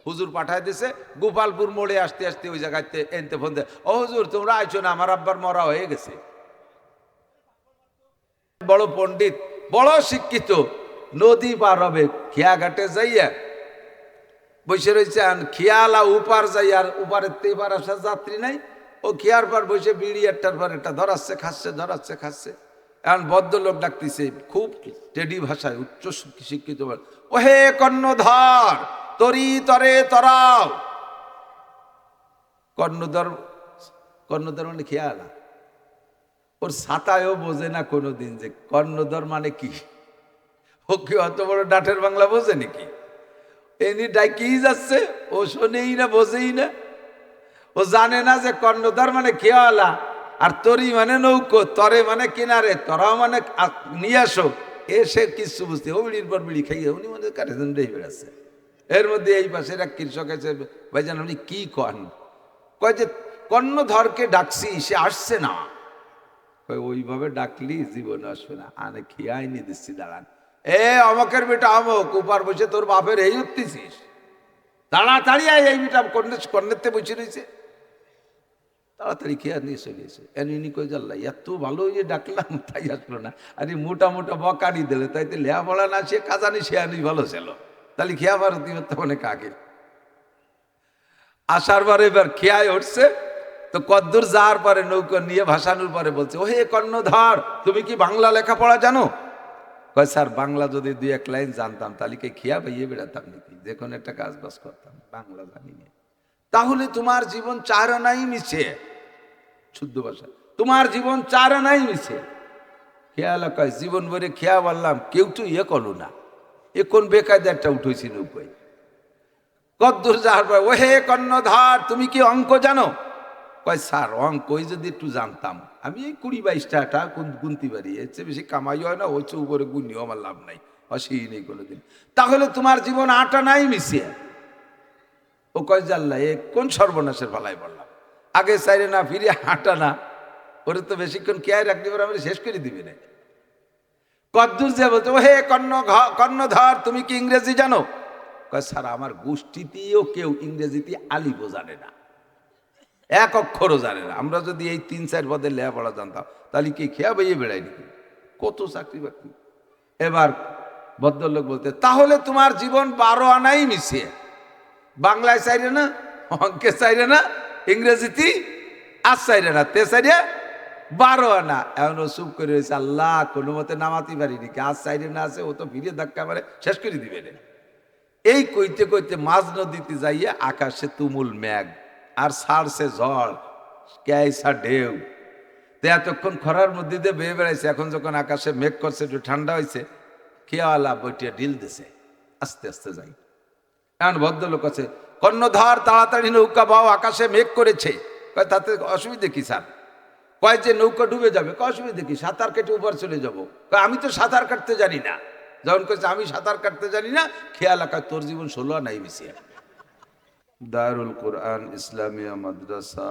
হুজুর পাঠায় দিছে গোপালপুর মোড়ে আসতে আসতে ওই জায়গাতে এনতে ফোন দেয়, ও হুজুর তোমরা আইছো না, আমার আব্বার মরা হয়ে গেছে। বড় পণ্ডিত, বড় শিক্ষিত, নদী পার হবে, খেয়াঘাটে যাইয়া বসে রয়েছে। খেয়ালা উপার যাই, আর উপারের এবার আসার যাত্রী নাই। ও খেয়ার পর বসে বিড়ি একটার পর একটা ধরাচ্ছে খাচ্ছে, ধরাচ্ছে খাচ্ছে। এখন ভদ্রলোক ডাকতেছে খুব টেডি ভাষায়, উচ্চ শিক্ষিত, ও হে কর্ণধর, তরি তরে তরাও। কর্ণধর, কর্ণধর মানে খেয়ালা। ওর ছাতায়ও বোঝে না কোনোদিন যে কর্ণধর মানে কি। ও কি অত বড় ডাঠের বাংলা বোঝে নাকি? এনি ডাকিয়ে যাচ্ছে, ও শোনেই না, বোঝেই না। ও জানে না যে কর্ণধর মানে খেয়ালা, আর তরি মানে নৌকো, তরে মানে কিনারে, তরাও মানে নিয়ে আসো। এসে কিছু বুঝতে, ও বিড়ির পর বিড়ি খাইয়ে উনি মধ্যে কাঠে জন্ডেই বেড়াচ্ছে। এর মধ্যে এই পাশের এক কৃষক এসে, ভাইজান আপনি কি কন? কয় যে কর্ণধরকে ডাকছি, সে আসছে না। ওইভাবে ডাকলি জীবনে আসবে না, আনে খেয়াই নিয়ে দিচ্ছি, দাঁড়ান। অমকের বেটা অমক, উপার বসে তোর বাপের এই উঠতেছিস, তাড়াতাড়ি আয়, এই বেটা কর্নেতে বসে রয়েছে, তাড়াতাড়ি খেয়ে নিয়ে চলে এসে এনি কই জাল্লা এত ভালো যে ডাকলাম তাই আসলো না। আরে মোটা মোটা বকানি দিলে তাই তো লেয়া পড়া না, সে কাজানি সে আনি ভালো ছিল, তাহলে খেয়া ভারতী হতে অনেক আগে। আসার পরে এবার খেয়ায় উঠছে, তো কদ্দুর যাওয়ার পরে নৌকা নিয়ে ভাসানোর পরে বলছে, ও হে কর্ণধর, তুমি কি বাংলা লেখাপড়া জানো? কয় স্যার বাংলা যদি দুই এক লাইন জানতাম তাহলে কি খেয়া পাইয়ে বেড়াতাম নাকি, যে কোনো একটা কাজ বাজ করতাম, বাংলা জানি না। তাহলে তোমার জীবন চার আনাই মিছে, শুদ্ধ ভাষা, তোমার জীবন চার আনাই মিছে। খেয়াল কয় জীবন ভরে খেয়া বললাম, কেউ তো ইয়ে করলো না, এ কোন বেকায়দারটা উঠেছি নৌকায়। কদ্দুর যাওয়ার পর, ও হে কর্ণধর, তুমি কি অঙ্ক জানো? কয় স্যার অঙ্ক যদি একটু জানতাম, আমি এই 20-22 টাকা গুনতে পারি, এর চেয়ে বেশি কামাই হয় না, ওই চেয়ে উপরে গুনিও আমার লাভ নাই, অসুই নেই কোনোদিন। তাহলে তোমার জীবন আটা নাই মিশিয়ে। ও কয় জাল্লা এ কোন সর্বনাশের ভালাই বললাম, আগে চাইরে না ফিরে হাঁটা না, ওরে তো বেশিক্ষণ কেয়ার রাখতে পারে, আমি শেষ করে দিবি না। কদ্দুর যে বলতো, ও হে কর্ণধর, তুমি কি ইংরেজি জানো? কয় স্যার আমার গোষ্ঠীতেও কেউ ইংরেজিতে আলিফও জানে না, এক অক্ষরও জানে না। আমরা যদি এই 3-4 পদে লেখাপড়া জানতাম তাহলে কি খেয়া বইয়ে বেড়াই নাকি, কত চাকরি বাকরি। এবার ভদ্রলোক বলতে, তাহলে তোমার জীবন 12 আনাই মিশিয়ে, বাংলায় চাইরে না, অঙ্কে চাইরে না, ইংরেজিতে আর চাইরে না, তে চাইরে 12 আনা। এমন ও চুপ করে রয়েছে, আল্লাহ কোনো মতে নামাতে পারিনি, আজ চাইরে না আছে, ও তো ফিরে ধাক্কা মারে শেষ করে দিবে না। এই কইতে কইতে মাঝ নদীতে যাইয়া আকাশে তুমুল মেঘ, আর ছাড়ছে ঝড়, ক্যাইসা ঢেউ। তো এতক্ষণ খরার মধ্যে দিয়ে বেয়ে বেড়াইছে, এখন যখন আকাশে মেঘ করছে, একটু ঠান্ডা হয়েছে, খেয়ালা বইটিয়া ঢিল দিছে, আস্তে আস্তে যাই। এখন ভদ্রলোক আছে, কর্ণধর তাড়াতাড়ি নৌকা বাও, আকাশে মেঘ করেছে। কয় তাতে অসুবিধে কি স্যার? কয় যে নৌকা ডুবে যাবে। কয় অসুবিধে কি, সাঁতার কেটে উপর চলে যাবো। কয় আমি তো সাঁতার কাটতে জানি না। যখন কয়েছে আমি সাঁতার কাটতে জানি না, খেয়াল আকার তোর জীবন 16 নাই মিশিয়ে। দারুল কোরআন ইসলামিয়া মাদ্রাসা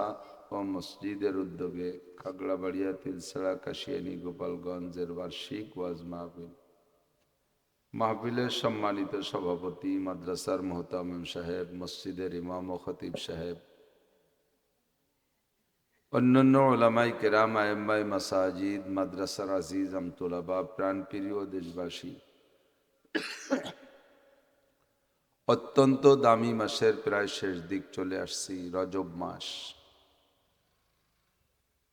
ও মসজিদের উদ্যোগে খাগড়াবাড়িয়া, তিলছড়া, কাশিয়ানী, গোপালগঞ্জের বার্ষিক ওয়াজ মাহফিল। মাহফিলের সম্মানিত সভাপতি মাদ্রাসার মোহতামিম সাহেব, মসজিদের ইমাম ও খতিব সাহেব, অন্যান্য ওলামাই কেরাম, আয়েম্মাই মাসাজিদ, মাদ্রাসার আজিজ আমতুলাবা, প্রাণপ্রিয় দেশবাসী, অত্যন্ত দামি মাসের প্রায় শেষ দিক চলে আসছি, রজব মাস।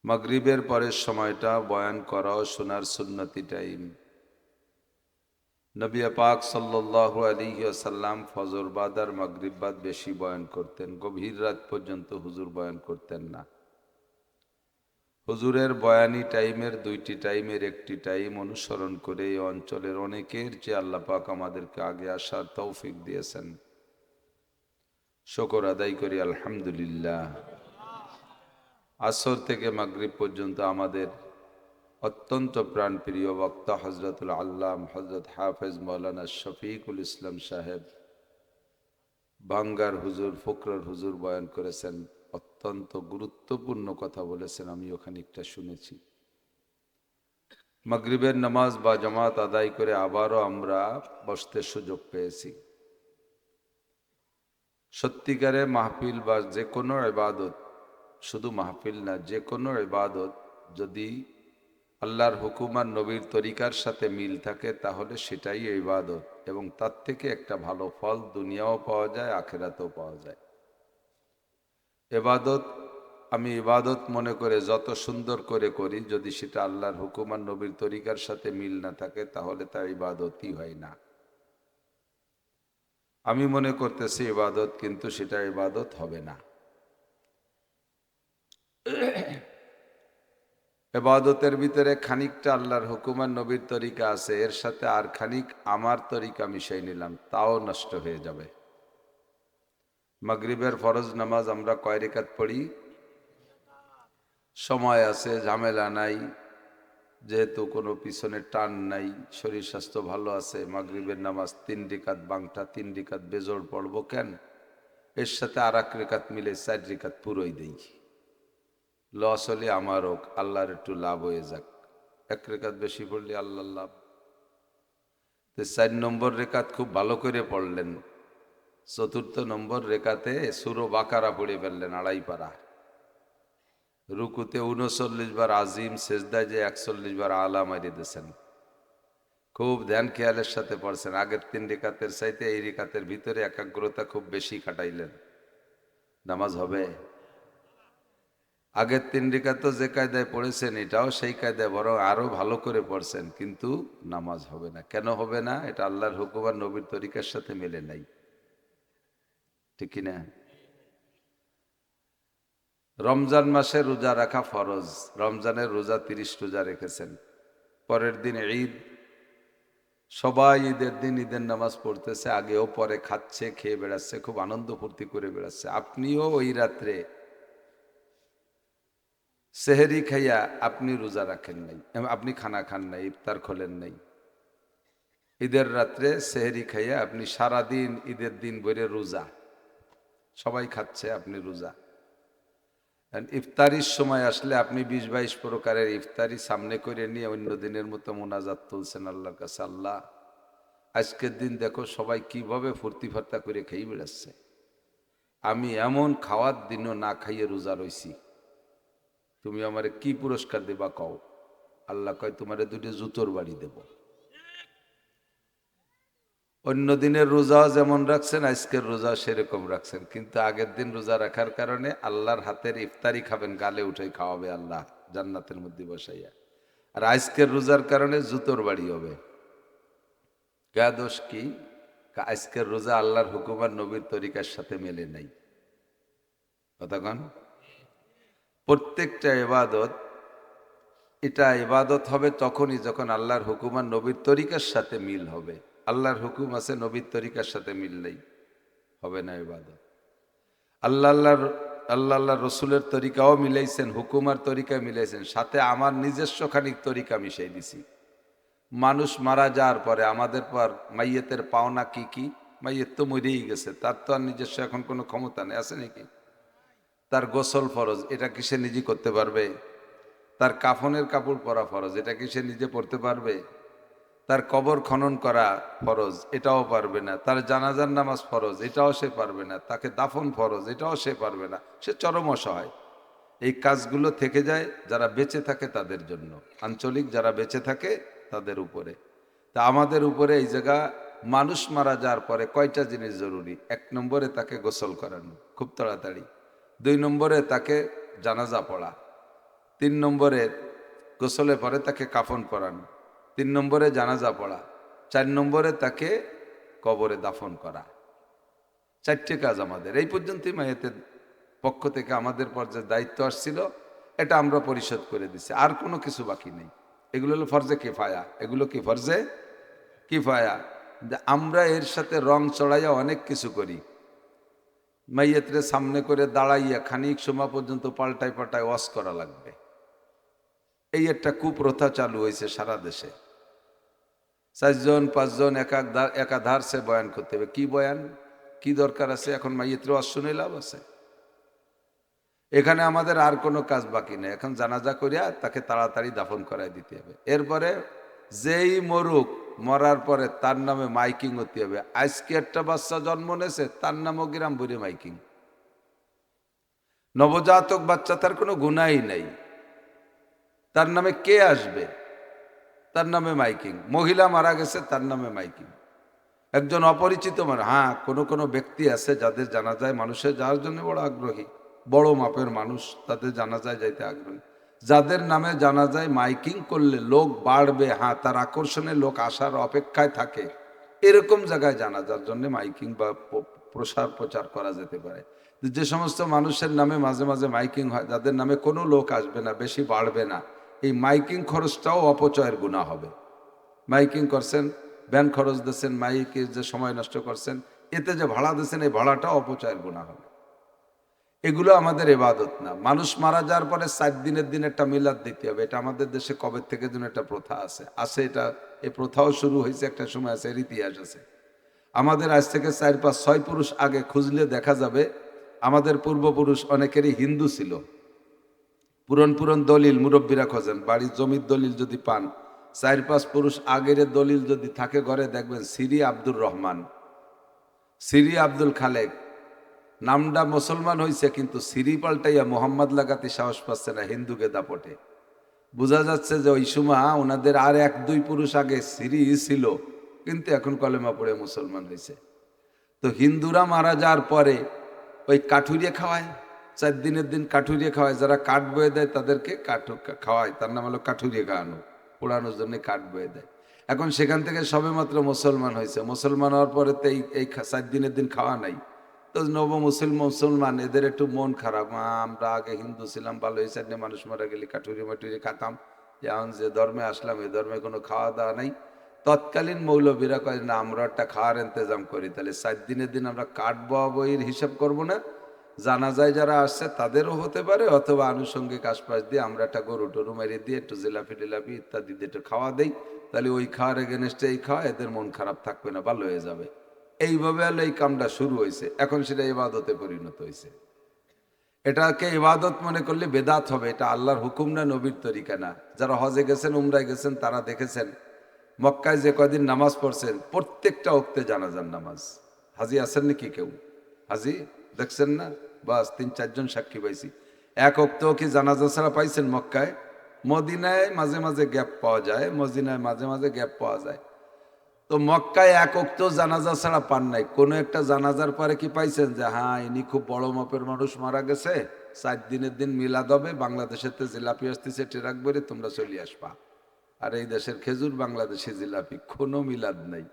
মাগরিবের পরের সময়টা বয়ান করা ও শোনার সুন্নতি টাইম। নবী পাক সাল্লাল্লাহু আলাইহি ওয়াসাল্লাম ফজর বাদ আর মাগরিব বাদ বেশি বয়ান করতেন, গভীর রাত পর্যন্ত হুজুর বয়ান করতেন না। হুজুরের বয়ানি টাইমের 2টি টাইমের একটি টাইম অনুসরণ করে এই অঞ্চলের অনেকের চেয়ে আল্লাহ পাক আমাদেরকে আগে আসার তৌফিক দিয়েছেন, শুকর আদায় করি আলহামদুলিল্লাহ। আসর থেকে মাগরিব পর্যন্ত আমাদের অত্যন্ত প্রাণপ্রিয় বক্তা হজরতুল আল্লাম হজরত হাফেজ মৌলানা শফিকুল ইসলাম সাহেব বাঙ্গার হুজুর, ফকরর হুজুর বয়ান করেছেন, অত্যন্ত গুরুত্বপূর্ণ কথা বলেছেন, আমি ওখানে একটা শুনেছি। মাগরিবের নামাজ বা জামাত আদায় করে আবারও আমরা বসতে সুযোগ পেয়েছি। সত্যিকারে মাহফিল বা যে কোনো ইবাদত, শুধু মাহফিল না, যে কোনো ইবাদত যদি আল্লাহর হুকুম আর নবীর তরিকার সাথে মিল থাকে তাহলে সেটাই ইবাদত, এবং তার থেকে একটা ভালো ফল দুনিয়াও পাওয়া যায়, আখিরাতেও পাওয়া যায়। ইবাদত আমি ইবাদত মনে করে যত সুন্দর করে করি, যদি সেটা আল্লাহর হুকুম আর নবীর তরিকার সাথে মিল না থাকে তাহলে তা ইবাদতই হয় না। আমি মনে করতেছি ইবাদত, কিন্তু সেটা ইবাদত হবে না। এবাদতের ভিতরে খানিকটা আল্লাহর হুকুম আর নবীর তরিকা আছে, এর সাথে আর খানিক আমার তরিকা মিশাই নিলাম, তাও নষ্ট হয়ে যাবে। মাগরিবের ফরজ নামাজ আমরা কয় রেকাত পড়ি? সময় আছে, ঝামেলা নাই, যেহেতু কোনো পিছনে টান নাই, শরীর স্বাস্থ্য ভালো আছে, মাগরিবের নামাজ 3 রেকাত বাংটা 3 রেকাত বেজোড় পড়বো কেন? এর সাথে আর 1 রেকাত মিলে 4 রেকাত পুরোই দেই। লস হলে আমার হোক, আল্লাহর একটু লাভ হয়ে যাক। 1 রেকাত বেশি পড়লে আল্লাহ লাভ। তো 4 নম্বর রেকাত খুব ভালো করে পড়লেন, 4র্থ নম্বর রেকাতে সুরো বাকারা পড়ে ফেললেন 2.5 পারা, রুকুতে 39 বার আজিম, সেজদায় যে 41 বার আলা মারি দিয়েছেন। খুব ধ্যান খেয়ালের সাথে পড়ছেন, আগের 3 রেকাতের চাইতে এই রেকাতের ভিতরে একাগ্রতা খুব বেশি খাটাইলেন, নামাজ হবে? আগের 3 রেকাত তো যে কায়দায় পড়েছেন এটাও সেই কায়দায়, বরং আরো ভালো করে পড়ছেন, কিন্তু নামাজ হবে না। কেন হবে না? এটা আল্লাহর হুকুম আর নবীর তরিকার সাথে মেলে নাই, ঠিক কিনা? রমজান মাসে রোজা রাখা ফরজ, রমজানের রোজা 30 রোজা রেখেছেন, পরের দিন ঈদ, সবাই ঈদের দিন ঈদের নামাজ পড়তেছে, আগেও পরে খাচ্ছে, খেয়ে বেড়াচ্ছে, খুব আনন্দ ফুর্তি করে বেড়াচ্ছে। আপনিও ওই রাত্রে সেহেরি খাইয়া আপনি রোজা রাখেন নাই, আপনি খানা খান নাই, ইফতার খোলেন নাই। ঈদের রাত্রে সেহেরি খাইয়া আপনি সারাদিন ঈদের দিন ভরে রোজা, সবাই খাচ্ছে, আপনি রোজা। ইফতারির সময় আসলে আপনি 20-22 প্রকারের ইফতারি সামনে করে নিয়ে অন্য দিনের মতো মোনাজাত তুলছেন আল্লাহর কাছে, আল্লাহ আজকের দিন দেখো সবাই কিভাবে ফুর্তি ফার্তা করে খেয়ে বেড়াচ্ছে, আমি এমন খাওয়ার দিনও না খাইয়ে রোজা রইছি, তুমি আমারে কি পুরস্কার দেবা কও? আল্লাহ কয় তোমারে 2টি জুতোর বাড়ি দেব। অন্য দিনের রোজাও যেমন রাখছেন, আজকের রোজা সেরকম রাখছেন, কিন্তু আগের দিন রোজা রাখার কারণে আল্লাহর হাতের ইফতারি খাবেন, গালে উঠে খাওয়াবে আল্লাহ জান্নাতের মধ্যে বসাইয়া। আর আজকের রোজার কারণে জুতোর বাড়ি হবে। গা দোষ কি? আজকের রোজা আল্লাহর হুকুম আর নবীর তরিকার সাথে মেলে নাই। কতক্ষণ? প্রত্যেকটা ইবাদত, এটা ইবাদত হবে তখনই যখন আল্লাহর হুকুম আর নবীর তরিকার সাথে মিল হবে। আল্লাহর হুকুম আছে, নবীর তরিকার সাথে মিল নেই, হবে না ইবাদত। আল্লাহ রসুলের তরিকাও মিলাইছেন, হুকুমার তরিকা মিলাইছেন, সাথে আমার নিজস্ব খানিক তরিকা মিশাই দিছি। মানুষ মারা যাওয়ার পরে আমাদের পর মাইয়েতের পাওনা কি কি? মাইয়েত তো মরেই গেছে, তার তো আর নিজস্ব এখন কোনো ক্ষমতা নেই, আছে নাকি? তার গোসল ফরজ, এটা কি সে নিজে করতে পারবে? তার কাফনের কাপড় পরা ফরজ, এটা কি সে নিজে পড়তে পারবে? তার কবর খনন করা ফরজ, এটাও পারবে না। তার জানাজার নামাজ ফরজ, এটাও সে পারবে না। তাকে দাফন ফরজ, এটাও সে পারবে না। সে চরম অসহায়। এই কাজগুলো থেকে যায় যারা বেঁচে থাকে তাদের জন্য, আঞ্চলিক যারা বেঁচে থাকে তাদের উপরে। তা আমাদের উপরে এই জায়গা, মানুষ মারা যাওয়ার পরে কয়টা জিনিস জরুরি? 1 নম্বরে তাকে গোসল করানো খুব তাড়াতাড়ি, 2 নম্বরে তাকে জানাজা পড়া, 3 নম্বরে গোসলে পরে তাকে কাফন পরানো, 3 নম্বরে জানাজা পড়া, 4 নম্বরে তাকে কবরে দাফন করা। 4টে কাজ আমাদের। এই পর্যন্তই মাইয়াতের পক্ষ থেকে আমাদের পর যে দায়িত্ব আসছিল, এটা আমরা পরিশোধ করে দিছি, আর কোনো কিছু বাকি নেই। এগুলো হলো ফরজে কিফায়া। এগুলো কি? ফরজে কিফায়া। আমরা এর সাথে রং চড়াইয়া অনেক কিছু করি। মাইয়াতরে সামনে করে দাঁড়াইয়া খানিক সময় পর্যন্ত পাল্টায় পাল্টায় ওয়াশ করা লাগবে, এই একটা কুপ্রথা চালু হয়েছে সারা দেশে। 4 জন 5 জন একাধার সে বয়ান করতে হবে। কি বয়ান? কি দরকার আছে? এখন মাইয়াতরে ওয়াজ শুনে লাভ আছে? এখানে আমাদের আর কোনো কাজ বাকি নেই, এখন জানাজা করিয়া তাকে তাড়াতাড়ি দাফন করাই দিতে হবে। এরপরে যেই মরুক, মরার পরে তার নামে মাইকিং হতে হবে। আজকে একটা বাচ্চা জন্ম নেছে, তার নামও গ্রাম বইরে মাইকিং। নবজাতক বাচ্চা, তার কোনো গুনাই নাই, তার নামে কে আসবে? তার নামে মাইকিং। মহিলা মারা গেছে, তার নামে মাইকিং। একজন অপরিচিত হ্যাঁ, কোনো কোনো ব্যক্তি আছে যাদের জানাজায় মানুষের যাওয়ার জন্য বড় আগ্রহী, বড় মাপের মানুষ, তাদের জানাজায় যাইতে আগ্রহী। যাদের নামে জানাজায় মাইকিং করলে লোক বাড়বে, হ্যাঁ, তার আকর্ষণে লোক আসার অপেক্ষায় থাকে, এরকম জায়গায় জানাজার জন্য মাইকিং বা প্রচার করা যেতে পারে। যে সমস্ত মানুষের নামে মাঝে মাঝে মাইকিং হয়, যাদের নামে কোনো লোক আসবে না, বেশি বাড়বে না, এই মাইকিং খরচটাও অপচয়ের গুনাহ হবে। মাইকিং করছেন, ব্যান খরচ দিচ্ছেন, মাইকে যে সময় নষ্ট করছেন, এতে যে ভাড়া দিচ্ছেন, এই ভাড়াটাও অপচয়ের গুনাহ হবে। এগুলো আমাদের ইবাদত না। মানুষ মারা যাওয়ার পরে 4 দিনের দিন একটা মিলাদ দিতে হবে, এটা আমাদের দেশে কবে থেকে যেন একটা প্রথা আছে এটা, এই প্রথাও শুরু হয়েছে একটা সময়, আছে, এর ইতিহাস আছে। আমাদের আজ থেকে 4-5-6 পুরুষ আগে খুঁজলে দেখা যাবে আমাদের পূর্বপুরুষ অনেকেরই হিন্দু ছিল। পুরন দলিল মুরব্বীরা খোঁজেন, বাড়ির জমির দলিল যদি পান, 4-5 পুরুষ আগের দলিল যদি থাকে ঘরে, দেখবেন সিরি আব্দুর রহমান, সিরি আব্দুল খালেক, নামটা মুসলমান হয়েছে কিন্তু সিরি পাল্টাইয়া মোহাম্মদ লাগাতে সাহস পাচ্ছে না হিন্দুকে দাপটে। বোঝা যাচ্ছে যে ওই সময় ওনাদের আর 1-2 পুরুষ আগে সিরি ছিল, কিন্তু এখন কলেমা পড়ে মুসলমান হয়েছে। তো হিন্দুরা মারা যাওয়ার পরে ওই কাঠুরিয়ে খাওয়ায়, 4 দিনের দিন কাঠুরিয়ে খাওয়ায়, যারা কাঠ বয়ে দেয় তাদেরকে খাওয়ায়, তার নাম হলো কাঠুরিয়ে খাওয়ানো, পোড়ানোর জন্য কাঠ বয়ে দেয়। এখন সেখান থেকে সবেমাত্র মুসলমান হয়েছে, মুসলমান হওয়ার পরে তো এই 4 দিনের দিন খাওয়া নাই। তো মুসলমান এদের একটু মন খারাপ, আমরা আগে হিন্দু ছিলাম, ভালো হয়েছে, মানুষ মারা গেলে কাঠুরি মাটুরি খাতাম, এখন যে ধর্মে আসলাম এই ধর্মে কোনো খাওয়া দাওয়া নাই। তৎকালীন মৌলবীরা কয় না, আমরা একটা খাওয়ার ইন্তজাম করি, তাহলে 4 দিনের দিন আমরা কাঠ বইয়ের হিসাব করবো না, জানাজায় যারা আসছে তাদেরও হতে পারে, অথবা আনুষঙ্গিক আশপাশ দিয়ে আমরা একটা গরু টরু মেরে দিয়ে একটু জিলাপি টিলাপি ইত্যাদি দিয়ে একটু খাওয়া দেই, তাহলে ওই খাওয়ার এগেনস্টে এই খাওয়া, এদের মন খারাপ থাকবে না, ভালো হয়ে যাবে। এইভাবে হলো এই কামটা শুরু হয়েছে, এখন সেটা ইবাদতে পরিণত হয়েছে। এটাকে ইবাদত মনে করলে বেদাত হবে, এটা আল্লাহর হুকুম না, নবীর তরিকা না। যারা হজে গেছেন, উমরায় গেছেন, তারা দেখেছেন মক্কায় যে কয়দিন নামাজ পড়ছেন, প্রত্যেকটা ওক্তে জানাজার নামাজ। হাজি আছেন নাকি কেউ? হাজি দেখছেন না? বাস 3-4 জন সাক্ষী পাইছি। এক ওক্তেও কি জানাজা ছাড়া পাইছেন মক্কায়? মদিনায় মাঝে মাঝে গ্যাপ পাওয়া যায়, মদিনায় মাঝে মাঝে গ্যাপ পাওয়া যায়। তো মক্কায় এক ওক্ত জানাজা ছাড়া পান নাই। কোনো একটা জানাজার পরে কি পাইছেন যে হ্যাঁ ইনি খুব বড় মাপের মানুষ মারা গেছে, 4 দিনের দিন মিলাদ হবে, বাংলাদেশেতে জিলাপি আসতেছে ট্রাক ভরে, তোমরা চলে আসবা। আর এই দেশের খেজুর, বাংলাদেশি জিলাপি, কোনো মিলাদ নাই।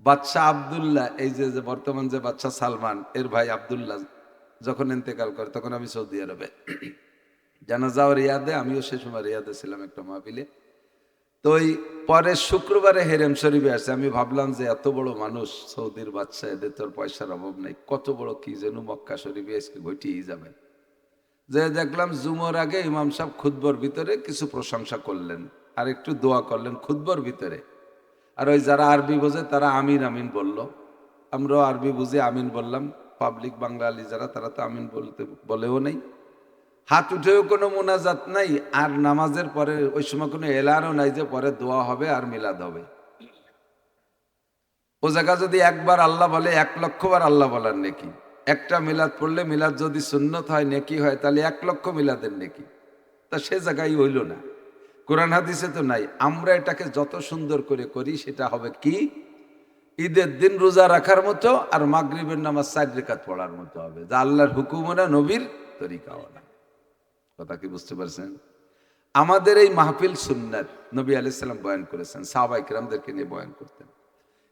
বাদশাহ আবদুল্লাহ, এই যে বর্তমান যে বাদশাহ সালমান, এর ভাই আবদুল্লাহ যখন ইন্তেকাল করে, তখন আমি সৌদি আরবে জানাজাও রিয়াদে, আমিও সে সময় রিয়াদে ছিলাম একটা মাহফিলে। তো ওই পরের শুক্রবারে হেরেম শরীফে আসছে, আমি ভাবলাম যে এত বড় মানুষ, সৌদির বাদশা, এদের তোর পয়সার অভাব নাই, কত বড় কি যেন মক্কা শরীফে আজকে ঘটিয়েই যাবে। যে দেখলাম জুমার আগে ইমাম সাহেব খুতবার ভিতরে কিছু প্রশংসা করলেন আর একটু দোয়া করলেন খুতবার ভিতরে। আর ওই যারা আরবি বোঝে তারা আমিন আমিন বলল, আমরাও আরবি বুঝে আমিন বললাম। পাবলিক বাঙালি যারা, তারা তো আমিন বলতে বলেও নেই, হাত উঠেও কোনো মোনাজাত নাই, আর নামাজের পরে ওই সময় কোনো এলানও নাই যে পরে দোয়া হবে আর মিলাদ হবে। ও জায়গা যদি একবার আল্লাহ বলে, 1,00,000 বার আল্লাহ বলার নেকি। একটা মিলাদ পড়লে, মিলাদ যদি সুন্নত হয়, নেকি হয়, তাহলে 1,00,000 মিলাদের নেকি। তা সে জায়গায় হইল না, কোরআন হাদিসে তো নাই। আমরা এটাকে যত সুন্দর করে করি, সেটা হবে কি ঈদের দিন রোজা রাখার মতো, আর মাগরিবের নামাজ 4 রাকাত পড়ার মতো হবে, যা আল্লাহর হুকুমও না, নবীর তরিকাও না। কথা কি বুঝতে পারছেন? আমাদের এই মাহফিল সুন্নাত, নবী আলাইহিস সালাম বয়ান করেছেন, সাহাবায়ে কেরামদেরকে নিয়ে বয়ান করতেন।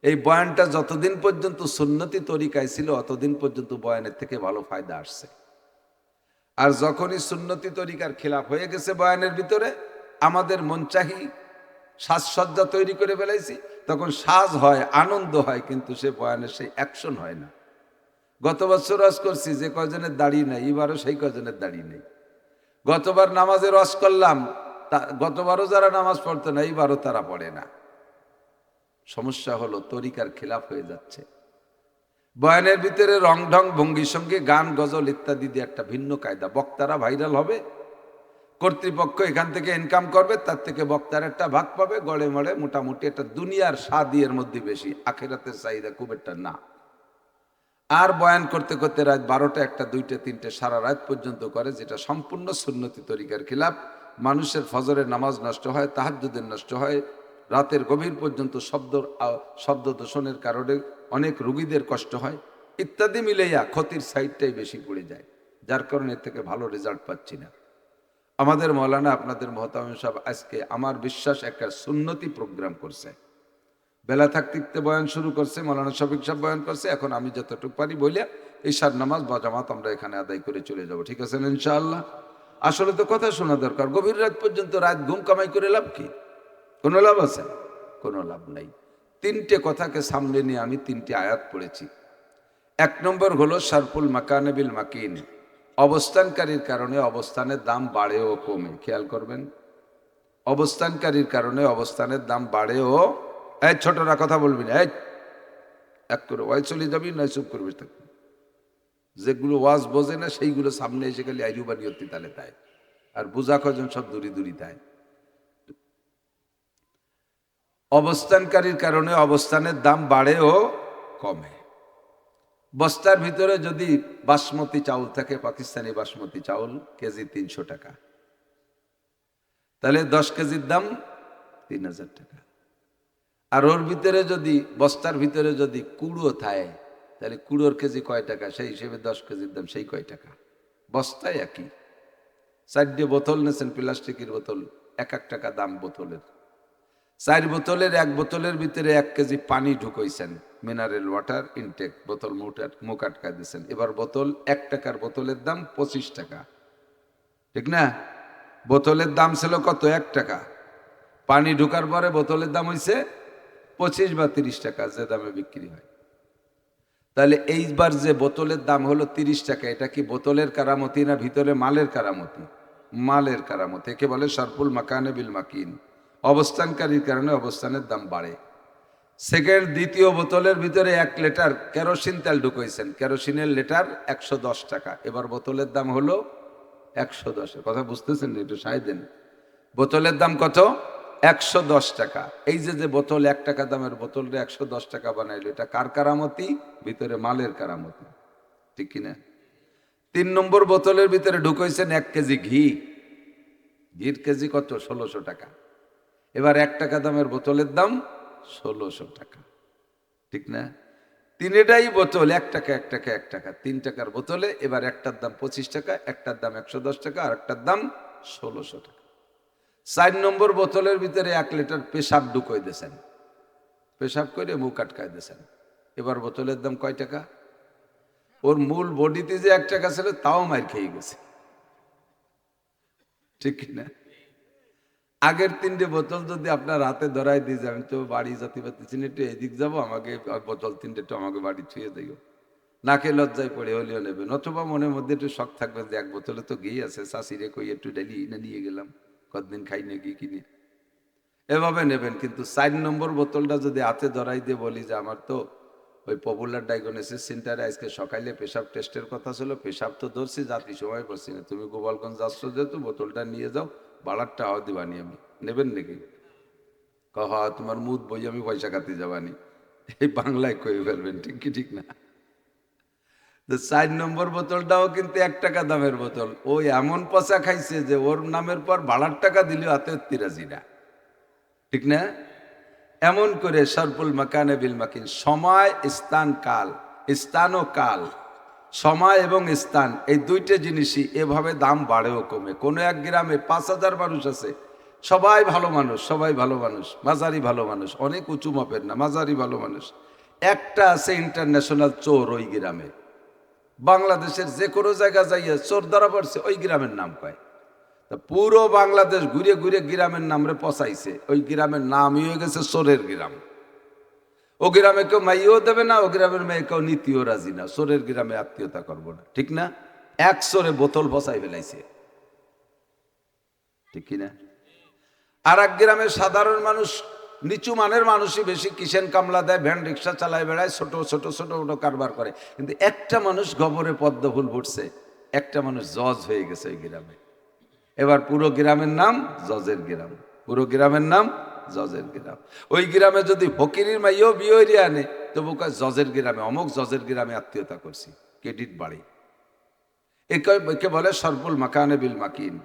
এই বয়ানটা যতদিন পর্যন্ত সুন্নতি তরিকায় ছিল, অতদিন পর্যন্ত বয়ানের থেকে ভালো ফায়দা আসছে। আর যখনই সুন্নতি তরিকার খেলাফ হয়ে গেছে বয়ানের ভিতরে, আমাদের মনচাহি সাজসজ্জা তৈরি করে ফেলাইছি, তখন সাজ হয়, আনন্দ হয়, কিন্তু সে বয়ানের সেই অ্যাকশন হয় না। গত বছর রস করছি যে কয়জনের দাড়ি নেই, এবারও সেই কয়জনের দাড়ি নেই। গতবার নামাজে রস করলাম, গতবারও যারা নামাজ পড়তো না, এইবারও তারা পড়ে না। সমস্যা হলো তরিকার খেলাফ হয়ে যাচ্ছে। বয়ানের ভিতরে রং ঢং ভঙ্গি সঙ্গে গান গজল ইত্যাদি দিয়ে একটা ভিন্ন কায়দা, বক্তারা ভাইরাল হবে, কর্তৃপক্ষ এখান থেকে ইনকাম করবে, তার থেকে বক্তার একটা ভাগ পাবে, গড়ে মড়ে মোটামুটি একটা দুনিয়ার স্বাদের মধ্যে বেশি, আখিরাতের চাহিদা খুব একটা না। আর বয়ান করতে করতে রাত 12টা, 1টা, 2টা, 3টে সারা রাত পর্যন্ত করে, যেটা সম্পূর্ণ সুন্নতি তরিকার খিলাফ। মানুষের ফজরের নামাজ নষ্ট হয়, তাহাজ্জুদের নষ্ট হয়, রাতের গভীর পর্যন্ত শব্দ দূষণের কারণে অনেক রোগীদের কষ্ট হয়, ইত্যাদি মিলেইয়া ক্ষতির সাইডটাই বেশি পড়ে যায়, যার কারণে এর থেকে ভালো রেজাল্ট পাচ্ছি না। আমাদের মৌলানা, আপনাদের মহতামিম সাহেব আজকে আমার বিশ্বাস একটা সুন্নতি প্রোগ্রাম করছে, বেলা থাকতে বয়ান শুরু করছে, মৌলানা শফিক সাহেব বয়ান করছে। এখন আমি যতটুকু পারি বলিয়া ঈশার নামাজ বা জামাত আমরা এখানে আদায় করে চলে যাব, ঠিক আছে ইনশাআল্লাহ? আসলে তো কথা শোনা দরকার, গভীর রাত পর্যন্ত রাত ঘুম কামাই করে লাভ কি? কোনো লাভ আছে? কোনো লাভ নাই। 3টে কথাকে সামনে নিয়ে আমি 3টে আয়াত পড়েছি। 1 নম্বর হলো শারফুল মাকানে বিল মাকিন, অবস্থানকারীর কারণে অবস্থানের দাম বাড়ে ও কমে। খেয়াল করবেন, অবস্থানকারীর কারণে অবস্থানের দাম বাড়ে ও, এই ছোটরা কথা বলবি না, এই এক করে ওয়াই চলে যাবি, নয় চুপ করবি থাকবি। যেগুলো ওয়াজ বোঝে না সেইগুলো সামনে এসে গেলে আইরুবানি হতে তালে তাই, আর বোঝা কজন সব দূরি দূরি তাই। অবস্থানকারীর কারণে অবস্থানের দাম বাড়ে ও কমে। বস্তার ভিতরে যদি বাসমতি চাউল থাকে, পাকিস্তানি বাসমতি চাউল, কেজি 300 টাকা, তাহলে 10 কেজির দাম 3000 টাকা। আর ওর ভিতরে যদি, বস্তার ভিতরে যদি কুড়ো থাকে, তাহলে কুড়োর কেজি কয় টাকা, সেই হিসেবে 10 কেজির দাম সেই কয় টাকা। বস্তায় একই। 4টে বোতল নেছেন, প্লাস্টিকের বোতল, 1 টাকা দাম বোতলের। 4 বোতলের, 1 বোতলের ভিতরে 1 কেজি পানি ঢুকাইছেন, মিনারেল ওয়াটার ইনটেক, বোতল মুখ আটকায় দিয়েছেন। এবার বোতল 1 টাকার বোতলের দাম 25 টাকা, ঠিক না? বোতলের দাম ছিল কত? 1 টাকা। পানি ঢুকার পরে বোতলের দাম হয়েছে 25 বা 30 টাকা, যে দামে বিক্রি হয়। তাহলে এইবার যে বোতলের দাম হলো 30 টাকা, এটা কি বোতলের কারামতি না ভিতরে মালের কারামতি? মালের কারামতি। একে বলে শারফুল মাকানে বিল মাকিন, অবস্থানকারীর কারণে অবস্থানের দাম বাড়ে। সেকেন্ড, দ্বিতীয় বোতলের ভিতরে 1 লিটার কেরোসিন তেল ঢুকাইছেন, কেরোসিনের লিটার 110 টাকা, এবার বোতলের দাম হলো 110। কথা বুঝতেছেন? একটু সায় দেন। বোতলের দাম কত? 110 টাকা। এই যে বোতল 1 টাকা দামের বোতলটা 110 টাকা বানাইলো, এটা কার কারামতি? ভিতরে মালের কারামতি, ঠিক কিনা? 3 নম্বর বোতলের ভিতরে ঢুকাইছেন 1 কেজি ঘি, ঘির কেজি কত? 1600 টাকা। এবার 1 টাকা দামের বোতলের দাম 1600 টাকা, ঠিক না? তিনটাই বোতল 1 টাকা 1 টাকা 1 টাকা, 3 টাকার বোতলে। এবার একটার দাম 25 টাকা, একটার দাম 110 টাকা, আর একটার দাম 1600 টাকা। 4 নম্বর বোতলের ভিতরে 1 লিটার পেশাব ঢুকাই দিয়েছেন, পেশাব করে মুখ আটকায় দিয়েছেন। এবার বোতলের দাম কয় টাকা? ওর মূল বডিতে যে 1 টাকা ছিল, তাও মার খেয়ে গেছে, ঠিক কিনা? আগের 3টে বোতল যদি আপনার হাতে ধরাই দিয়ে যায়, আমি তো বাড়ি যেতে পারতেছি না, একটু এদিক যাবো, আমাকে বোতল 3টে তো আমাকে বাড়ি ছুঁয়ে দিও, নাকে লজ্জায় পড়ে হলেও নেবেন। অথবা মনের মধ্যে একটু শখ থাকবেন যে 1 বোতলে তো ঘি আছে, শাশিরে কই একটু ডেলি না নিয়ে গেলাম, কতদিন খাই না ঘি কিনে, এভাবে নেবেন। কিন্তু 4 নম্বর বোতলটা যদি হাতে ধরাই দিয়ে বলি যে আমার তো ওই পপুলার ডায়াগনোসিস সেন্টারে আজকে সকালে পেশাব টেস্টের কথা ছিল, পেশাব তো ধরছি, যাত্রী সময় করছি না, তুমি গোপালগঞ্জ যাচ্ছ যেহেতু বোতলটা নিয়ে যাও, বাড়ারটা হওয়া দিবানি, আমি নেবেন নাকি? কহ তোমার মুদ বই, আমি পয়সা খাতে যাবানি, এই বাংলায় কয়ে ফেলবেন, ঠিক কি ঠিক না? তো 4 নম্বর বোতলটাও কিন্তু 1 টাকা দামের বোতল, ওই এমন পচা খাইছে যে ওর নামের পর ভাড়ার টাকা দিলেও হাতে তিরাজিরা, ঠিক না? এমন করে শারফুল মাকানে বিল মাকিন, সময় স্থান কাল, স্থান ও কাল, সময় এবং স্থান, এই 2টে জিনিসই এভাবে দাম বাড়েও কমে। কোনো এক গ্রামে 5000 মানুষ আছে, সবাই ভালো মানুষ, সবাই ভালো মানুষ, মাঝারি ভালো মানুষ, অনেক উঁচু মাপের না, মাঝারি ভালো মানুষ। একটা আছে ইন্টারন্যাশনাল চোর ওই গ্রামে, বাংলাদেশের যে কোনো জায়গা যাইয়া চোর ধরা পড়ছে, ওই গ্রামের নাম কয়। তা পুরো বাংলাদেশ ঘুরে ঘুরে গ্রামের নাম রে পচাইছে, ওই গ্রামের নামই হয়ে গেছে চোরের গ্রাম। ও গ্রামে কেউ মাইও দেবে না, ও গ্রামের মেয়ে কেউ নীতিও রাজি না, চোরের গ্রামে আত্মীয়তা করবো না, ঠিক না? 1 চোরে বোতল পচাই ফেলাইছে, ঠিক কিনা? আর এক গ্রামের সাধারণ মানুষ, নিচু মানের মানুষই বেশি কিষেন কামলা দেয়, ভ্যান রিক্সা চালায় বেড়ায়, ছোট ছোট ছোট ছোট কারবার করে। কিন্তু একটা মানুষ গবরে পদ্ম ফুল ফুটছে, একটা মানুষ জজ হয়ে গেছে ওই গ্রামে, এবার পুরো গ্রামের নাম জজের গ্রাম, পুরো গ্রামের নাম জজের গ্রাম। ওই গ্রামে যদি ফকিরের মাইও বিয়ে হইরে আনে তবু কয় জজের গ্রামে, অমুক জজের গ্রামে আত্মীয়তা করছি, ক্রেডিট বাড়ে। একে বলে সরফুল মাকানে বিল মাকিন,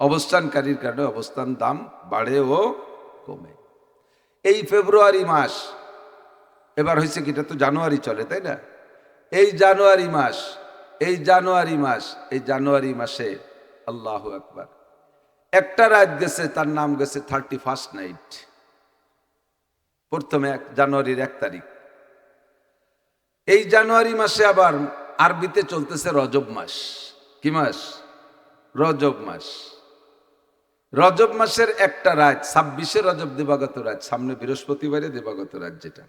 অবস্থানকারীর কারণে অবস্থান দাম বাড়ে ও কমে। এই ফেব্রুয়ারি মাস, এবার হয়েছে কি, এটা তো জানুয়ারি চলে তাই না, এই জানুয়ারি মাস, এই জানুয়ারি মাস, এই জানুয়ারি মাসে আল্লাহু আকবার একটা রাত গেছে, তার নাম গেছে 31st নাইট। প্রথমে জানুয়ারির 1 তারিখ। এই জানুয়ারি মাসে আবার আরবিতে চলতেছে রজব মাস। কি মাস? রজব মাস। রজব মাসের একটা রাত 26শে রজব দিবাগত রাত, সামনে বৃহস্পতিবারে দিবাগত রাত যেটা,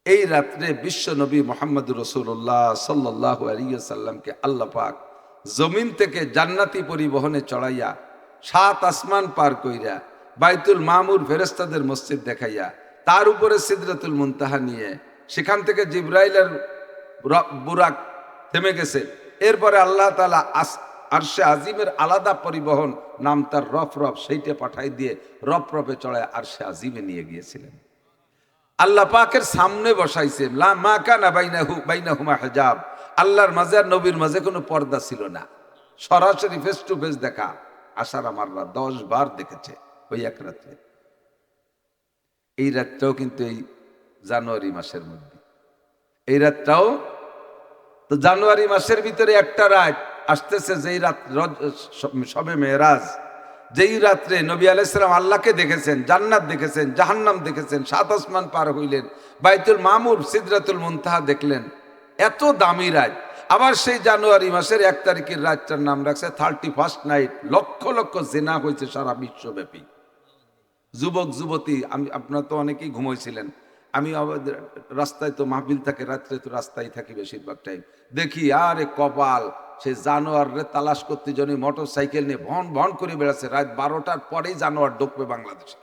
এই রাত্রে বিশ্ব নবী মুহাম্মদুর রাসূলুল্লাহ সাল্লাল্লাহু আলাইহি ওয়াসাল্লামকে আল্লাহ পাক জমিন থেকে জান্নাতি পরিবহনে চড়াইয়া 7 আসমান পার কইরা বাইতুল মামুর ফেরেশতাদের মসজিদ দেখাইয়া তার উপরে সিদরাতুল মুনতাহা নিয়ে, সেখান থেকে জিবরাইলের বুরাক থেমে গেছে। এরপরে আল্লাহ তাআলা আরশে আজিমের আলাদা পরিবহন, নাম তার রফরফ, সেইটা পাঠাই দিয়ে রফরফে চড়ায় আরশে আজিমে নিয়ে গিয়েছিলেন। আল্লাহ পাকের সামনে বসাইছে, লা মা কানা বাইনাহুমা হিজাব, আল্লাহর মাঝে আর নবীর মাঝে কোনো পর্দা ছিল না, সরাসরি ফেস টু ফেস দেখা। আশার আমাররা 10 বার দেখেছে ওই এক রাত্রে। এই রাতটাও কিন্তু এই জানুয়ারি মাসের মধ্যে, এই রাতটাও তো জানুয়ারি মাসের ভিতরে একটা রাত আসতেছে, যেই রাত শবে মেরাজ, যেই রাত্রে নবী আলাইহিস সালাম আল্লাহকে দেখেছেন, জান্নাত দেখেছেন, জাহান্নাম দেখেছেন, 7 আসমান পার হইলেন, বাইতুল মামুর সিদরাতুল মুনতাহা দেখলেন। এত দামি রাত। আবার সেই জানুয়ারি মাসের 1 তারিখের রাতটার নাম রাখছে 31st নাইট। লক্ষ লক্ষ জিনা হয়েছে সারা বিশ্বব্যাপী। যুবক যুবতী, আপনারা তো অনেকেই ঘুমাইছিলেন, আমি রাস্তায় তো মাহফিল থাকে, রাত্রে তো রাস্তায় থাকি বেশিরভাগ টাইম, দেখি আরে কপাল, সে জানোয়ারে তালাশ করতে জন্য মোটর সাইকেল নিয়ে ভন ভন করে বেড়াচ্ছে। রাত 12টার পরেই জানোয়ার ঢুকবে বাংলাদেশে।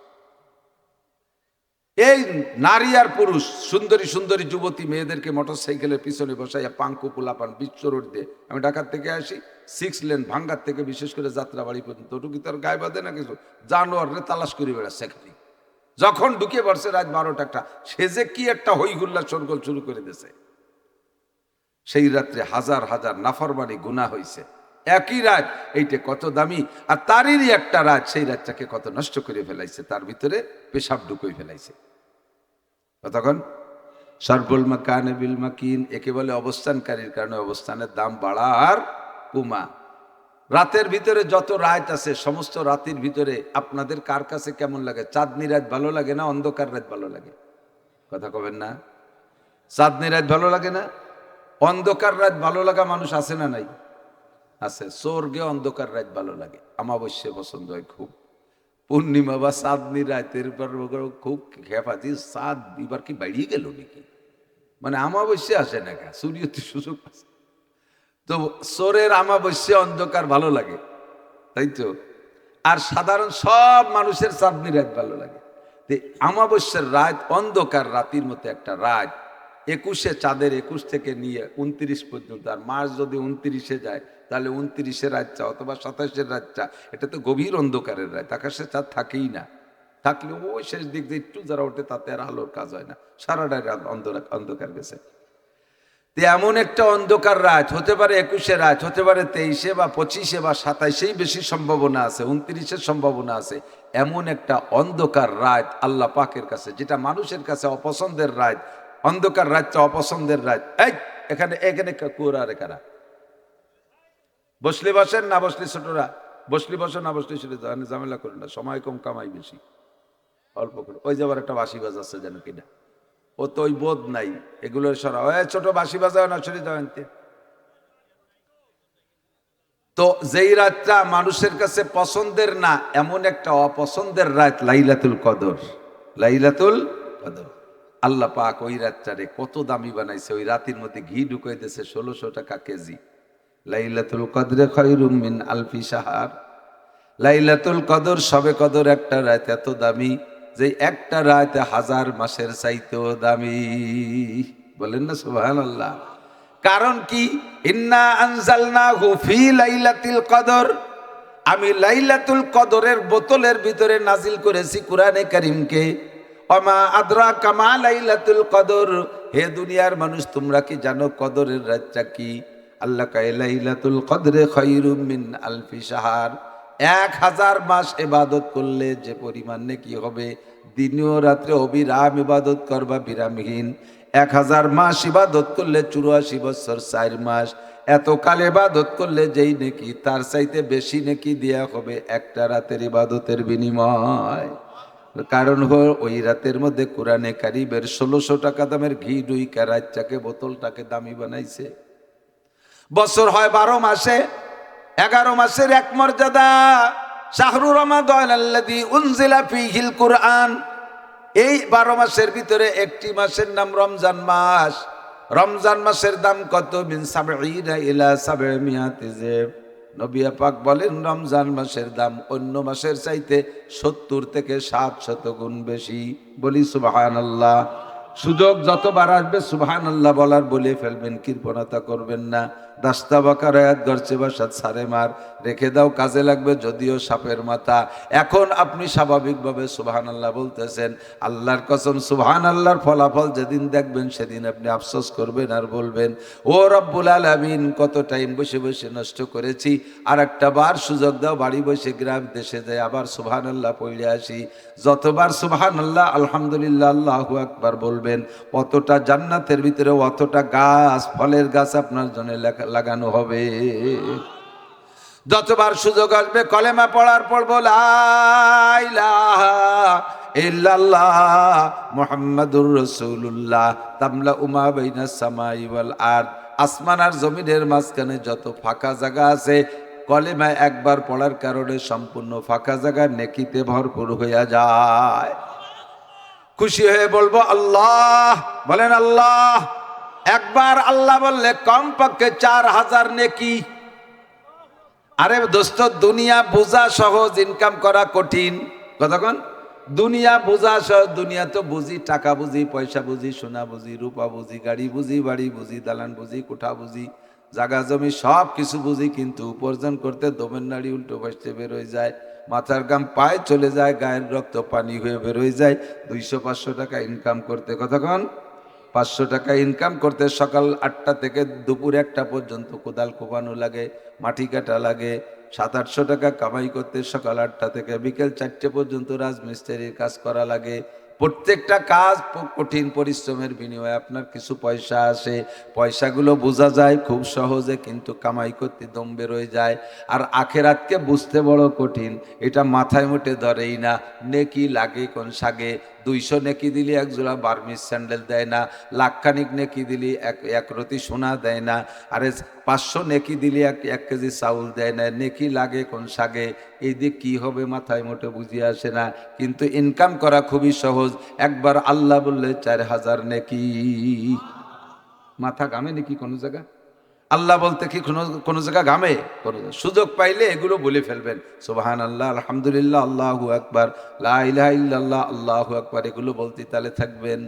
এই নারী আর পুরুষ, সুন্দরী সুন্দরী যুবতী মেয়েদেরকে মোটর সাইকেলের পিছনে বসাইয়া পাঙ্কু পোলাপান বিশ্ব রোড দিয়ে, আমি ঢাকার থেকে আসি, 6 লেন ভাঙ্গার থেকে বিশেষ করে যাত্রাবাড়ি পর্যন্ত, ওটুকু তার গায়ে বাঁধে না কিছু, জানোয়ারে তালাশ করে বেড়াচ্ছে খালি। যখন ঢুকে পড়ছে রাত 12টা, সে যে কি একটা হইহুল্লা শোরগোল শুরু করে দিয়েছে। সেই রাত্রে হাজার হাজার নাফরমানি গুনাহ হয়েছে। একই রাত, এইটা কত দামি, আর তারই একটা রাত সেই রাতটাকে কত নষ্ট করে ফেলাইছে, তার ভিতরে পেশাব ঢুকিয়ে ফেলাইছে। কতক্ষণ সরফুল মাকানে বিল মাকিন, একে বলে অবস্থানকারীর কারণে অবস্থানের দাম বাড়া আর কমা। রাতের ভিতরে যত রাত আছে, সমস্ত রাতের ভিতরে আপনাদের কার কাছে কেমন লাগে? চাঁদনি রাত ভালো লাগে না অন্ধকার রাত ভালো লাগে? কথা কবেন না? চাঁদনি রাত ভালো লাগে না? অন্ধকার রাত ভালো লাগা মানুষ আছে না নাই? আছে। স্বর্গে অন্ধকার রাত ভালো লাগে, অমাবস্যা পছন্দ হয় খুব, পূর্ণিমা বা চাঁদনি রাতের খুব খেপাতি। চাঁদ এবার কি বাড়িয়ে গেল নাকি, মানে অমাবস্যা আসে না, সূর্যতে সুযোগ আছে তো সোরের অমাবস্যা অন্ধকার ভালো লাগে, তাই তো। আর সাধারণ সব মানুষের চাঁদনি রাত ভালো লাগে। অমাবস্যার রাত অন্ধকার রাতের মতো একটা রাত, 21শে চাঁদের 21 থেকে নিয়ে 29 পর্যন্ত। আর মাস যদি 29-এ যায় তাহলে 29-এর রাতটা অথবা 27-এর রাতটা, এটা তো গভীর অন্ধকারের রাত, আকাশে চাঁদ থাকেই না। থাকলে ওই শেষ দিক দিয়ে একটু যারা ওঠে তাতে আর আলোর কাজ হয় না, সারাটাই রাত অন্ধকার গেছে। এমন একটা অন্ধকার রাত হতে পারে 21শে রাত, হতে পারে 23শে বা 25শে বা 27শেই বেশি সম্ভাবনা আছে, 29-এর সম্ভাবনা আছে। এমন একটা অন্ধকার রাত আল্লাহ পাকের কাছে, যেটা মানুষের কাছে অপছন্দের রাত। অন্ধকার রাতটা অপছন্দের রাত। এখানে এখানে কুয়ারে কারা বসলে বসেন, না বসলে ছোটরা, বসলে বসো না বসলে ছোট, ঝামেলা করেন না, সময় কম কামাই বেশি, অল্প করে। ওই যাবার একটা বাঁশি বাজাচ্ছে যেন কিনা, ও তো ওই বোধ নাই, এগুলো সরা ছোট বাঁশি বাজাও না, সরে যাও। তো যেই রাতটা মানুষের কাছে পছন্দের না, এমন একটা অপছন্দের রাত লাইলাতুল কদর। লাইলাতুল কদর আল্লাহ পাক ওই রাতটারে কত দামি বানাইছে। ওই রাতের মধ্যে ঘি ঢুকাই দিয়েছে 1600 টাকা কেজি। লাইলাতুল কদরে খায়রুম মিন আলফি শাহর। লাইলাতুল কদর, সবে কদর একটা রাত এত দামি যে একটা রাত 1000 মাসের চাইতেও দামি। বলেন না সুবহানাল্লাহ। কারণ কি? ইন্না আনজালনাহু ফি লাইলাতিল কদর, আমি লাইলাতুল কদরের বোতলের ভিতরে নাজিল করেছি কুরআনে কারীমকে। ওমা আদরাকা মা লাইলাতুল কদর, হে দুনিয়ার মানুষ তোমরা কি জানো কদরের রাতটা কি? আল্লাহ কয় লাইলাতুল কদরে খায়রুম মিন আলফি শাহর, 1000 মাস ইবাদত করলে যে পরিমাণ নেকি হবে, দিনে ও রাত্রে অবিরাম ইবাদত করবা বিরামহীন। 1000 মাস ইবাদত করলে 84 বছর 4 মাস, এত কাল ইবাদত করলে যেই নেকি তার চাইতে বেশি নেকি দেয়া হবে একটা রাতের ইবাদতের বিনিময়। কারণ হল ওই রাতের মধ্যে কোরআনে কারীমের 1600 টাকা দামের ঘি ডুইকা রাতটাকে বোতলটাকে দামি বানাইছে। বছর হয় 12 মাসে, 11 মাসের এক মর্যাদা শাহরু রমাদান আল্লাযী উনজিলা ফীহিল কুরআন। এই 12 মাসের ভিতরে একটি মাসের নাম রমজান মাস। রমজান মাসের দাম কত? মিন 70 ইলা 700 জেব। নবী পাক বলেন রমজান মাসের দাম অন্য মাসের চাইতে 70 থেকে 700 গুণ বেশি। বলি সুবহানাল্লাহ। সুযোগ যতবার আসবে সুবহানাল্লাহ বলার বলে ফেলবেন, কৃপণতা করবেন না। দাস্তা বাকার আয়াত গরচে বাসাত সারে মার, রেখে দাও কাজে লাগবে যদিও সাপের মাথা। এখন আপনি স্বাভাবিকভাবে সুবহানাল্লাহ বলতেছেন, আল্লাহর কসম সুবহানাল্লাহর ফলাফল যেদিন দেখবেন সেদিন আপনি আফসোস করবেন আর বলবেন ও রব্বুল আলামিন কত টাইম বসে বসে নষ্ট করেছি, আর একটা বার সুযোগ দাও বাড়ি বসে গ্রাম দেশে যায় আবার সুবহানাল্লাহ পড়ে আসি। যতবার সুবহানাল্লাহ আলহামদুলিল্লাহ আল্লাহু আকবার বলবেন অতটা জান্নাতের ভিতরে অতটা গাছ ফলের গাছ আপনার জন্য লাগানো হবে। যতবার সুযোগ আসবে কলেমা পড়ার পর লা ইলাহা ইল্লাল্লাহ মুহাম্মাদুর রাসূলুল্লাহ তামলা উমা বাইনাস সামাই ওয়াল আরদ, আসমান আর জমিনের মাঝখানে যত ফাঁকা জায়গা আছে কলেমা একবার পড়ার কারণে সম্পূর্ণ ফাঁকা জায়গা নেকিতে ভরপুর হইয়া যায়। খুশি হয়ে বলবো আল্লাহ, বলেন আল্লাহ। একবার আল্লাহ বললে কমপক্ষে 4000 নেকি। আরে দোস্ত দুনিয়া বোঝা সহজ, ইনকাম করা কঠিন। কতক্ষণ দুনিয়া বোঝা সহজ, দুনিয়া তো বুঝি, টাকা বুঝি, পয়সা বুঝি, সোনা বুঝি, রূপা বুঝি, গাড়ি বুঝি, বাড়ি বুঝি, দালান বুঝি, কোঠা বুঝি, জাগা জমি সব কিছু বুঝি, কিন্তু উপার্জন করতে দমের নাড়ি উল্টো ভাসতে বেরোয় যায়, মাথার গাম পায়ে চলে যায়, গায়ের রক্ত পানি হয়ে বেরোয় যায়। 200-500 টাকা ইনকাম করতে কতক্ষণ 500 টাকা ইনকাম করতে সকাল 8টা থেকে দুপুর 1টা পর্যন্ত কোদাল কোপানো লাগে, মাটি কাটা লাগে। 700-800 টাকা কামাই করতে সকাল 8টা থেকে বিকেল 4টে পর্যন্ত রাজমিস্ত্রির কাজ করা লাগে। প্রত্যেকটা কাজ কঠিন পরিশ্রমের বিনিময়ে আপনার কিছু পয়সা আসে। পয়সাগুলো বোঝা যায় খুব সহজে, কিন্তু কামাই করতে দম বেরোয় যায়। আর আখেরাতকে বুঝতে বড় কঠিন, এটা মাথায় মুঠে ধরেই না। নেকি লাগে কোন সাগে। 200 নেকি দিলে এক জোড়া বার্মিস স্যান্ডেল দেয় না, লাখখানিক নেকি দিলে এক রতি সোনা দেয় না, আরে 500 নেকি দিলে এক কেজি চাউল দেয় না। নেকি লাগে কোন সাগে, এই দিক কি হবে মাথায় মোটে বুঝে আসে না। কিন্তু ইনকাম করা খুবই সহজ। একবার আল্লাহ বললে 4000 নেকি। মাথা ঘামে নাকি কোনো জায়গা? আল্লাহ বলতে কি কোনো জায়গা ঘামে? সুযোগ পাইলে এগুলো বলে ফেলবেন, সুবহানাল্লাহ, আলহামদুলিল্লাহ, আল্লাহু আকবার, লা ইলাহা ইল্লাল্লাহ, আল্লাহু আকবার, এগুলো বলতে তালে থাকবেন।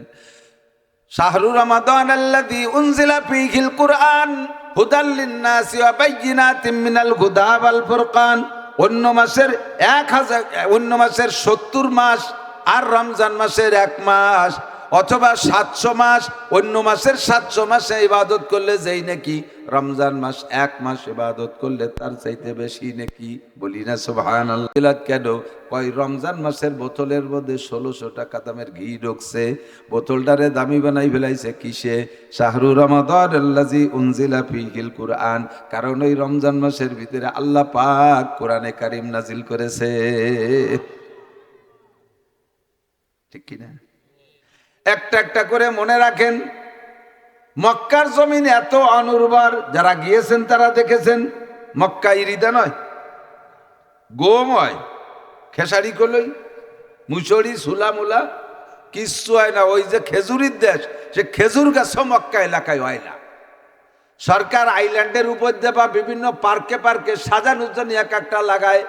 শাহরু রমাদান আল্লাযী উনজিলা ফীহিল কুরআন হুদাল লিন-নাসি ওয়া বাইয়িনাতিম মিনাল হুদা ওয়াল ফুরকান। অন্য মাসের 70 মাস আর রমজান মাসের 1 মাস, অথবা 700 মাস। অন্য মাসের 700 মাসে ইবাদত করলে যেই নাকি, রমজান মাস 1 মাস ইবাদত করলে তার চাইতে বেশি নাকি। বলি না সুবহানাল্লাহ। কেন কয় রমজান মাসের বোতলের মধ্যে 1600 টাকা দামের ঘি ঢুকছে, বোতলটারে দামি বানাই ফেলাইছে কিসে? শাহরু রমাদান আল্লাযী উনজিলা ফীহিল কুরআন। কারণ ওই রমজান মাসের ভিতরে আল্লাহ পাক কোরআনে কারীম নাজিল করেছে। ঠিক কিনা? একটা একটা করে মনে রাখেন। মক্কার জমিন এত অনুর্বর, যারা গিয়েছেন তারা দেখেছেন। মক্কা ইরিদা নয়, গম হয়, খেসারি কলই, মুসরি, সুলামুলা কিচ্ছু হয় না। ওই যে খেজুরির দেশ, সে খেজুর গাছও মক্কা এলাকায় হয় না। সরকার আইল্যান্ডের উপর দিয়ে বা বিভিন্ন পার্কে পার্কে সাজানোর জন্য এক একটা লাগায়,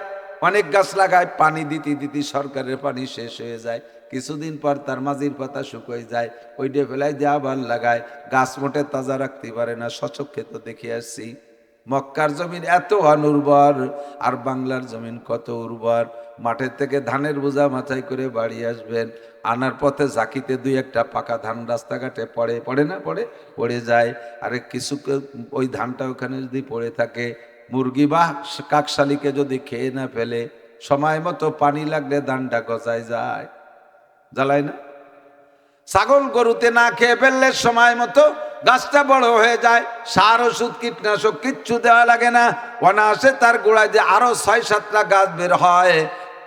অনেক গাছ লাগায়। পানি দিতে দিতে সরকারের পানি শেষ হয়ে যায়, কিছুদিন পর তার মাঝির পাতা শুকিয়ে যায়, ওইটা ফেলাই দিয়ে আবার লাগায়। গাছ মোটে তাজা রাখতে পারে না, সচক্ষে তো দেখে আসছি। মক্কার জমিন এত অনুর্বর, আর বাংলার জমিন কত উর্বর। মাঠের থেকে ধানের বোঝা মাথায় করে বাড়ি আসবেন, আনার পথে ঝাঁকিতে দুই একটা পাকা ধান রাস্তাঘাটে পড়ে যায়। আরে কিছু ওই ধানটা ওখানে যদি পড়ে থাকে, মুরগি বা কাকশালিকে যদি খেয়ে না ফেলে, সময় মতো পানি লাগলে ধানটা গজায় যায়, জ্বালায় না? ছাগল গরুতে না খেয়ে ফেললে সময় মতো গাছটা বড় হয়ে যায়, সার ওষুধ কীটনাশক কিচ্ছু দেওয়া লাগে না, অনায়াসে তার গোড়ায় যে আরো 6-7টা গাছ বের হয়।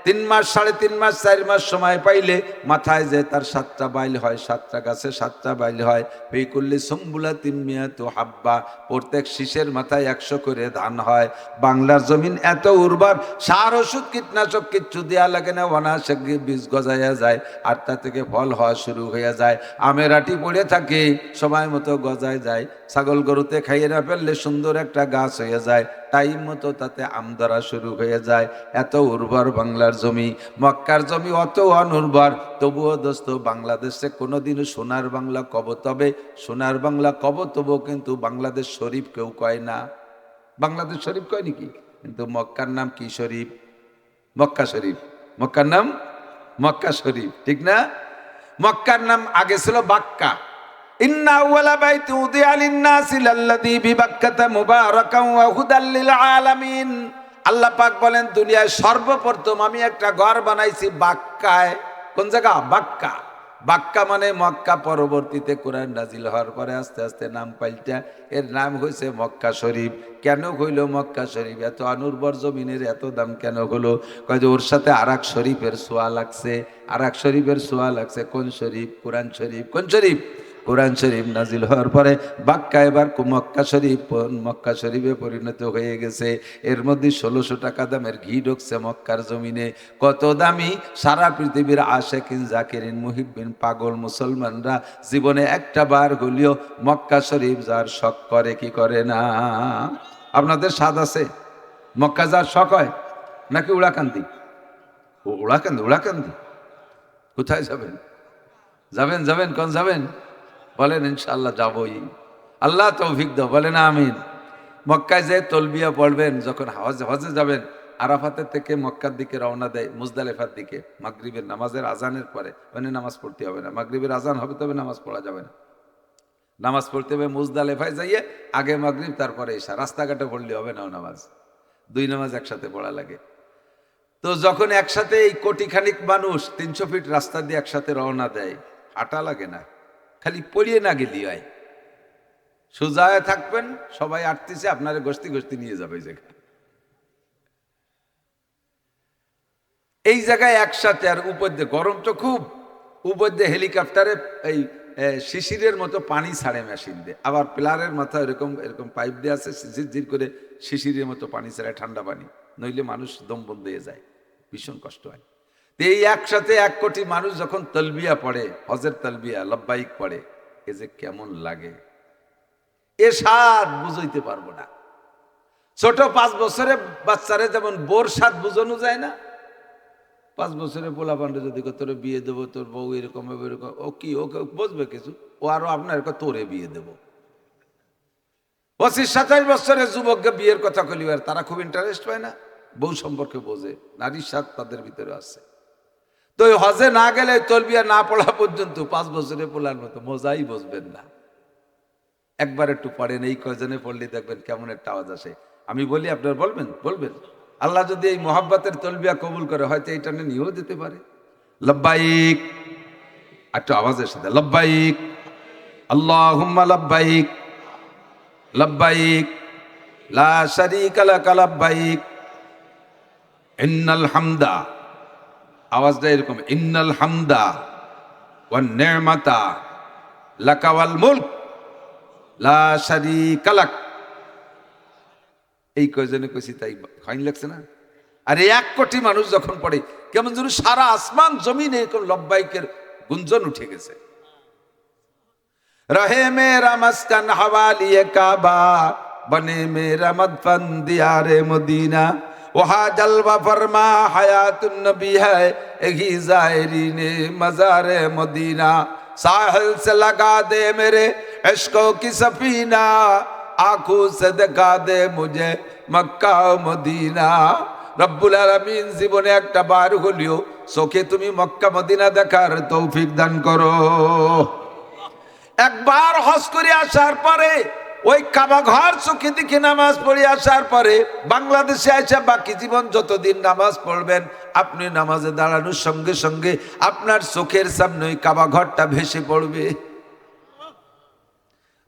3 মাস 3.5 মাস 4 মাস সময় পাইলে মাথায় যে তার 7টা বাইল হয়, 7টা গাছে 7টা বাইল হয়। ফিকুল্লি সুম্বুলাতিন মিয়াতু হাব্বা, প্রত্যেক শীষের মাথায় 100 করে ধান হয়। বাংলার জমিন এত উর্বর, সার ওষুধ কীটনাশক কিচ্ছু দেওয়া লাগে না, অনায়াসে বীজ গজাইয়া যায়, আর তা থেকে ফল হওয়া শুরু হয়ে যায়। আমের আটি পড়ে থাকে, সময় মতো গজায় যায়। ছাগল গরুতে খাইয়ে না ফেললে সুন্দর একটা গাছ হয়ে যায়, টাইম মতো তাতে আম ধরা শুরু হয়ে যায়। এত উর্বর বাংলার জমি। মক্কার জমি অত অনুর্বর, তবুও দোস্ত বাংলাদেশে কোনোদিনও সোনার বাংলা কব, তবে সোনার বাংলা কব, তবুও কিন্তু বাংলাদেশ শরীফ কেউ কয় না। বাংলাদেশ শরীফ কয় নাকি? কিন্তু মক্কার নাম কি শরীফ? মক্কা শরীফ। মক্কার নাম মক্কা শরীফ, ঠিক না? মক্কার নাম আগে ছিল বাক্কা। ইন্না আউয়ালা বাইতি উদিয়া লিন-নাসি লাল্লাযী বিবাক্কাতা মুবারাকান ওয়া হুদাল লিল আলামিন। আল্লাহ পাক বলেন, দুনিয়ায় সর্বপ্রথম আমি একটা ঘর বানাইছি বাক্কায়। কোন জায়গা? বাক্কা। বাক্কা মানে মক্কা। পরবর্তীতে কোরআন নাজিল হওয়ার পরে আস্তে আস্তে নাম পাল্টা এর নাম হয়েছে মক্কা শরীফ। কেন হইল মক্কা শরীফ? এত অনুর্বর জমিনের এত দাম কেন হলো? কয় যে ওর সাথে আরেক শরীফের ছোঁয়া লাগছে, আরেক শরীফের ছোঁয়া লাগছে। কোন শরীফ? কোরআন শরীফ। কোন শরীফ? কোরআন শরীফ নাজিল হওয়ার পরে বাক্কা এবার মক্কা শরীফ, মক্কা শরীফে পরিণত হয়ে গেছে। এর মধ্যে 1600 টাকা দামের ঘি ঢুকছে মক্কার জমিনে। কত দামি! সারা পৃথিবীর আশেকিন জাকিরিন মুহিব্বিন পাগল মুসলমানরা জীবনে একটা বার হলেও মক্কা শরীফ যার শখ করে, কি করে না? আপনাদের স্বাদ আছে মক্কা যার শখ হয় নাকি উড়াকান্দি? উড়াকান্দি কোথায় যাবেন? যাবেন কোন যাবেন? বলেন ইনশাআল্লাহ যাবই। আল্লাহ তৌফিক দাও, বলেন আমিন। মক্কায় যে তলবিয়া পড়বেন, যখন হজে যাবেন, আরাফাতের থেকে মক্কার দিকে রওনা দেয় মুজদালিফার দিকে, মাগরিবের নামাজের আজানের পরে। মানে নামাজ পড়তে হবে না, মাগরিবের আজান হবে তবে নামাজ পড়া যাবে না। নামাজ পড়তে হবে মুজদালিফায় যাইয়ে, আগে মাগরিব তারপরে ঈশা। রাস্তাঘাটে পড়লে হবে না নামাজ, 2 নামাজ একসাথে পড়া লাগে। তো যখন একসাথে এই কোটিখানিক মানুষ 300 ফিট রাস্তা দিয়ে একসাথে রওনা দেয়, হাঁটা লাগে না, খালি পড়িয়ে না গেলি হয়। সোজায় থাকবেন, সবাই আটতেছে, আপনারা গোষ্ঠী নিয়ে যাবে যেখানে। এই জায়গায় একসাথে, আর উপর দিয়ে গরম তো খুব, উপর দিয়ে হেলিকপ্টারে এই শিশিরের মতো পানি ছাড়ে মেশিন দিয়ে, আবার পিলারের মাথায় এরকম পাইপ দিয়ে আছে, ঝিরঝির করে শিশিরের মতো পানি ছাড়ে, ঠান্ডা পানি, নইলে মানুষ দম বন্ধ হয়ে যায়, ভীষণ কষ্ট হয়। তো এই একসাথে 1 কোটি মানুষ যখন তলবিয়া পড়ে, হজের তলবিয়া লব্বাইক পড়ে, এ যে কেমন লাগে, এ স্বাদ বুঝাইতে পারবো না। ছোট 5 বছরের বাচ্চারে যেমন বোর স্বাদ বুঝানো যায় না, 5 বছরের পোলা পান্ডে যদি তোরে বিয়ে দেবো, তোর বউ এরকম এরকম, ও কি ওকে বুঝবে কিছু? ও আরো আপনার তোরে বিয়ে দেবো। 25-27 বছরের যুবককে বিয়ের কথা কলি, আর তারা খুব ইন্টারেস্ট পায় না, বউ সম্পর্কে বোঝে, নারীর স্বাদ তাদের ভিতরে আছে। তো হজে না গেলে, তলবিয়া না পড়া পর্যন্ত 5 বছরের পোলার মতো মজাই বুঝবেন না। একবার একটু পড়েন, এই কয়জনে পড়লে দেখবেন কেমন একটা আওয়াজ আসে। আমি বলি, আপনার বলবেন। আল্লাহ যদি এই মোহাব্বতের তলবিয়া কবুল করে, হয়তো এইটা নিয়েও যেতে পারে। লব্বাইক, একটু আওয়াজের সাথে, লব্বাইক আল্লাহুম্মা লব্বাইক, লব্বাইক লা শারীকা লাকা লব্বাইক, ইন্নাল হামদা, আওয়াজটা এরকম, ইন্নাল হামদা ওয়ান নি'মাতা লাকা ওয়াল মুলক লা শারীকা লাক। এই কয়জনে কইছি, তাই ফাইন লাগছে না? আর 1 কোটি মানুষ যখন পড়ে, কেমন যেন সারা আসমান জমিনে এরকম লব্বাইকের গুঞ্জন উঠে গেছে। রহে মেরা মাসকান হাওয়ালিয়ে কাবা, বনে মেরা মদফন দিয়ারে মদিনা, ওহা জলওয়া ফরমা হায়াতুন নবী হ্যায় এহি জায়রিনে মজারে মদিনা, साहिल से लगा दे मेरे इश्कों की सफीना, आंखों से दिखा दे मुझे मक्का मदीना। রব্বুল আলামিন জীবনে একটা বার হলিও চোখে তুমি মক্কা মদিনা দেখার তৌফিক দান করো। একবার হজ করে আসার পরে ওই কাবা ঘর চোখে দেখে নামাজ পড়ে আসার পরে বাংলাদেশে এসে বাকি জীবন যতদিন নামাজ পড়বেন আপনি নামাজে দাঁড়ানোর সঙ্গে সঙ্গে আপনার চোখের সামনে ওই কাবা ঘরটা ভেসে পড়বে।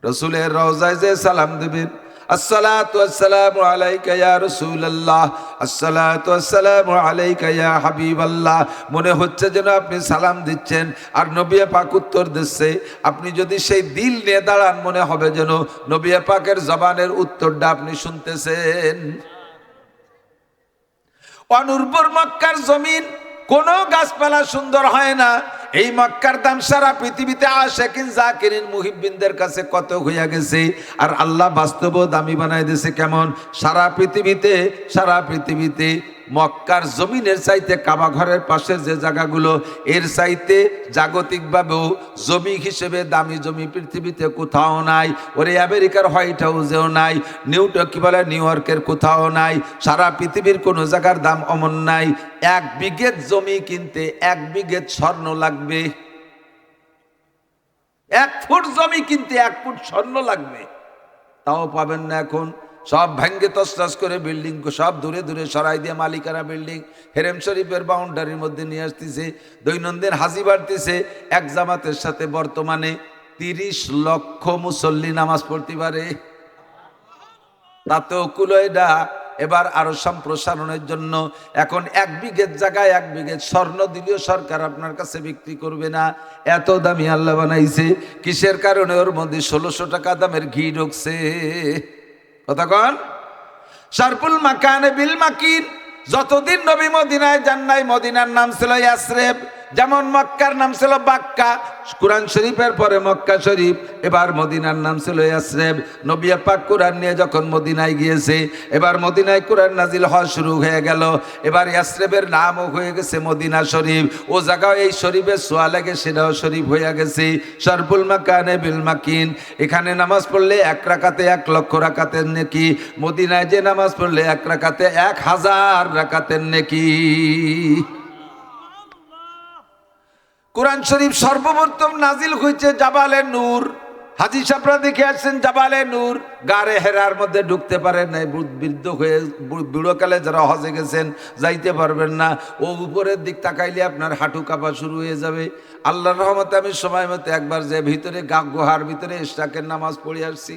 রসুলের রওজায় যে সালাম দেবেন, আসসালাতু ওয়াসসালামু আলাইকা ইয়া রাসূলুল্লাহ, আসসালাতু ওয়াসসালামু আলাইকা ইয়া হাবিবাল্লাহ, মনে হচ্ছে যেন আপনি সালাম দিচ্ছেন আর নবী পাক উত্তর দিচ্ছে। আপনি যদি সেই দিল নিয়ে দাঁড়ান মনে হবে যেন নবী পাকের জবানের উত্তরটা আপনি শুনতেছেন। অনুর্বর মক্কার জমিন, কোনো গাছপালা সুন্দর হয় না। এই মক্কার দাম সারা পৃথিবীতে আশিকিন জাকিরিন মুহিব্বিনদের কাছে কত হইয়া গেছে, আর আল্লাহ বাস্তব দামি বানাই দিয়েছে কেমন। সারা পৃথিবীতে মক্কার জমিনের চাইতে কাবা ঘরের পাশের যে জায়গাগুলো এর চাইতে জাগতিকভাবেও জমি হিসেবে দামি জমি পৃথিবীতে কোথাও নাই। ওরে আমেরিকার হোয়াইট হাউসেও নাই, নিউ ইয়র্কের কোথাও নাই, সারা পৃথিবীর কোনো জায়গার দাম অমন নাই। 1 বিঘে জমি কিনতে 1 বিঘে স্বর্ণ লাগবে। 1 ফুট জমি কিনতে 1 ফুট স্বর্ণ লাগবে, তাও পাবেন না। এখন সব ভেঙ্গে তছনছ করে বিল্ডিং সব দূরে দূরে সরাই দিয়ে মালিকানা বিল্ডিং হেরেম শরীফের বাউন্ডারির মধ্যে নিয়ে আসতেছে। দৈনন্দিন হাজি বাড়তেছে। এক জামাতের সাথে বর্তমানে 30 লক্ষ মুসল্লি নামাজ পড়তে পারে, তাতেও কুলোয় না। এবার আরো সম্প্রসারণের জন্য এখন 1 বিঘের জায়গায় 1 বিঘে স্বর্ণ দিলেও সরকার আপনার কাছে বিক্রি করবে না, এত দামি আল্লাহ বানাইছে। কিসের কারণে? ওর মধ্যে 1600 টাকা দামের ঘি ঢুকছে। কতক্ষণ? শারফুল মাকানে বিল মাকিন। যতদিন নবী মদিনায় যান নাই, মদিনার নাম ছিল ইয়াসরিব, যেমন মক্কার নাম ছিল বাক্কা। কুরআন শরীফের পরে মক্কা শরীফ, এবার মদিনার নাম ছিল ইয়াসরিব। নবী পাক কুরআন নিয়ে যখন মদিনায় গিয়েছে, এবার মদিনায় কুরআন নাজিল হওয়া শুরু হয়ে গেল। এবার ইয়াসরিবের নামও হয়ে গেছে মদিনা শরীফ। ও জায়গায় এই শরীফের ছোঁয়া লাগে, সেটাও শরীফ হয়ে গেছে। শারফুল মাকানে বিল মাকিন। এখানে নামাজ পড়লে 1 রাকাতে 1 লক্ষ রাকাতের নেকি, মদিনায় যে নামাজ পড়লে 1 রাকাতে 1000 রাকাতের নেকি। কুরআন শরীফ সর্বপ্রথম নাজিল হয়েছে জাবালে নূর। হাজি সাহেবরা দেখে আসছেন জাবালে নূর। গারে হেরার মধ্যে ঢুকতে পারেন নাই, বৃদ্ধ হয়ে বুড়োকালে যারা হজে গেছেন যাইতে পারবেন না। ও উপরের দিক তাকাইলে আপনার হাঁটু কাঁপা শুরু হয়ে যাবে। আল্লাহর রহমতে আমি সময় মতো একবার যে ভিতরে গুহার ভিতরে ইশরাকের নামাজ পড়ে আসছি।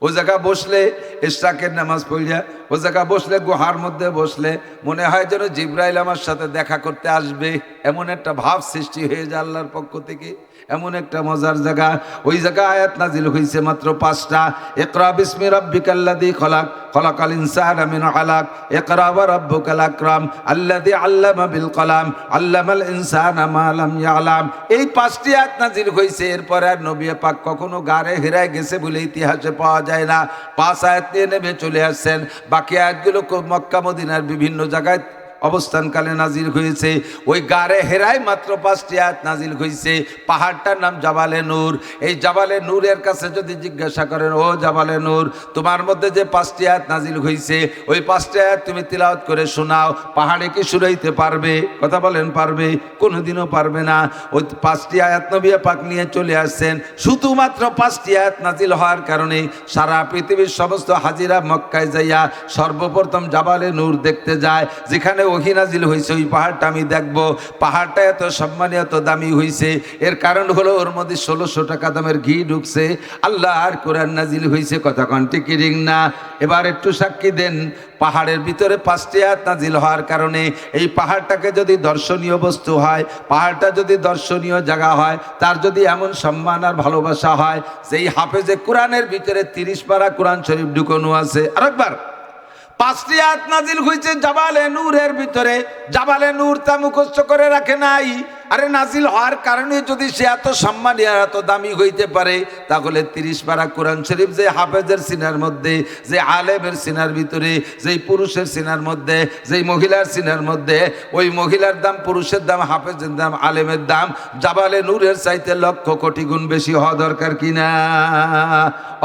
ও জায়গা বসলে ইশরাকের নামাজ পড়িয়া ও জায়গা বসলে গুহার মধ্যে বসলে মনে হয় যেন জিবরাইল আমার সাথে দেখা করতে আসবে, এমন একটা ভাব সৃষ্টি হয়ে যায় আল্লাহর পক্ষ থেকে। এমন একটা মজার জায়গা। ওই জায়গায় আয়াত নাজিল হয়েছে মাত্র 5টা। ইকরা বিসমি রাব্বিকাল্লাযী খলাক, খলাকাল ইনসানা মিন আলাক, ইকরা ওয়া রাব্বুকাল আকরাম, আল্লাযী আল্লামা বিল কলাম, আল্লামাল ইনসানা মা লাম ইয়ালাম। এই 5টি আয়াত নাজিল হয়েছে। এরপর আর নবী পাক কখনো গারে হেরায় গেছে বলে ইতিহাসে পাওয়া যায় না। 5 আয়াত নিয়ে নেমে চলে আসছেন। বাকি আয়াতগুলো মক্কা মদিনার বিভিন্ন জায়গায় অবস্থানকালে নাজিল হয়েছে। ওই গারে হেরায় মাত্র 5টি আয়াত নাজিল হয়েছে। পাহাড়টার নাম জাবালে নূর। এই জাবালে নূরের কাছে যদি জিজ্ঞাসা করেন, ও জাবালে নূর, তোমার মধ্যে যে 5টি আয়াত নাজিল হয়েছে, ওই 5টি আয়াত তুমি তিলাওয়াত করে শোনাও, পাহাড়ে কি শুনাইতে পারবে? কথা বলেন, পারবে? কোনোদিনও পারবে না। ওই 5টি আয়াত নবী পাক নিয়ে চলে আসছেন। শুধুমাত্র 5টি আয়াত নাজিল হওয়ার কারণে সারা পৃথিবীর সমস্ত হাজিরা মক্কায় যাইয়া সর্বপ্রথম জাবালে নূর দেখতে যায়। যেখানে ওহী নাজিল হয়েছে ওই পাহাড়টা আমি দেখবো। পাহাড়টা এত সম্মানীয়, এত দামি হয়েছে, এর কারণ হলো ওর মধ্যে 1600 টাকা দামের ঘি ঢুকছে। আল্লাহর কোরআন নাজিল হয়েছে। কথা কন ঠিক কি না? এবার একটু সাক্ষী দেন। পাহাড়ের ভিতরে 5টি আয়াত নাজিল হওয়ার কারণে এই পাহাড়টাকে যদি দর্শনীয় বস্তু হয়, পাহাড়টা যদি দর্শনীয় জায়গা হয়, তার যদি এমন সম্মান আর ভালোবাসা হয়, যেই হাফেজে কোরআনের ভিতরে 30 পারা কোরআন শরীফ ঢুকানো আছে। আরেকবার 5টি আয়াত নাজিল হয়েছে জাবালে নূরের ভিতরে। জাবালে নূর তা মুখস্থ করে রাখে নাই। আরে নাজিল হওয়ার কারণে যদি সে এত সম্মানী আর এত দামি হইতে পারে, তাহলে 30 পারা কোরআন শরীফ যে হাফেজের সিনার মধ্যে, যে আলেমের সিনার ভিতরে, যেই পুরুষের সিনার মধ্যে, যেই মহিলার সিনার মধ্যে, ওই মহিলার দাম, পুরুষের দাম, হাফেজের দাম, আলেমের দাম জাবালে নূরের চাইতে লক্ষ কোটি গুণ বেশি হওয়া দরকার কিনা?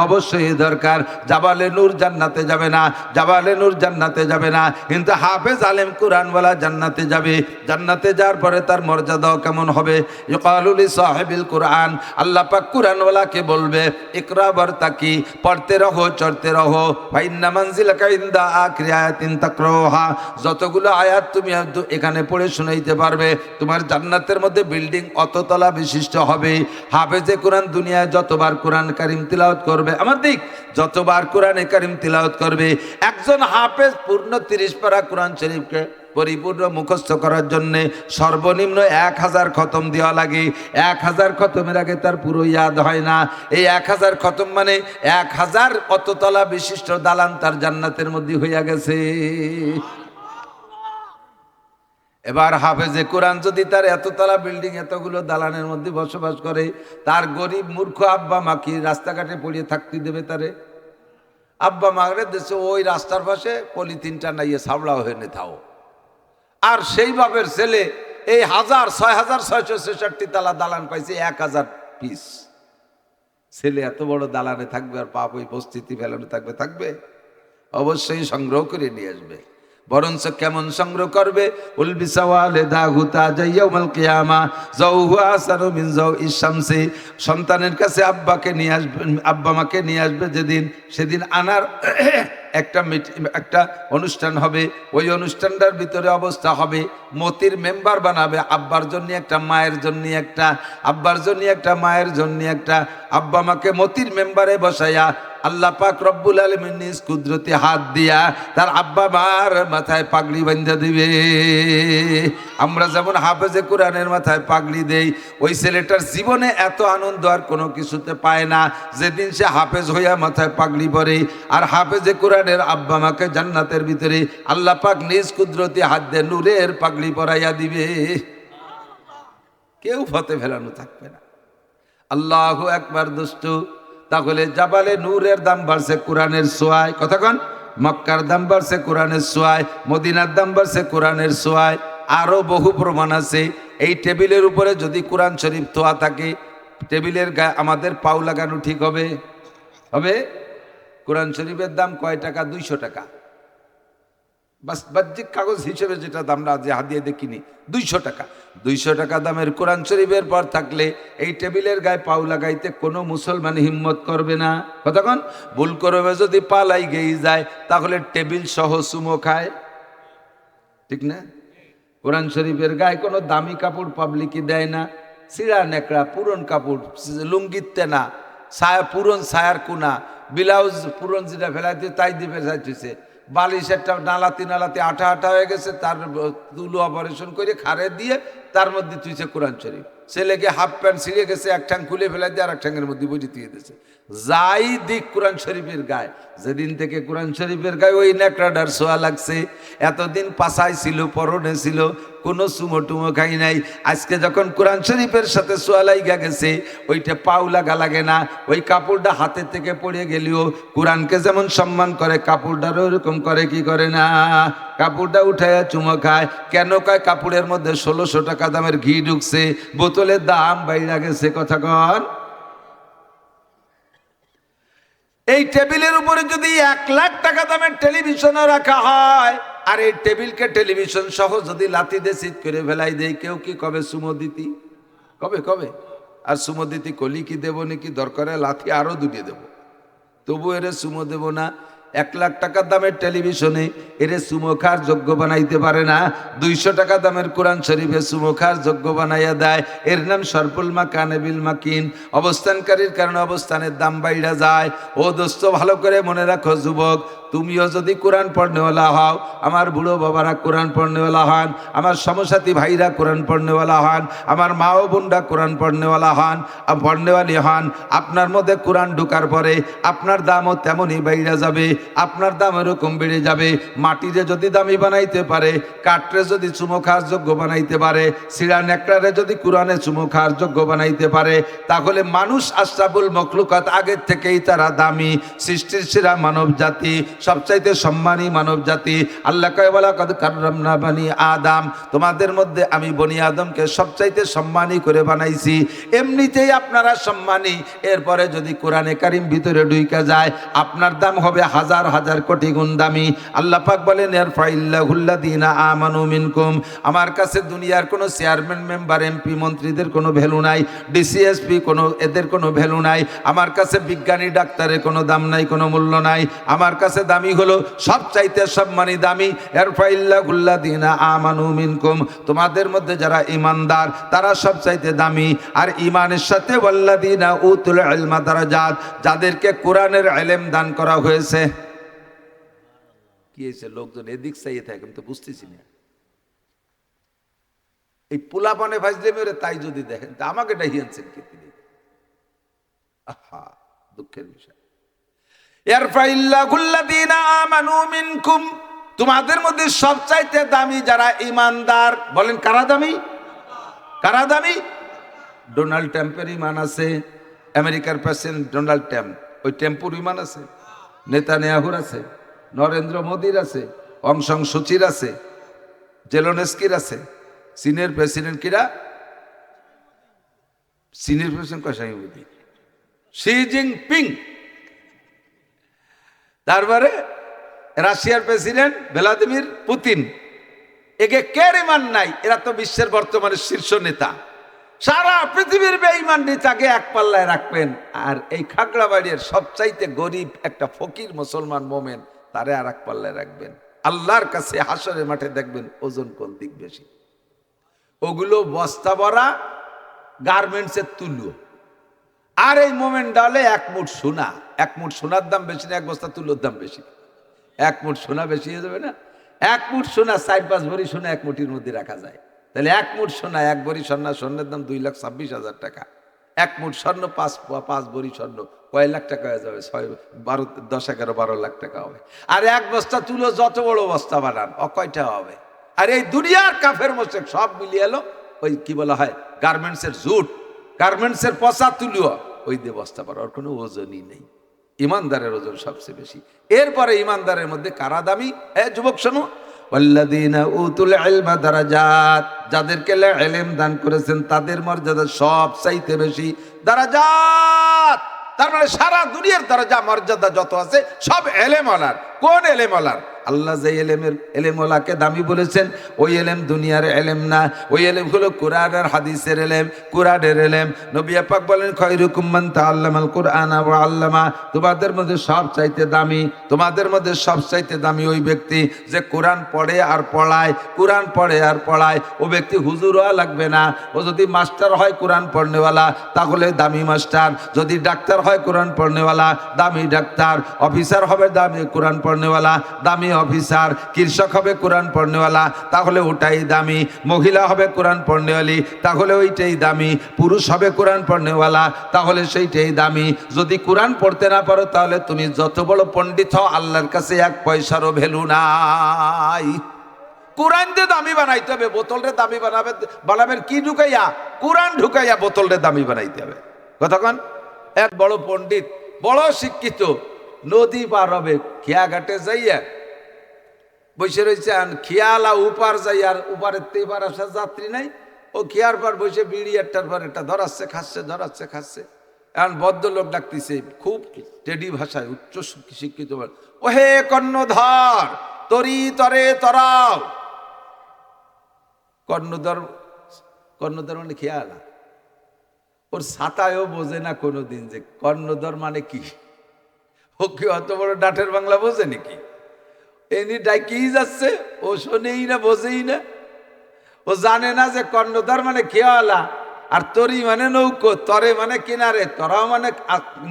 অবশ্যই দরকার। জাবালে নূর জান্নাতে যাবে না, জাবালে নূর জান্নাতে যাবে না, কিন্তু হাফেজ আলেম কোরআনওয়ালা জান্নাতে যাবে। জান্নাতে যাওয়ার পরে তার মর্যাদাও কেমন হবে? ইকালু লি সাহিবিল কোরআন, আল্লাহ পাক কোরআনওয়ালাকে বলবে ইকরা বারতাকি, পড়তে রহো, চড়তে রহো, ফাইন্না মানজিলাকা ইনদা আখিরি আয়াতিন তাকরাউহা, যতগুলো আয়াত তুমি এখানে পড়ে শোনাইতে পারবে, তোমার জান্নাতের মধ্যে বিল্ডিং অততলা বিশিষ্ট হবে। হাফেজে কোরআন দুনিয়ায় যতবার কোরআন কারীম তিলাওয়াত করবে, আমার দিক যতবার কোরআনে কারীম তিলাওয়াত করবে, একজন হাফেজ পূর্ণ 30 পারা কোরআন শরীফকে পরিপূর্ণ মুখস্থ করার জন্য সর্বনিম্ন 1000 খতম দেওয়া লাগে। 1000 খতমের আগে তার পুরো ইয়াদ হয় না। এই 1000 খতম মানে 1000 অততলা বিশিষ্ট দালান তার জান্নাতের মধ্যে হইয়া গেছে। এবার হাফেজে কোরআন যদি তার এততলা বিল্ডিং, এতগুলো দালানের মধ্যে বসবাস করে, তার গরিব মূর্খ আব্বা মা কি রাস্তাঘাটে পড়িয়ে থাকতে দেবে তারে? আব্বা মারে দেশে ওই রাস্তার পাশে পলিথিনটা নাইয়ে সাবড়া হয়ে নেথাও। আর সেই বাপের ছেলে এই 6666 তালা দালান পাইছে, 1000 পিস। ছেলে এত বড় দালানে থাকবে আর পাপ ওই উপস্থিতি ফেলানো থাকবে? অবশ্যই সংগ্রহ করে নিয়ে আসবে। বরঞ্চ কেমন সংগ্রহ করবে? সন্তানের কাছে আব্বাকে নিয়ে আসবে, আব্বা মাকে নিয়ে আসবে যেদিন, সেদিন আনার একটা অনুষ্ঠান হবে। ওই অনুষ্ঠানটার ভিতরে অবস্থা হবে মতির মেম্বার বানাবে, আব্বার জন্য একটা, মায়ের জন্য একটা, আব্বার জন্য একটা, মায়ের জন্য একটা, আব্বা মাকে মতির মেম্বারে বসাইয়া আল্লাহ পাক রব্বুল আলামিন নিজ কুদরতি হাত দিয়া তার আব্বা মার মাথায় পাগড়ি বাঁধা দিবে। আমরা যেমন হাফেজে কোরআনের মাথায় পাগড়ি দেই, ওই ছেলেটার জীবনে এত আনন্দ আর কোনো কিছুতে পায় না যেদিন সে হাফেজ হইয়া মাথায় পাগড়ি পরে। আর হাফেজে কোরআনের আব্বা মাকে জান্নাতের ভিতরে আল্লাহ পাক নিজ কুদরতি হাত দিয়ে নূরের পাগড়ি পরাইয়া দিবে। কেউ ফতে ফেলানো থাকবে না। আল্লাহু আকবার দুষ্টু। তাহলে জাবালে নূরের দাম বাড়ছে কোরআনের সোয়ায়। কথা কন, মক্কার দাম বাড়ছে কোরআনের সোয়ায়, মদিনার দাম বাড়ছে কোরআনের সোয়ায়। আরো বহু প্রমাণ আছে। এই টেবিলের উপরে যদি কোরআন শরীফ তোয়া থাকে, টেবিলের গায়ে আমাদের পাও লাগানো ঠিক হবে? হবে? কোরআন শরীফের দাম কয় টাকা? 200 টাকা। বাহ্যিক কাগজ হিসেবে যেটা আমরা যে হাদিয়ে দেখিনি 200 টাকা। 200 টাকা দামের কোরআন শরীফের পর থাকলে এই টেবিলের গায়ে পাও লাগাইতে কোনো মুসলমান হিম্মত করবে না। কতক্ষণ ভুল করবে যদি পালাই গেই যায়, তাহলে টেবিল সহ সুমো খায়, ঠিক না? কোরআন শরীফের গায়ে কোনো দামি কাপড় পাবলিকই দেয় না। সিরা নেকড়া পুরন কাপড়, লুঙ্গিতে না, ছায়া পুরন ছায়ার কোনা, ব্লাউজ পুরন যেটা ফেলাইতে তাই দিয়ে ফেলাইতেছে, বালিশ একটা নালাতি আঠা আঠা হয়ে গেছে, তার তুলো অপারেশন করে খারে দিয়ে তার মধ্যে তুইছে কোরআন শরীফ। ছেলেকে হাফ প্যান্ট ছিঁড়ে গেছে, এক ঠ্যাং খুলে ফেলাই দিয়ে আর এক ঠ্যাংয়ের মধ্যে বসে দিয়ে দিয়েছে। যাই দিক কোরআন শরীফের গায়ে। যেদিন থেকে কোরআন শরীফের গায়ে ওই ন্যাকড়াটার ছোঁয়া লাগছে, এতদিন পাছায় ছিল, পরনে ছিল, কোনো চুমো টুমো খাই নাই। আজকে যখন কোরআন শরীফের সাথে ছোঁয়া লাইগা গেছে, ওইটা পাও লাগা লাগে না। ওই কাপড়টা হাতের থেকে পড়ে গেলেও কোরআনকে যেমন সম্মান করে, কাপড়টারও ওরকম করে কি করে না? কাপড়টা উঠাইয়া চুমো খায়। কেন কয়? কাপড়ের মধ্যে 1600 টাকা দামের ঘি ঢুকছে, বোতলের দাম বাইরে গেছে। কথা কন। এই টেবিলের উপরে যদি 1 লাখ টাকা দামের টেলিভিশনও রাখা হয়, আর এই টেবিলকে টেলিভিশন সহ যদি লাথি দিয়ে চিৎ করে ফেলাই দেয়, কেউ কি কবে সুমো দিতি? কবে? আর সুমো দিতি কলি কি দেবো নাকি? দরকারে লাথি আরো দুটিয়ে দেবো, তবু এরে সুমো দেবো না। 1 লাখ টাকার দামের টেলিভিশনে এরে সুমো খার যোগ্য বানাইতে পারে না। 200 টাকা দামের কোরআন শরীফে সুমো খার যোগ্য বানাইয়া দেয়। এর নাম সরপুল মাকানে বিল মাকিন। অবস্থানকারীর কারণে অবস্থানের দাম বাইরা যায়। ও দোস্ত, ভালো করে মনে রাখো যুবক, তুমিও যদি কোরআন পড়নেওয়ালা হও, আমার বুড়ো বাবারা কোরআন পড়নেওয়ালা হন, আমার সমসাথী ভাইরা কোরআন পড়নেওয়ালা হন, আমার মা ও বোনরা কোরআন পড়নেওয়ালা হন, পড়নেওয়ালি হন, আপনার মধ্যে কোরআন ঢুকার পরে আপনার দামও তেমনই বাইরা যাবে। আপনার দাম এরকম বেড়ে যাবে। মাটিরে যদি দামি বানাইতে পারে, কাঠরে যদি চুমো খাওয়ার যোগ্য বানাইতে পারে, সিরা নেকড়ারে যদি কোরআনে চুমো খাওয়ার যোগ্য বানাইতে পারে, তাহলে মানুষ আশরাফুল মখলুকাত, আগের থেকেই তারা দামি, সৃষ্টির সেরা মানব জাতি, সবচাইতে সম্মানী মানব জাতি। আল্লাহ কয় বলা কদ কাররামনা বানি আদম, তোমাদের মধ্যে আমি বনি আদমকে সবচাইতে সম্মানী করে বানাইছি। এমনিতেই আপনারা সম্মানী, এরপরে যদি কোরআনে কারিম ভিতরে ঢুইকা যায়, আপনার দাম হবে হাজার হাজার কোটি গুণ দামি। আল্লাহ পাক বলেন ইয়ারফাইল্লাহুল্লাযীনা আমানু মিনকুম, আমার কাছে দুনিয়ার কোনো চেয়ারম্যান, মেম্বার, এমপি, মন্ত্রীদের কোনো ভ্যালু নাই, ডিসিএসপি কোনো এদের কোনো ভ্যালু নাই। আমার কাছে বিজ্ঞানী, ডাক্তারের কোনো দাম নাই, কোনো মূল্য নাই। আমার কাছে দামি হলো সবচাইতে সম্মানী দামি ইয়ারফাইল্লাহুল্লাযীনা আমানু মিনকুম, তোমাদের মধ্যে যারা ঈমানদার তারা সবচাইতে দামি। আর ঈমানের সাথে ওয়াল্লাযীনা উতুল ইলমা দারাজাত, যাদেরকে কোরআনের ইলম দান করা হয়েছে। কি হয়েছে? লোকজন এদিক চাইয়ে থাকে, আমি তো বুঝতেছি না। এই পোলাপানে ভাজলে মেরে তাই যদি দেখেন, তা আমাকে ডাইয়ানছেন কি তিনি? আহা, দুঃখের বিষয়। ইয়ারফাইল্লাহুল্লাযীনা আমানু মিনকুম, তোমাদের মধ্যে সবচাইতে দামি যারা ঈমানদার। বলেন কারা দামি? কারা দামি? ডোনাল্ড ট্রাম্পের ঈমান আছে, আমেরিকার প্রেসিডেন্ট ডোনাল্ড ট্রাম্প, ওই টেম্পুর ঈমান আছে, নেতানিয়াহুর আছে, নরেন্দ্র মোদীর আছে, অং সান সুচির আছে, জেলোনেস্কির আছে, চীনের প্রেসিডেন্ট কিরা? চীনের প্রেসিডেন্ট কয়সাই মোদী, শি জিনপিং। তারপরে রাশিয়ার প্রেসিডেন্ট ভ্লাদিমির পুতিন। একে কের ঈমান নাই? এরা তো বিশ্বের বর্তমানে শীর্ষ নেতা। সারা পৃথিবীর বেঈমান নেতাকে এক পাল্লায় রাখবেন, আর এই খাগড়াবাড়ির সবচাইতে গরিব একটা ফকির মুসলমান মোমেন, তারে আর এক পাল্লায় রাখবেন। আল্লাহর কাছে হাসরের মাঠে দেখবেন ওজন কোন দিক বেশি। ওগুলো বস্তা ভরা গার্মেন্টসের তুলো, আর এই মোমেন ডালে এক মুঠ সোনা। এক মুঠ সোনার দাম বেশি না এক বস্তা তুলোর দাম বেশি? এক মুঠ সোনা বেশি হয়ে যাবে না? এক মুঠ সোনা 4-5 ভরি সোনা এক মুঠির মধ্যে রাখা যায়। তাহলে এক মুঠ সোনা, এক ভরি স্বর্ণের দাম 2,26,000 টাকা। এক মুঠ স্বর্ণ 5 ভরি স্বর্ণ কয় লাখ টাকা হয়ে যাবে? 10-11-12 লাখ টাকা হবে। আর এক বস্তা তুলো যত বড় বস্তা বানান, কয়টা হবে? আর এই দুনিয়ার কাফের মোশেক সব মিলিয়ে এলো ওই কি বলা হয় গার্মেন্টসের জুট, গার্মেন্টসের পচা তুলো, ওই দিয়ে বস্তা বানার কোনো ওজনই নেই। ইমানদারের ওজন সবচেয়ে বেশি। এরপরে ইমানদারের মধ্যে কারা দামি? যুবক শোনো, ওয়াল্লাযীনা উতুল ইলমা দারাজাত, যাদেরকে ইলম দান করেছেন তাদের মর্যাদা সবচাইতে বেশি। দারাজাত তার মানে সারা দুনিয়ার দরজা মর্যাদা যত আছে সব ইলমওয়ালার। কোন ইলমওয়ালার? আল্লাহ যে এলেমওয়ালাকে দামি বলেছেন, ওই এলেম দুনিয়ার এলেম না। ওই এলেম হলো কোরআন আর হাদিসের এলেম, কোরআনের এলেম। নবী পাক বলেন খায়রুকুম মান তাআল্লামাল কুরআনা ওয়া আল্লামা, তোমাদের মধ্যে সব চাইতে দামি, তোমাদের মধ্যে সব চাইতে দামি ওই ব্যক্তি যে কোরআন পড়ে আর পড়ায়, কোরআন পড়ে আর পড়ায়। ও ব্যক্তি হুজুর হওয়া লাগবে না। ও যদি মাস্টার হয় কোরআন পড়নেওয়ালা, তাহলে দামি মাস্টার। যদি ডাক্তার হয় কোরআন পড়নেওয়ালা, দামি ডাক্তার। অফিসার হবে দামি কোরআন পড়নেওয়ালা, দামি অফিসার। কৃষক হবে কোরআন পড়নেওয়ালা, তাহলে ওটাই দামি। মহিলা হবে কোরআন পড়নেওয়ালি, তাহলে ওইটাই দামি। পুরুষ হবে কোরআন পড়নেওয়ালা, তাহলে সেইটাই দামি। যদি কোরআন পড়তে না পারো, তাহলে তুমি যত বড় পণ্ডিত হও, আল্লাহর কাছে 1 পয়সারও ভ্যালু নাই। কোরআন দিয়ে দামি বানাইতে হবে। বোতলরে দামি বানাবেন কি ঢুকাইয়া? কোরআন ঢুকাইয়া বোতলরে দামি বানাইতে হবে। কতক্ষণ এক বড় পণ্ডিত, বড় শিক্ষিত, নদী পার হবে, খেয়া ঘাটে যাইয়া বসে রয়েছে। খেয়ালা উপার যাই, আর উপারের তেপার আসার যাত্রী নাই। ও খেয়ার পর বসে বিড়ি একটার পর একটা ধরাচ্ছে খাচ্ছে। এখন ভদ্রলোক ডাকতেছে খুব টেডি ভাষায়, উচ্চ শিক্ষিত। ও হে কর্ণধর, তরি তরে তরাও। কর্ণধর মানে খেয়ালা। ওর ছাতায়ও বোঝে না কোনোদিন যে কর্ণধর মানে কি। ও কি অত বড় ডাঠের বাংলা বোঝে নাকি? এনি ডাইকেই যাচ্ছে, ও শোনেই না, বোঝেই না। ও জানে না যে কর্ণধর মানে খেয়ালা, আর তরি মানে নৌকো, তরে মানে কিনারে, তরাও মানে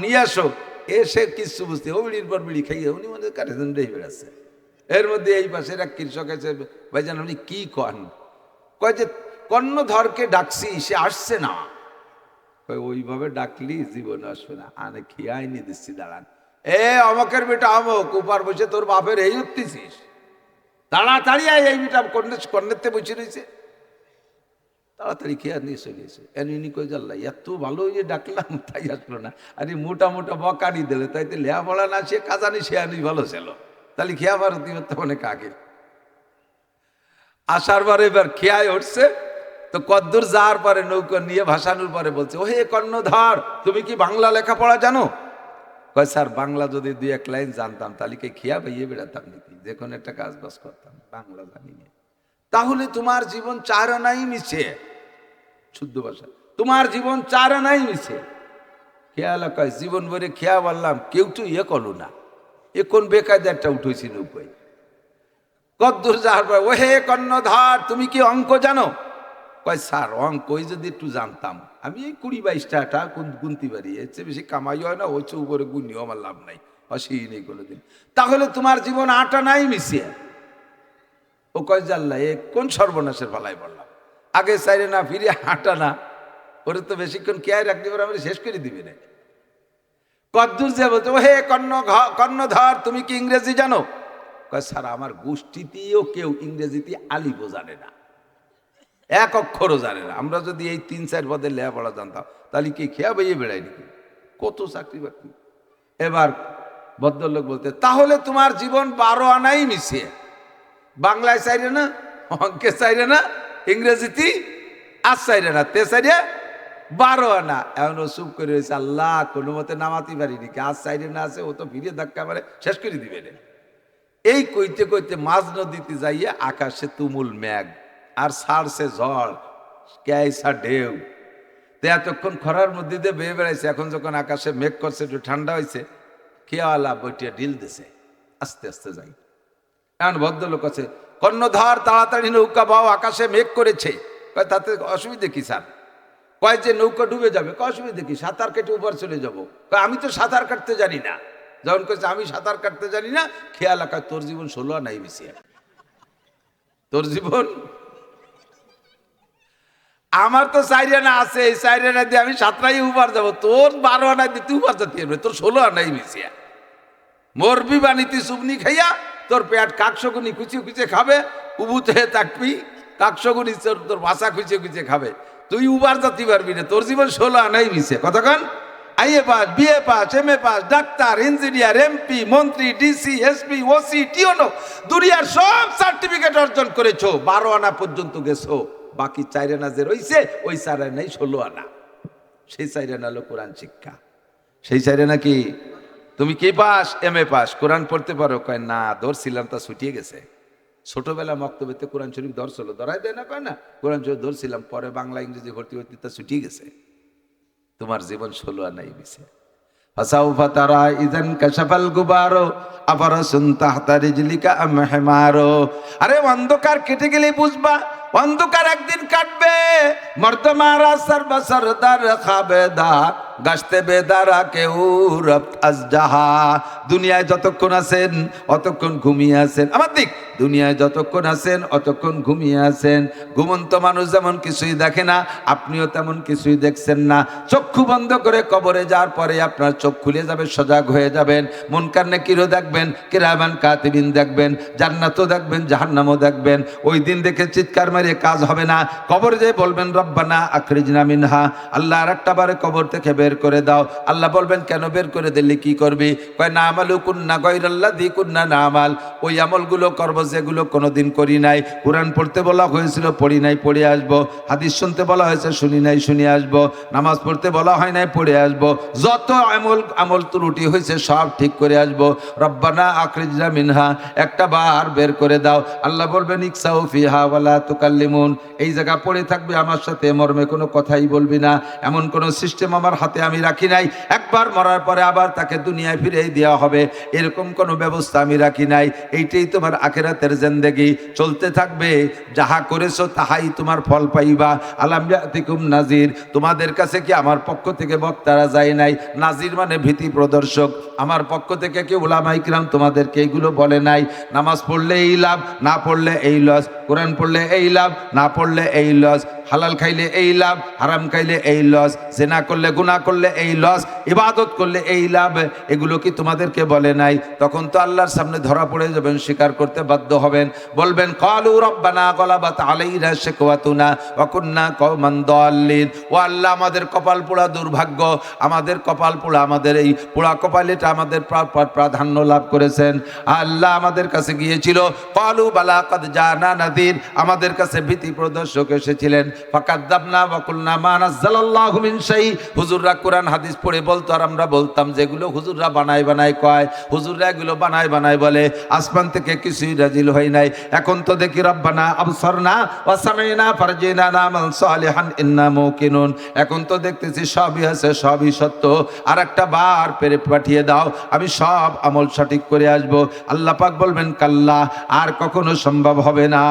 নিয়ে আসো। এসে কিছু বুঝতে, ও বিড়ির পর বিড়ি খাইয়ে উনি মানে কাঠে বেড়াচ্ছে। এর মধ্যে এই পাশে এক কৃষক এসে, ভাইজান আপনি কি কন? কয় যে কর্ণধরকে ডাকছি, সে আসছে না। ওইভাবে ডাকলি জীবনে আসবে না। আনে খেয়াই নিয়ে দিচ্ছি, দাঁড়ান। এ অমকের বেটা অমক, উপার বসে তোর বাপের এই উঠতেছিস, তাড়াতাড়ি আয়, এই বেটা কন্যাতে বসে রয়েছে, তাড়াতাড়ি খেয়ে নিয়ে চলে এসে এনি কই জাল্লা এত ভালো যে ডাকলাম তাই আসলো না, আরে মোটা মোটা বকানি দিলে তাইতে লেয়া পড়া না, সে কাজানি সে আনি ভালো ছিল, তাহলে খেয়া ভারত তো অনেক আগে। আসার পরে এবার খেয়ায় উঠছে, তো কদ্দূর যাওয়ার পরে নৌকা নিয়ে ভাসানোর পরে বলছে, ও হে কর্ণধর, তুমি কি বাংলা লেখাপড়া জানো? কয় স্যার বাংলা যদি দুই এক লাইন জানতাম তাহলে কি খেয়া পাইয়ে বেড়াতাম নাকি, যে কোনো একটা কাজ বাজ করতাম, বাংলা জানি না। তাহলে তোমার জীবন চার আনাই মিছে, শুদ্ধ ভাষা তোমার জীবন চার আনাই মিছে। খেয়াল কয় জীবন ভরে খেয়া বললাম, কেউ তো ইয়ে করলো না, এ কোন বেকায়দারটা উঠেছি নৌকায়। কদ্দূর যাওয়ার পর, ও হে কর্ণধর, তুমি কি অঙ্ক জানো? কয় স্যার অঙ্কই যদি একটু জানতাম, আমি এই 20-22 টাকা গুনতে পারি, এর চেয়ে বেশি কামাই হয় না, ওই চেয়ে উপরে গুনিও আমার লাভ নাই, অসুই নেই কোনোদিন। তাহলে তোমার জীবন আটা নাই মিশিয়ে। ও কয় জাল্লা এ কোন সর্বনাশের পালায় বললাম, আগে চাইরে না ফিরে হাঁটা না, ওরে তো বেশিক্ষণ কেয়ার রাখতে পারে, আমি শেষ করে দিবে না। কদ্দূর যে বলতো, ও হে কর্ণধর, তুমি কি ইংরেজি জানো? কয় স্যার আমার গোষ্ঠীতেও কেউ ইংরেজিতে আলিফও জানে না, এক অক্ষরও জানে না, আমরা যদি এই 3-4 পদে লেখাপড়া জানতাম তাহলে কি খেয়া বইয়ে বেড়াই নাকি, কত চাকরি বাকরি। এবার ভদ্রলোক বলতে, তাহলে তোমার জীবন 12 আনাই মিশিয়ে, বাংলায় চাইরে না, অঙ্কে চাইরে না, ইংরেজিতে আর চাইরে না, তে চাইরে 12 আনা। এমন চুপ করে রয়েছে, আল্লাহ কোনো মতে নামাতে পারিনি, আজ চাইরে না আছে, ও তো ভিড়ে ধাক্কা মারে শেষ করে দিবে না। এই কইতে কইতে মাঝ নদীতে যাইয়া আকাশে তুমুল মেঘ আর ছাড়ছে ঝড়, ক্যাইসা ঢেউ। তো এতক্ষণ খরার মধ্যে দিয়ে বেয়ে বেড়াইছে, এখন যখন আকাশে মেঘ করছে, একটু ঠান্ডা হয়েছে, খেয়ালা বইটিয়া ঢিল দিছে, আস্তে আস্তে যাই। এখন ভদ্রলোক আছে, কর্ণধর তাড়াতাড়ি নৌকা বাও, আকাশে মেঘ করেছে। কয় তাতে অসুবিধে কি স্যার? কয় যে নৌকা ডুবে যাবে। কয় অসুবিধে কি, সাঁতার কেটে উপর চলে যাবো। কয় আমি তো সাঁতার কাটতে জানি না। যখন কইছে আমি সাঁতার কাটতে জানি না, খেয়াল আকাশ তোর জীবন 16 আনাই বেশি, তোর জীবন। আমার তো 4 আনা আছে, এই 4 আনা দিয়ে আমি 7টাই উপর যাবো, তোর 12 আনা দিয়ে তুই উপর যেতে পারবে, তোর 16 আনাই বেশি। মরবি বানিতে সুবনি খাইয়া, তোর পেট কাকশগুনি কুচিয়ে কুচিয়ে খাবে, উবুতে থাকবি, কাকশগুনি তোর ভাষা কুচিয়ে কুচিয়ে খাবে, তুই উবার যেতে পারবি না, তোর জীবন 16 আনাই মিশে। কতক্ষণ IA pass, BA pass, MA pass, ডাক্তার, ইঞ্জিনিয়ার, এমপি, মন্ত্রী, ডিসি, এসপি, ওসি, টিওনো, দুনিয়ার সব সার্টিফিকেট অর্জন করেছো, 12 আনা পর্যন্ত গেছো, বাকি 4 আনা যে রয়েছে ওই 4 আনাই 16 আনা। সেই 4 আনা হলো কোরআন শিক্ষা। সেই 4 আনা কি? তুমি কি পাস? MA pass. কোরআন পড়তে পারো? কয় না, ধরছিলাম তা ছুটিয়ে গেছে। ছোটবেলা মক্তবেতে কোরআন শরীফ ধরছিল, ধরাই দেয় না, কয় না কোরআন শরীফ ধরছিলাম, পরে বাংলা ইংরেজি ভর্তি হইতে তা ছুটিয়ে গেছে। তোমার জীবন 16 আনাই মিশে। ফাসাউফা তারা ইযান কাশাফাল গুবারো আফারাসুন তাহতা রিজলিকা আম হিমারো। আরে অন্ধকার কেটে গেলে বুঝবা, অন্ধকার একদিন কাটবে। মর্দমারা সর্বসরদার খাবেদা গাছতে বেদারা কেউ রপ্ত আজজাহা। দুনিয়ায় যতক্ষণ আছেন অতক্ষণ ঘুমিয়ে আছেন, আমার দিক, দুনিয়ায় যতক্ষণ আছেন অতক্ষণ ঘুমিয়ে আছেন। ঘুমন্ত মানুষ যেমন কিছুই দেখে না, আপনিও তেমন কিছুই দেখছেন না। চক্ষু বন্ধ করে কবরে যাওয়ার পরে আপনার চোখ খুলে যাবে, সজাগ হয়ে যাবেন। মুনকার নাকিরও দেখবেন, কিরামান কাতিবিন দেখবেন, জান্নাতও দেখবেন, জাহান্নামও দেখবেন। ওই দিন দেখে চিৎকার মারিয়ে কাজ হবে না। কবর যে বলবেন রব্বানা আখরিজনা মিনহা, আল্লাহ আরেকটা বারে কবর থেকে বের করে দাও। আল্লাহ বলবেন কেন বের করে দিলে কি করবি? কয় না আমালু কুন্না গায়রাল্লাযী কুন্না নামাল, ওই আমলগুলো করব যেগুলো কোনোদিন করি নাই। কোরআন পড়তে বলা হয়েছিল, পড়ি নাই, পড়ে আসবো। হাদিস শুনতে বলা হয়েছে, শুনি নাই, শুনে আসবো। নামাজ পড়তে বলা হয় নাই, পড়ে আসবো। যত আমল ত্রুটি হয়েছে সব ঠিক করে আসবো। রব্বানা আখরিজনা মিনহা, একটা বার বের করে দাও। আল্লাহ বলবেন ইকসাউ ফিহা ওয়ালা তুকাল্লিমুন, এই জায়গা পড়ে থাকবে, আমার সাথে মর্মে কোনো কথাই বলবি না। এমন কোনো সিস্টেম আমার হাতে আমি রাখি নাই। একবার মরার পরে আবার তাকে দুনিয়ায় ফিরে দেওয়া হবে, এরকম কোনো ব্যবস্থা আমি রাখি নাই। এইটাই তোমার আখিরাতের জিন্দেগি, চলতে থাকবে। যাহা করেছো তাহাই তোমার ফল পাইবা। আলাম ইয়াতিকুম নাজির, তোমাদের কাছে কি আমার পক্ষ থেকে বক্তারা যায় নাই? নাজির মানে ভীতি প্রদর্শক। আমার পক্ষ থেকে কি উলামা ইকরাম তোমাদেরকে এইগুলো বলে নাই? নামাজ পড়লে এই লাভ, না পড়লে এই লস, কোরআন পড়লে এই লাভ, না পড়লে এই লস, হালাল খাইলে এই লাভ, হারাম খাইলে এই লস, জেনা করলে গুনাহ করলে এই লস, ইবাদত করলে এই লাভ, এগুলো কি তোমাদেরকে বলে নাই? তখন তো আল্লাহর সামনে ধরা পড়ে যাবেন, স্বীকার করতে বাধ্য হবেন, বলবেন ক্বালু রব্বানা গলাবাত আলাইনা শিকওয়াতুনা ওয়া কুন্না কওমান দাল্লিন। ও আল্লাহ, আমাদের কপাল পোড়া দুর্ভাগ্য, আমাদের কপাল পোড়া, আমাদের এই পোড়া কপালেটা আমাদের প্রাধান্য লাভ করেছেন। আল্লাহ আমাদের কাছে গিয়েছিল, ক্বালু বালা কাদ জানা নাযীর, আমাদের কাছে ভীতি প্রদর্শক এসেছিলেন, ফাকাযযাবনা ওয়া কুলনা মা নাযালাল্লাহু মিন শাই। হুজুররা কোরআন হাদিস পড়ে বলতো আর আমরা বলতাম যেগুলো হুজুররা বানায় বানায় কয়, হুজুররা এগুলো বানায় বানায় বলে, আসমান থেকে কিছুই নাজিল হয় নাই। এখন তো দেখি রব্বানা আবসারনা ওয়া সামি'না ফারজিনা না'মাল সালিহান ইন্না মুকিনুন। এখন তো দেখতেছি সবই আছে, সবই সত্য, আর একটা বার পেরে পাঠিয়ে দাও, আমি সব আমল সঠিক করে আসব। আল্লাহ পাক বলবেন কাল্লা, আর কখনো সম্ভব হবে না।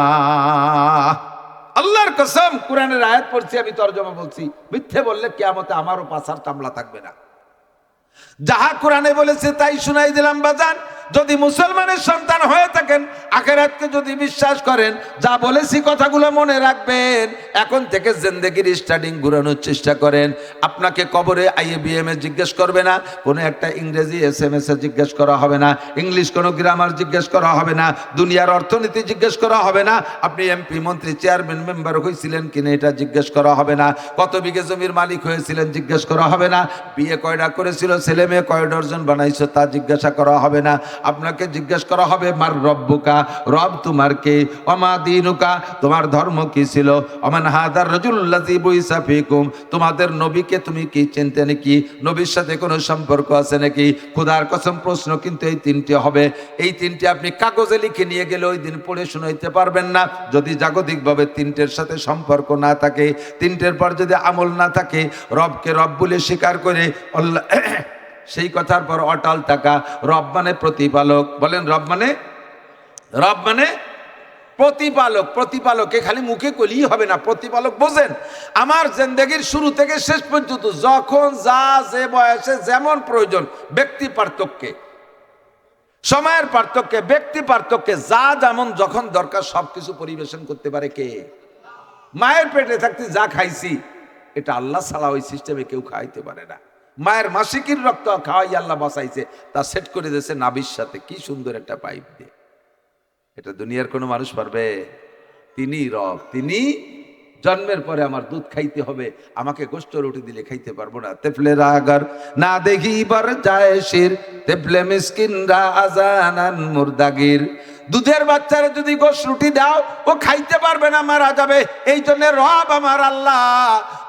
আল্লাহর কসম, কোরআনের আয়াত পড়ছি, আমি তরজমা বলছি, মিথ্যে বললে কিয়ামতে আমারও পাছার চামড়া থাকবে না। যাহা কোরআনে বলেছে তাই শুনাই দিলাম বাজান। যদি মুসলমানের সন্তান হয়ে থাকেন, আখিরাতকে যদি বিশ্বাস করেন, যা বলেছি কথাগুলো মনে রাখবেন। এখন থেকে জিন্দেগির স্টার্টিং ঘুরানোর চেষ্টা করেন। আপনাকে কবরে IABM এ জিজ্ঞেস করবে না, কোনো একটা ইংরেজি SMS এ জিজ্ঞেস করা হবে না, ইংলিশ কোনো গ্রামার জিজ্ঞেস করা হবে না, দুনিয়ার অর্থনীতি জিজ্ঞেস করা হবে না, আপনি MP মন্ত্রী চেয়ারম্যান মেম্বার হয়েছিলেন কিনা এটা জিজ্ঞেস করা হবে না, কত বিঘে জমির মালিক হয়েছিলেন জিজ্ঞেস করা হবে না, বিয়ে কয়টা করেছিল, ছেলে মেয়ে কয় ডজন বানাইছো তা জিজ্ঞাসা করা হবে না। আপনাকে জিজ্ঞেস করা হবে মার রব্বুকা, রব তোমার কে, ওমা দীনুকা, তোমার ধর্ম কি ছিল, ওমান হাদার রাজুল্লাযী বুইসা ফীকুম, তোমাদের নবীকে তুমি কি চিনতে নাকি, নবীর সাথে কোনো সম্পর্ক আছে নাকি? খোদার কসম প্রশ্ন কিন্তু এই তিনটি হবে। এই তিনটি আপনি কাগজে লিখে নিয়ে গেলে ওই দিন পড়ে শোনাইতে পারবেন না, যদি জাগতিকভাবে তিনটের সাথে সম্পর্ক না থাকে, তিনটের পর যদি আমল না থাকে, রবকে রব বলে স্বীকার করে আল্লাহ সেই কথার পর অটল থাকা। রব মানে প্রতিপালক, বলেন রব মানে, রব মানে প্রতিপালক। প্রতিপালকে খালি মুখে কইলেই হবে না, প্রতিপালক বোঝেন। আমার জিন্দেগির শুরু থেকে শেষ পর্যন্ত যখন যা যে বয়সে যেমন প্রয়োজন, ব্যক্তি পার্থক্যে, সময়ের পার্থক্যে, ব্যক্তি পার্থক্যে যা যেমন যখন দরকার সবকিছু পরিবেশন করতে পারে কে? মায়ের পেটে থাকতে যা খাইছি, এটা আল্লাহ ছাড়া ওই সিস্টেমে কেউ খাইতে পারে না। মায়ের মাসিকের রক্ত খাওয়াই আল্লাহ বাঁচাইছে, তা সেট করে দিয়েছে নাভির সাথে, কি সুন্দর একটা পাইপ দিয়ে। এটা দুনিয়ার কোনো মানুষ পারবে? তিনি রব, তিনি জন্মের পরে আমার দুধ খাইতে হবে, আমাকে গোস্ত রুটি দিলে খাইতে পারবো না। তেফলেরা আগার না দেখিবার যায় শির, তেফলে মিসকিনরা আজানান মুরদাগির। দুধের বাচ্চারা যদি গোস্ত রুটি দাও, ও খাইতে পারবে না, মারা যাবে। এই জন্য রব আমার আল্লাহ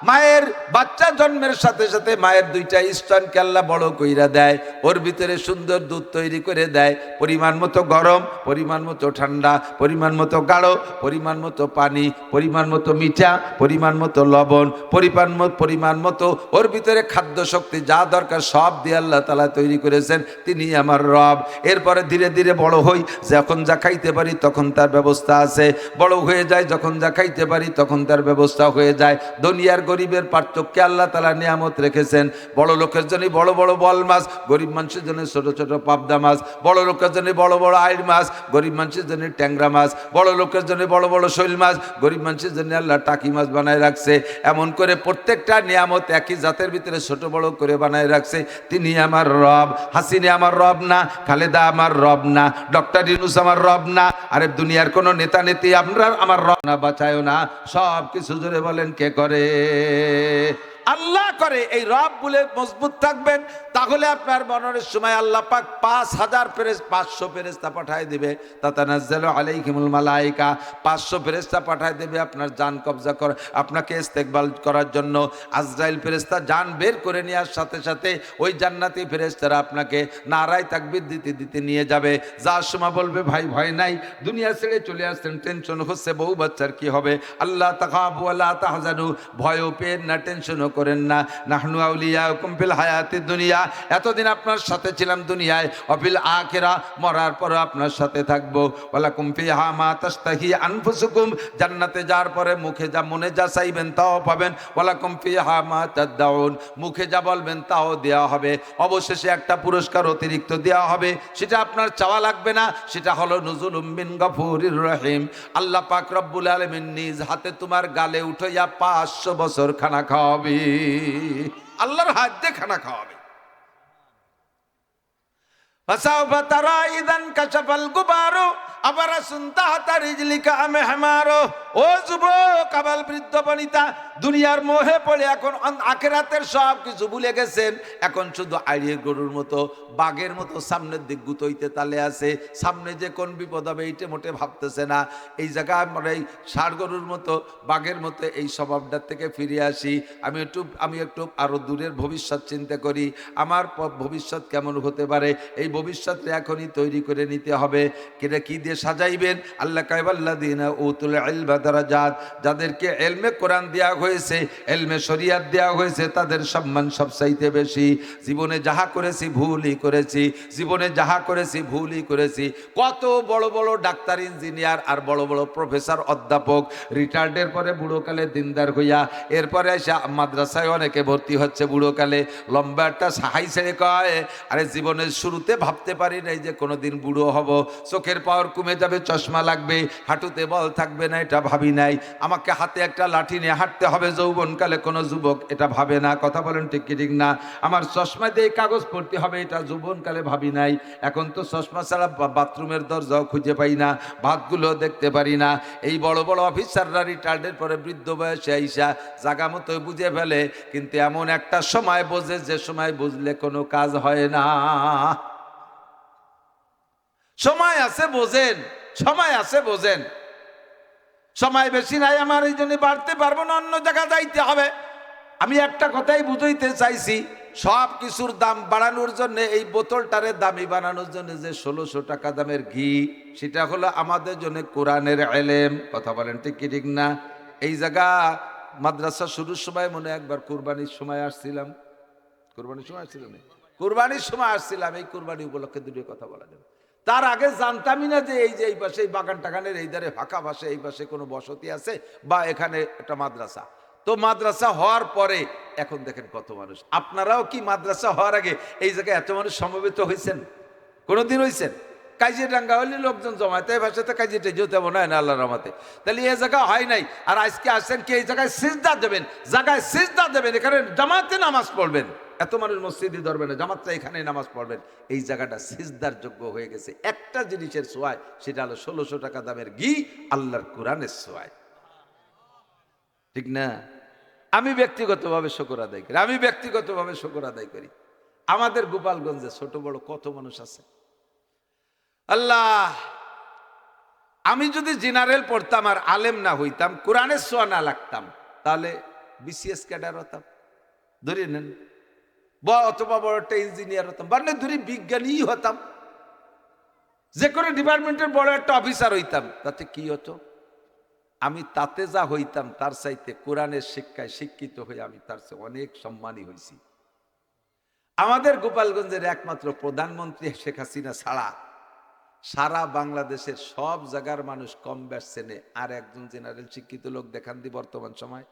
মায়ের বাচ্চা জন্মের সাথে সাথে মায়ের দুইটা স্তনকে আল্লাহ বড় কইরা দেয়, ওর ভিতরে সুন্দর দুধ তৈরি করে দেয়, পরিমাণ মতো গরম, পরিমাণ মতো ঠান্ডা, পরিমাণ মতো গাঢ়, পরিমাণ মতো পানি, পরিমাণ মতো মিঠা, পরিমাণ মতো লবণ, পরিমাণ মতো ওর ভিতরে খাদ্য শক্তি যা দরকার সব দিয়ে আল্লাহ তাআলা তৈরি করেছেন। তিনি আমার রব। এরপরে ধীরে ধীরে বড় হই, যখন যা খাইতে পারি তখন তার ব্যবস্থা আছে, বড় হয়ে যায়, যখন যা খাইতে পারি তখন তার ব্যবস্থা হয়ে যায়। দুনিয়ার গরিবের পার্থক্যে আল্লাহ তাআলা নিয়ামত রেখেছেন। বড় লোকের জন্য বড় বড় বল মাছ, গরিব মানুষের জন্য ছোট ছোট পাবদা মাছ, বড় লোকের জন্য বড় বড় আইড় মাছ, গরিব মানুষের জন্য ট্যাংরা মাছ, বড় লোকের জন্য বড় বড় শৈল মাছ, গরিব মানুষের জন্য আল্লাহ টাকি মাছ বানায় রাখছে। এমন করে প্রত্যেকটা নিয়ামত একই জাতের ভিতরে ছোট বড় করে বানায় রাখছে। তিনি আমার রব। হাসিনে আমার রব না, খালেদা আমার রব না, ডক্টর ইউনূস আমার রব না, আরে দুনিয়ার কোন নেতা নেত্রী আমরা আমার রব না, বাঁচায়ও না। সব কিছু জোরে বলেন কে করে? আল্লাহ করে। এই রব বলে মজবুত থাকবেন, তাহলে আপনার মরণের সময় আল্লাহ পাক 500 ফেরেশতা পাঠায় দিবে। তাতানাজ্জালু আলাইহিমুল মালায়েকা, 500 ফেরেশতা পাঠায় দেবে আপনার জান কবজা কর, আপনাকে ইস্তেকবাল করার জন্য। আজরাইল ফেরেশতা জান বের করে নেওয়ার সাথে সাথে ওই জান্নাতি ফেরেশতারা আপনাকে নারায় তাকবীর দিতে দিতে নিয়ে যাবে। যার সময় বলবে ভাই ভয় নাই, দুনিয়া ছেড়ে চলে আসছেন, টেনশন হচ্ছে বউ বাচ্চার কি হবে, আল্লাহ তাখাফু ওয়া লা তাহজানু, ভয়ও পেন না, টেনশনও করেন না। নাহনু আউলিয়াকুম ফিল হায়াতিদ দুনিয়া, এতদিন আপনার সাথে ছিলাম দুনিয়ায়, অফিল আখিরা, মরার পর আপনার সাথে থাকবো। ওয়ালাকুম ফিহা মা তাশতাহি আনফুসুকুম, জান্নাতে যাওয়ার পরে মুখে যা মনে যা চাইবেন তাও পাবেন। ওয়ালাকুম ফিহা মা তাদউন, মুখে যা বলবেন তাও দেওয়া হবে। অবশেষে একটা পুরস্কার অতিরিক্ত দেওয়া হবে, সেটা আপনার চাওয়া লাগবে না, সেটা হলো নুজুলুম মিন গফুরির রহিম। আল্লাহ পাক রব্বুল আলামিন নিজ হাতে তোমার গালে উঠাইয়া 500 বছর খানা খাওয়াবে। আল্লাহর হাত দিয়ে খানা খাওয়াবে। ফাসাউফা তারা ইদান কাশাফাল গুবারু আবারাসুন তাহতা রিজলিকা আমহমারু। ও যুবক, আবাল বৃদ্ধ বনিতা, দুনিয়ার মোহে পড়ে এখন আখিরাতের সব কিছু ভুলে গেছেন। এখন শুধু আড়িয়ে গরুর মতো, বাঘের মতো সামনের দিক গুতইতে তালে আছে। সামনে যে কোন বিপদ হবে এইটা মোটে ভাবতেছে না। এই জায়গায় আমরা এই ষাড় গরুর মতো, বাঘের মতো এই স্বভাবটার থেকে ফিরে আসি। আমি একটু আরো দূরের ভবিষ্যৎ চিন্তা করি। আমার ভবিষ্যৎ কেমন হতে পারে, এই ভবিষ্যৎটা এখনই তৈরি করে নিতে হবে। কেটা কি দিয়ে সাজাইবেন? আল্লাহ কাইবাল্লাযিনা উতুল ইলমা দারাজাত, যাদেরকে ইলমে কোরআন দেয়া হয়েছে, ইলমে শরিয়াত দেয়া হয়েছে, তাদের সম্মান সবচাইতে বেশি। জীবনে যাহা করেছি ভুলই করেছি, জীবনে যাহা করেছি ভুলই করেছি। কত বড় বড় ডাক্তার, ইঞ্জিনিয়ার আর বড় বড় প্রফেসর, অধ্যাপক রিটায়ার্ডের পরে বুড়োকালে দিনদার হইয়া এরপরে এসে মাদ্রাসায় অনেকে ভর্তি হচ্ছে বুড়োকালে। লম্বা একটা সাহাই ছেড়ে কয়, আরে জীবনের শুরুতে ভাবতে পারি নাই যে কোনোদিন বুড়ো হব, চোখের পাওয়ার কমে যাবে, চশমা লাগবে, হাঁটুতে বল থাকবে না, এটা ভাবি নাই। আমাকে হাতে একটা লাঠি নিয়ে হাঁটতে হবে যৌবনকালে, কোনো যুবক এটা ভাবে না। কথা বলেন ঠিক কি ঠিক না? আমার চশমা দিয়ে কাগজ পড়তে হবে, এটা যৌবনকালে ভাবি নাই। এখন তো চশমা ছাড়া বাথরুমের দরজাও খুঁজে পাই না, ভাতগুলো দেখতে পারি না। এই বড় বড় অফিসাররা রিটায়ার্ডের পরে বৃদ্ধ বয়সে আইসা জাগা মতো বুঝে ফেলে, কিন্তু এমন একটা সময় বোঝে যে সময় বুঝলে কোনো কাজ হয় না। সময় আছে বোঝেন, সময় আছে বোঝেন। সময় বেশি নাই আমার, এই জন্য বাড়তে পারবো না, অন্য জায়গা যাইতে হবে। আমি একটা কথাই বুঝাইতে চাইছি, সব কিছুর দাম বাড়ানোর জন্য, এই বোতলটারে দামি বানানোর জন্য যে 1600 টাকা দামের ঘি, সেটা হলো আমাদের জন্য কোরআনের ইলম। কথা বলেন ঠিক কি ঠিক না? এই জায়গা মাদ্রাসা শুরুর সময় মনে একবার কুরবানির সময় আসছিলাম, কুরবানির সময় আসছিলাম, কুরবানির সময় আসছিলাম, এই কুরবানি উপলক্ষে দুটো কথা বলা যাবে। তার আগে জানতামই না যে এই যে এই পাশে এই বাগান টাগানের এই ধারে ফাঁকা পাশে এই পাশে কোনো বসতি আছে বা এখানে একটা মাদ্রাসা। তো মাদ্রাসা হওয়ার পরে এখন দেখেন কত মানুষ। আপনারাও কি মাদ্রাসা হওয়ার আগে এই জায়গায় এত মানুষ সমবেত হয়েছেন? কোনোদিন হয়েছেন? কাজিরাঙ্গা হলে লোকজন জমায়, তাই ভাষাতে কাজিটা যেতে মনে হয় না আল্লাহর রহমতে। তাহলে এই জায়গা হয় নাই, আর আজকে আসছেন কি এই জায়গায় সিজদা দেবেন, জায়গায় সিজদা দেবেন, এখানে জামাতে নামাজ পড়বেন। এত মানুষ মসজিদে ধরবে না, জামাতটা এখানে নামাজ পড়বেন। এই জায়গাটা সিজদার যোগ্য হয়ে গেছে একটা জিনিসের সোয়ায়, সেটা হলো 1600 টাকা দামের ঘি, আল্লাহর কোরআনের সোয়ায়। ঠিক না? আমি ব্যক্তিগতভাবে শুকর আদায় করি, আমি ব্যক্তিগতভাবে শুকর আদায় করি। আমাদের গোপালগঞ্জে ছোট বড় কত মানুষ আছে। আল্লাহ, আমি যদি জেনারেল পড়তাম আর আলেম না হইতাম, কোরআনের সোয়া না লাগতাম, তাহলে বিসিএস ক্যাডার হতাম, ধরে নেন, অথবা বড় একটা ইঞ্জিনিয়ার হতাম, মানে ধরি বিজ্ঞানী হতাম, যে কোনো ডিপার্টমেন্টের বড় একটা অফিসার হইতাম। তাতে কি হতো? আমি তাতে যা হইতাম তার চাইতে কোরআনের শিক্ষায় শিক্ষিত হয়ে আমি তার চেয়ে অনেক সম্মানী হয়েছি। আমাদের গোপালগঞ্জের একমাত্র প্রধানমন্ত্রী শেখ হাসিনা ছাড়া সারা বাংলাদেশের সব জায়গার মানুষ কম বেশ চেনে। আর একজন জেনারেল শিক্ষিত লোক দেখান দি বর্তমান সময়,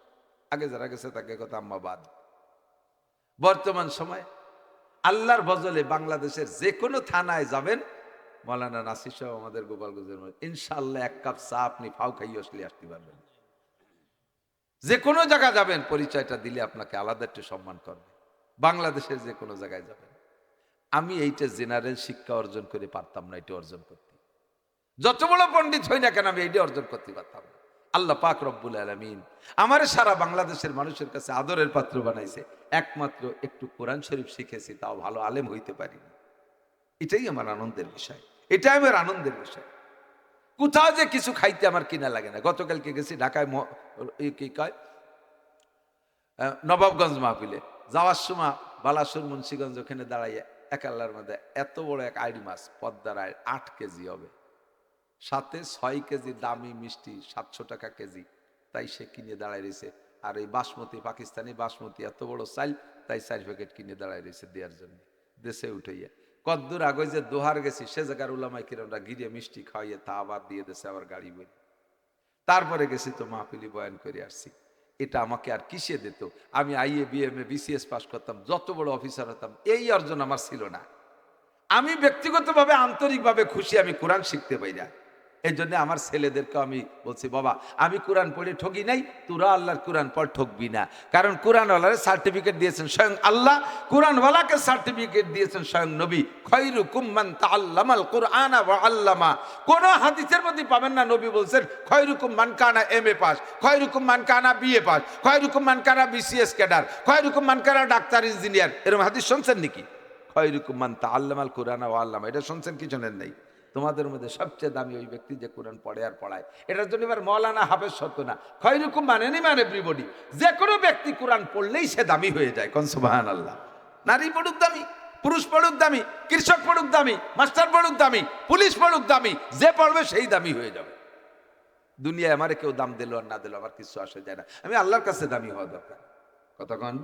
আগে যারা গেছে তাকে কথা আম্মাবাদ। বর্তমান সময় আল্লাহর বজলে বাংলাদেশের যে কোনো থানায় যাবেন, মৌলানা নাসির সাহেব আমাদের গোপালগঞ্জের মধ্যে, ইনশাআল্লাহ এক কাপ চা আপনি ফাউ খাইয়ে আসলে আসতে পারবেন। যে কোনো জায়গা যাবেন, পরিচয়টা দিলে আপনাকে আলাদা একটু সম্মান করবে। বাংলাদেশের যে কোনো জায়গায় যাবেন। আমি এইটা জেনারেল শিক্ষা অর্জন করে পারতাম না, এটা অর্জন করতে। যত বড় পণ্ডিত হই না কেন, আমি এইটা অর্জন করতে পারতাম না। আল্লাহ পাক রব্বুল আলামিন আমারে সারা বাংলাদেশের মানুষের কাছে আদরের পাত্র বানাইছে। একমাত্র একটু কোরআন শরীফ শিখেছি, তাও ভালো আলেম হইতে পারিনি। এটাই আমার আনন্দের বিষয়, এটাই আমার আনন্দের বিষয়। কোথাও যে কিছু খাইতে আমার কিনা লাগে না। গতকালকে গেছি ঢাকায়, কি কয়, নবাবগঞ্জ মাহফিলে। যাওয়ার সময় বালাসুর মুন্সিগঞ্জ ওখানে দাঁড়াইয়া এক আল্লাহর মধ্যে এত বড় এক আইড়ি মাছ, পদ্মার আইড়, 8 কেজি হবে, সাথে 6 কেজি দামি মিষ্টি, 700 টাকা কেজি। তাই সে কিনে দাঁড়ায় রয়েছে। আর এই বাসমতি, পাকিস্তানি বাসমতি এত বড় চাল, তাই 4 প্যাকেট কিনে দাঁড়ায় রয়েছে দেওয়ার জন্য দেশে উঠাইয়া। কদ্দূর আগে যে দোহার গেছি, সে জায়গার উলামায়ে কিরামরা গিরিয়ে মিষ্টি খাওয়াইয়ে তা আবার দিয়ে দেশে, আবার গাড়ি বই। তারপরে গেছি তো মাহফিলি বয়ান করে আসছি। এটা আমাকে আর কিসে দিত? আমি আইএ, বিএমএ, বিসিএস পাস করতাম, যত বড় অফিসার হতাম, এই অর্জন আমার ছিল না। আমি ব্যক্তিগতভাবে আন্তরিকভাবে খুশি আমি কোরআন শিখতে পাইরা। এই জন্য আমার ছেলেদেরকে আমি বলছি, বাবা আমি কোরআন পড়ে ঠকি নাই, তোরা আল্লাহর কোরআন পড় ঠকবি না। কারণ কোরআনওয়ালারে সার্টিফিকেট দিয়েছেন স্বয়ং আল্লাহ, কোরআনওয়ালাকে সার্টিফিকেট দিয়েছেন স্বয়ং নবী। খয়রুকুম মান তাআল্লামাল কুরআনা ওয়া আল্লামা। কোন হাদিসের মধ্যে পাবেন না নবী বলছেন খয়রুকুম মান কানা এমএ পাস, খয়রুকুম মান কানা বিএ পাস, খয়রুকুম মান কানা বিসিএস ক্যাডার, খয়রুকুম মান কানা ডাক্তার ইঞ্জিনিয়ার। এরকম হাদিস শুনছেন নাকি? খয়রুকুম মান তাআল্লামাল কুরআনা ওয়া আল্লামা, এটা শুনছেন কি শোনেন নাই? তোমাদের মধ্যে সবচেয়ে দামি ওই ব্যক্তি যে কোরআন পড়ে আর পড়ায়। এটার জন্য এবার মৌলানা হাফেজ শর্ত না, খয়রুকুম মানে নি মানে এভরিবডি। যে কোনো ব্যক্তি কোরআন পড়লেই সে দামি হয়ে যায়। কোন সুবহানাল্লাহ। নারী পড়ুক দামি, পুরুষ পড়ুক দামি, কৃষক পড়ুক দামি, মাস্টার পড়ুক দামি, পুলিশ পড়ুক দামি, যে পড়বে সেই দামি হয়ে যাবে। দুনিয়ায় আমারে কেউ দাম দিল আর না দিল আমার কিছু আসে যায় না, আমি আল্লাহর কাছে দামি হওয়া দরকার। কতক্ষণ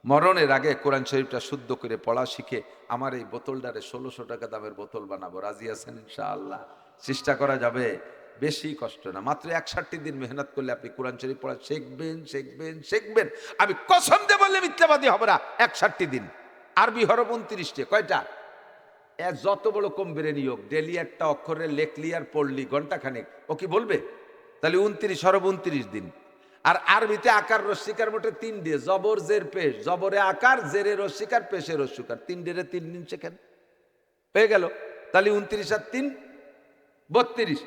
মরণের আগে কোরআন শরীফটা শুদ্ধ করে পড়া শিখে আমার এই বোতলটারে 1600 টাকা দামের বোতল বানাবো। রাজি আছেন ইনশাআল্লাহ? চেষ্টা করা যাবে, বেশি কষ্ট না, মাত্র 61 দিন মেহনত করলে আপনি কোরআন শরীফ পড়া শিখবেন শিখবেন শিখবেন। আমি কসম দিয়ে বললে মিথ্যাবাদী হবে না। 61 দিন। আরবি হরফ 29টে, কয়টা? যত বড় কম বেরেনি হোক, ডেলি একটা অক্ষরে লেখলি আর পড়লি ঘন্টাখানেক, ও কি বলবে? তাহলে 29 হরফ 29 দিন। আর আরবিতে আকার রস্যিকার মোটে 3 দিয়ে, জবর জের পেশ, জবরে আকার, জেরে রস্যিকার, পেশে রস্যিকার, 3 ডেরে 3 দিন শেখেন, হয়ে গেল। তাহলে 29 আর 3 32।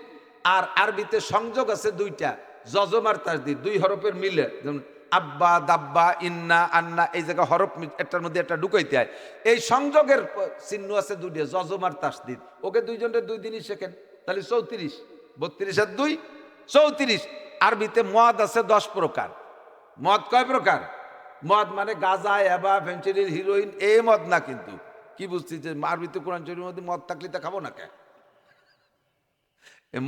আর আরবিতে সংযোগ আছে 2টা, জজম আর তাসদীদ, 2 হরফের মিলে, যেমন আব্বা, দাব্বা, ইন্না, আন্না, এই জায়গা হরফ একটার মধ্যে একটা ঢুকাইতে হয়। এই সংযোগের চিহ্ন আছে 2টা, জজম আর তাসদীদ। ওকে দুইজনের 2 দিনই শেখেন, তাহলে 34। 32 আর 2 34। আরবিতে মদ আছে 10 প্রকার। মদ কয় প্রকার? মদ মানে গাঁজা, এবা, ফেন্সিডিল, হিরোইন, এই মদ না। কিন্তু কি বুঝছি যে আরবিতে কোরআন শরীফের মধ্যে মদ থাকলে তা খাবো না কে?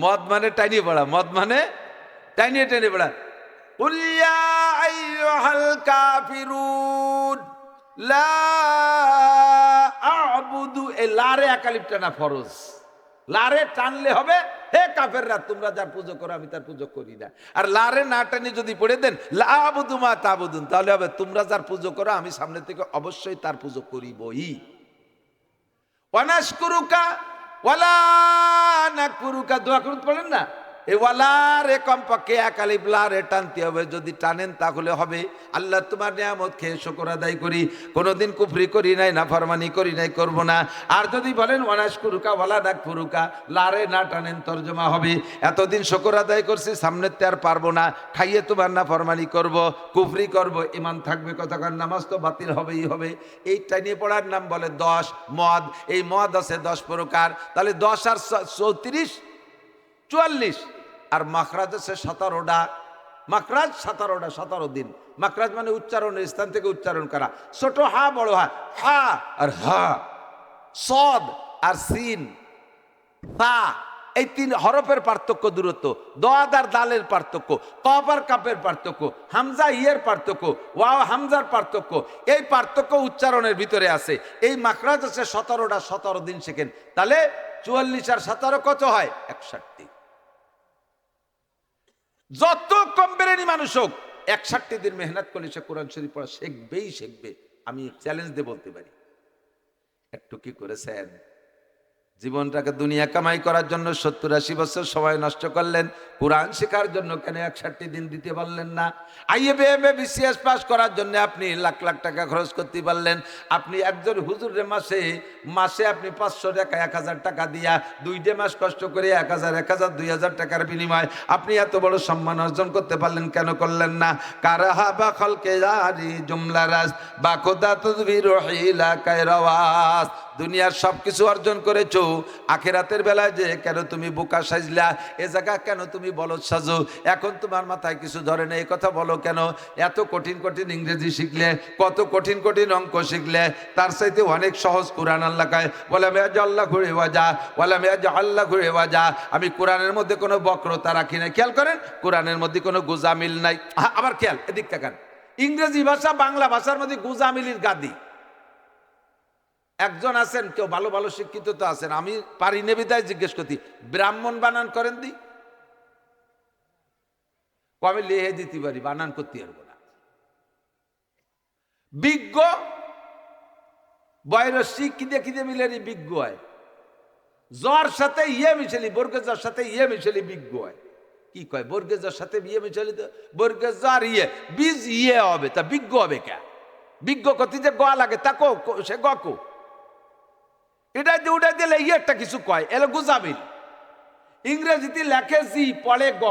মদ মানে টাইনিয়ে পড়া, মদ মানে টাইনিয়ে টেনে পড়া। কুল ইয়া আইয়ুহাল কাফিরুন লা আ'বুদু, এই লারে একালিপটা না ফরজ, লারে টানলে হবে হে কাফেররা তোমরা যার পুজো করো আমি তার পুজো করি না। আর লারে না টানি যদি পড়ে দেন লা আ'বুদু মা তা'বুদুন, তাহলে হবে তোমরা যার পুজো করো আমি সামনে থেকে অবশ্যই তার পুজো করিবই। ওয়া নাশকুরুকা ওয়ালা নাকফুরুকা, দোয়া করতে পারেন না? এই ওয়ালারে কমপক্ষে একালিপ লারে টানতে হবে, যদি টানেন তাহলে হবে আল্লাহ তোমার নিয়ামত খেয়ে শুকর আদায় করি, কোনোদিন কুফরি করি নাই, নাফরমানি করি নাই, করব না। আর যদি বলেন ওয়ানাশকুরুকা ওয়ালা নাকফুরুকা, লারে না টানেন তর্জমা হবে এতদিন শুকর আদায় করছি, সামনের তে আর পারবো না, খাইয়ে তোমার নাফরমানি করব, কুফরি করব, ঈমান থাকবে কতক্ষণ, নামাজ তো বাতিল হবেই হবে। এই টাইনিয়ে পড়ার নাম বলে 10 মদ। এই মদ আছে 10 প্রকার, তাহলে 10 আর 34 44। আর মাখরাজ আছে 17টা। মাখরাজ 17টা, 17 দিন। মাখরাজ মানে উচ্চারণের স্থান থেকে উচ্চারণ করা। ছোট হা, বড় হা, হা আর হা, সদ আর সিন, তা, এই 3 হরফের পার্থক্য, দূরত্ব, দোয়াদ আর দালের পার্থক্য, কফ আর কাফের পার্থক্য, হামজা ইয়ের পার্থক্য, ওয়াও হামজার পার্থক্য, এই পার্থক্য উচ্চারণের ভিতরে আছে। এই মাখরাজ আছে 17টা, 17 দিন শেখেন, তাহলে 44 আর 17 কত হয়? 61। যত কম বেরেনি মানুষ হোক 61 দিন মেহনত করলে সে কোরআন শরীফ পড়া শিখবেই শিখবে। আমি চ্যালেঞ্জ দিয়ে বলতে পারি। একটু কি করেছেন? জীবনটাকে দুনিয়া কামাই করার জন্য 70-80 বছর সময় নষ্ট করলেন, কোরআন শেখার জন্য কেন 61 দিন দিতে পারলেন না? আইএ, বিএ, বিসিএস পাস করার জন্য আপনি লাখ লাখ টাকা খরচ করতে পারলেন। আপনি একজন হুজুরের মাসে আপনি 500 টাকা, 1000 টাকা দিয়া 2 মাস কষ্ট করে 1000, 2000 টাকার বিনিময় আপনি এত বড় সম্মান অর্জন করতে পারলেন, কেন করলেন না? কারাহা বা খলকে জারি জুমলা রাজ বা খোদা তদবির হিলা কায়রাওয়াস, দুনিয়ার সব কিছু অর্জন করেছো, আখেরাতের বেলায় যে কেন তুমি বোকা সাজলা, এ জায়গা কেন তুমি বলদ সাজো, এখন তোমার মাথায় কিছু ধরে না, এই কথা বলো কেন? এত কঠিন কঠিন ইংরেজি শিখলে, কত কঠিন কঠিন অঙ্ক শিখলে, তার চাইতে অনেক সহজ কোরআন আল্লাহ কয় ওয়ালা মিয়াজ আল্লাহ ঘুরে ওয়াজা, ওয়ালা মিয়াজ আল্লাহ ঘুরে ওয়াজা। আমি কোরআনের মধ্যে কোনো বক্রতা রাখি না। খেয়াল করেন, কোরআনের মধ্যে কোনো গোজামিল নাই। আবার খেয়াল, এদিক তাকান, ইংরেজি ভাষা বাংলা ভাষার মধ্যে গোজামিলির গাদি। একজন আছেন, কেউ ভালো ভালো শিক্ষিত তো আছেন, আমি পারি নেবিদায় জিজ্ঞেস করছি, ব্রাহ্মণ বানান করেন দি? আমি লিখে দিতে পারি, বানান করতে পারবো না। বিজ্ঞ বয়রসি কিদে কিদে মিলেনি বিজ্ঞ হয়, জ্বর সাথে ইয়ে মিশেলি, বর্গের জ্বর সাথে ইয়ে মিশেলি বিজ্ঞ হয়। কি কয়, বর্গের জ্বর সাথে ইয়ে মিশেলি, তো বর্গের জ্বর ইয়ে বীজ ইয়ে হবে, তা বিজ্ঞ হবে কে? বিজ্ঞ কতি যে গ লাগে তা কো, সে গকো, এটা দিয়ে উঠে দিলে ইয়ে একটা কিছু কয়, এলো গুজামিল। ইংরেজিতে লেখে জি, পড়ে গ,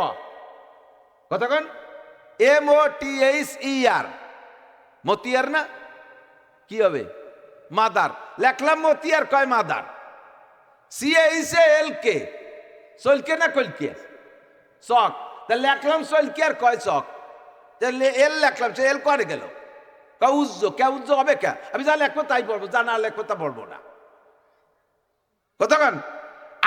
কতক্ষণ MOTHER, মতিয়ার না, কি হবে মাদার, লেখলাম মতিয়ার, কয় মাদার। CHALK, সলকে না কলকে, চক, তা লেখলাম সলকে আর কয় চক, তাহলে এল লেখলাম, সে এল করে গেল, উজ্জ কে, উজ্জ হবে কে? আমি যা লেখবো তাই পড়বো, যা না লেখবো তা পড়বো না। কতক্ষণ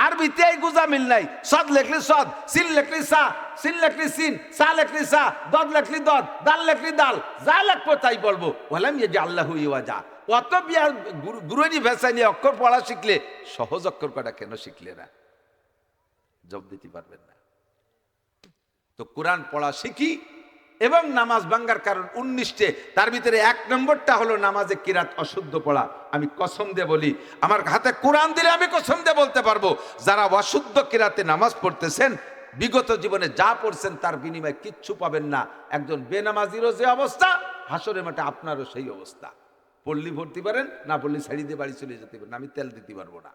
আরবিতে এই গুজামিল নাই। সদ লেখলি সদ, সিন লেখলি সা, সিন লেখলি সিন, সা লেখলি সা, দদ লেখলি দদ, দাল লেখলি দাল, যা লেখবো তাই বলবো। বললাম ইয়ে যে আল্লাহু ইওয়াজা, অত বিয়ার গুরুজি ভাষা নিয়ে অক্ষর পড়া শিখলে সহজ অক্ষর কটা কেন শিখলে না? জব দিতে পারবেন না। তো কোরআন পড়া শিখি, এবং নামাজ ভাঙ্গার কারণ 19টে, তার ভিতরে 1 নম্বরটা হলো নামাজে কিরাত অশুদ্ধ পড়া। আমি কসম দিয়ে বলি, আমার হাতে কোরআন দিলে আমি কসম দিয়ে বলতে পারবো, যারা অশুদ্ধ কিরাতে নামাজ পড়তেছেন, বিগত জীবনে যা পড়ছেন তার বিনিময়ে কিচ্ছু পাবেন না। একজন বেনামাজিরও যে অবস্থা, হাসরের মাঠে আপনারও সেই অবস্থা। পড়লি ভর্তি পারেন, না পড়লি ছাড়ি দিয়ে বাড়ি চলে যেতে পারেন, আমি তেল দিতে পারবো না।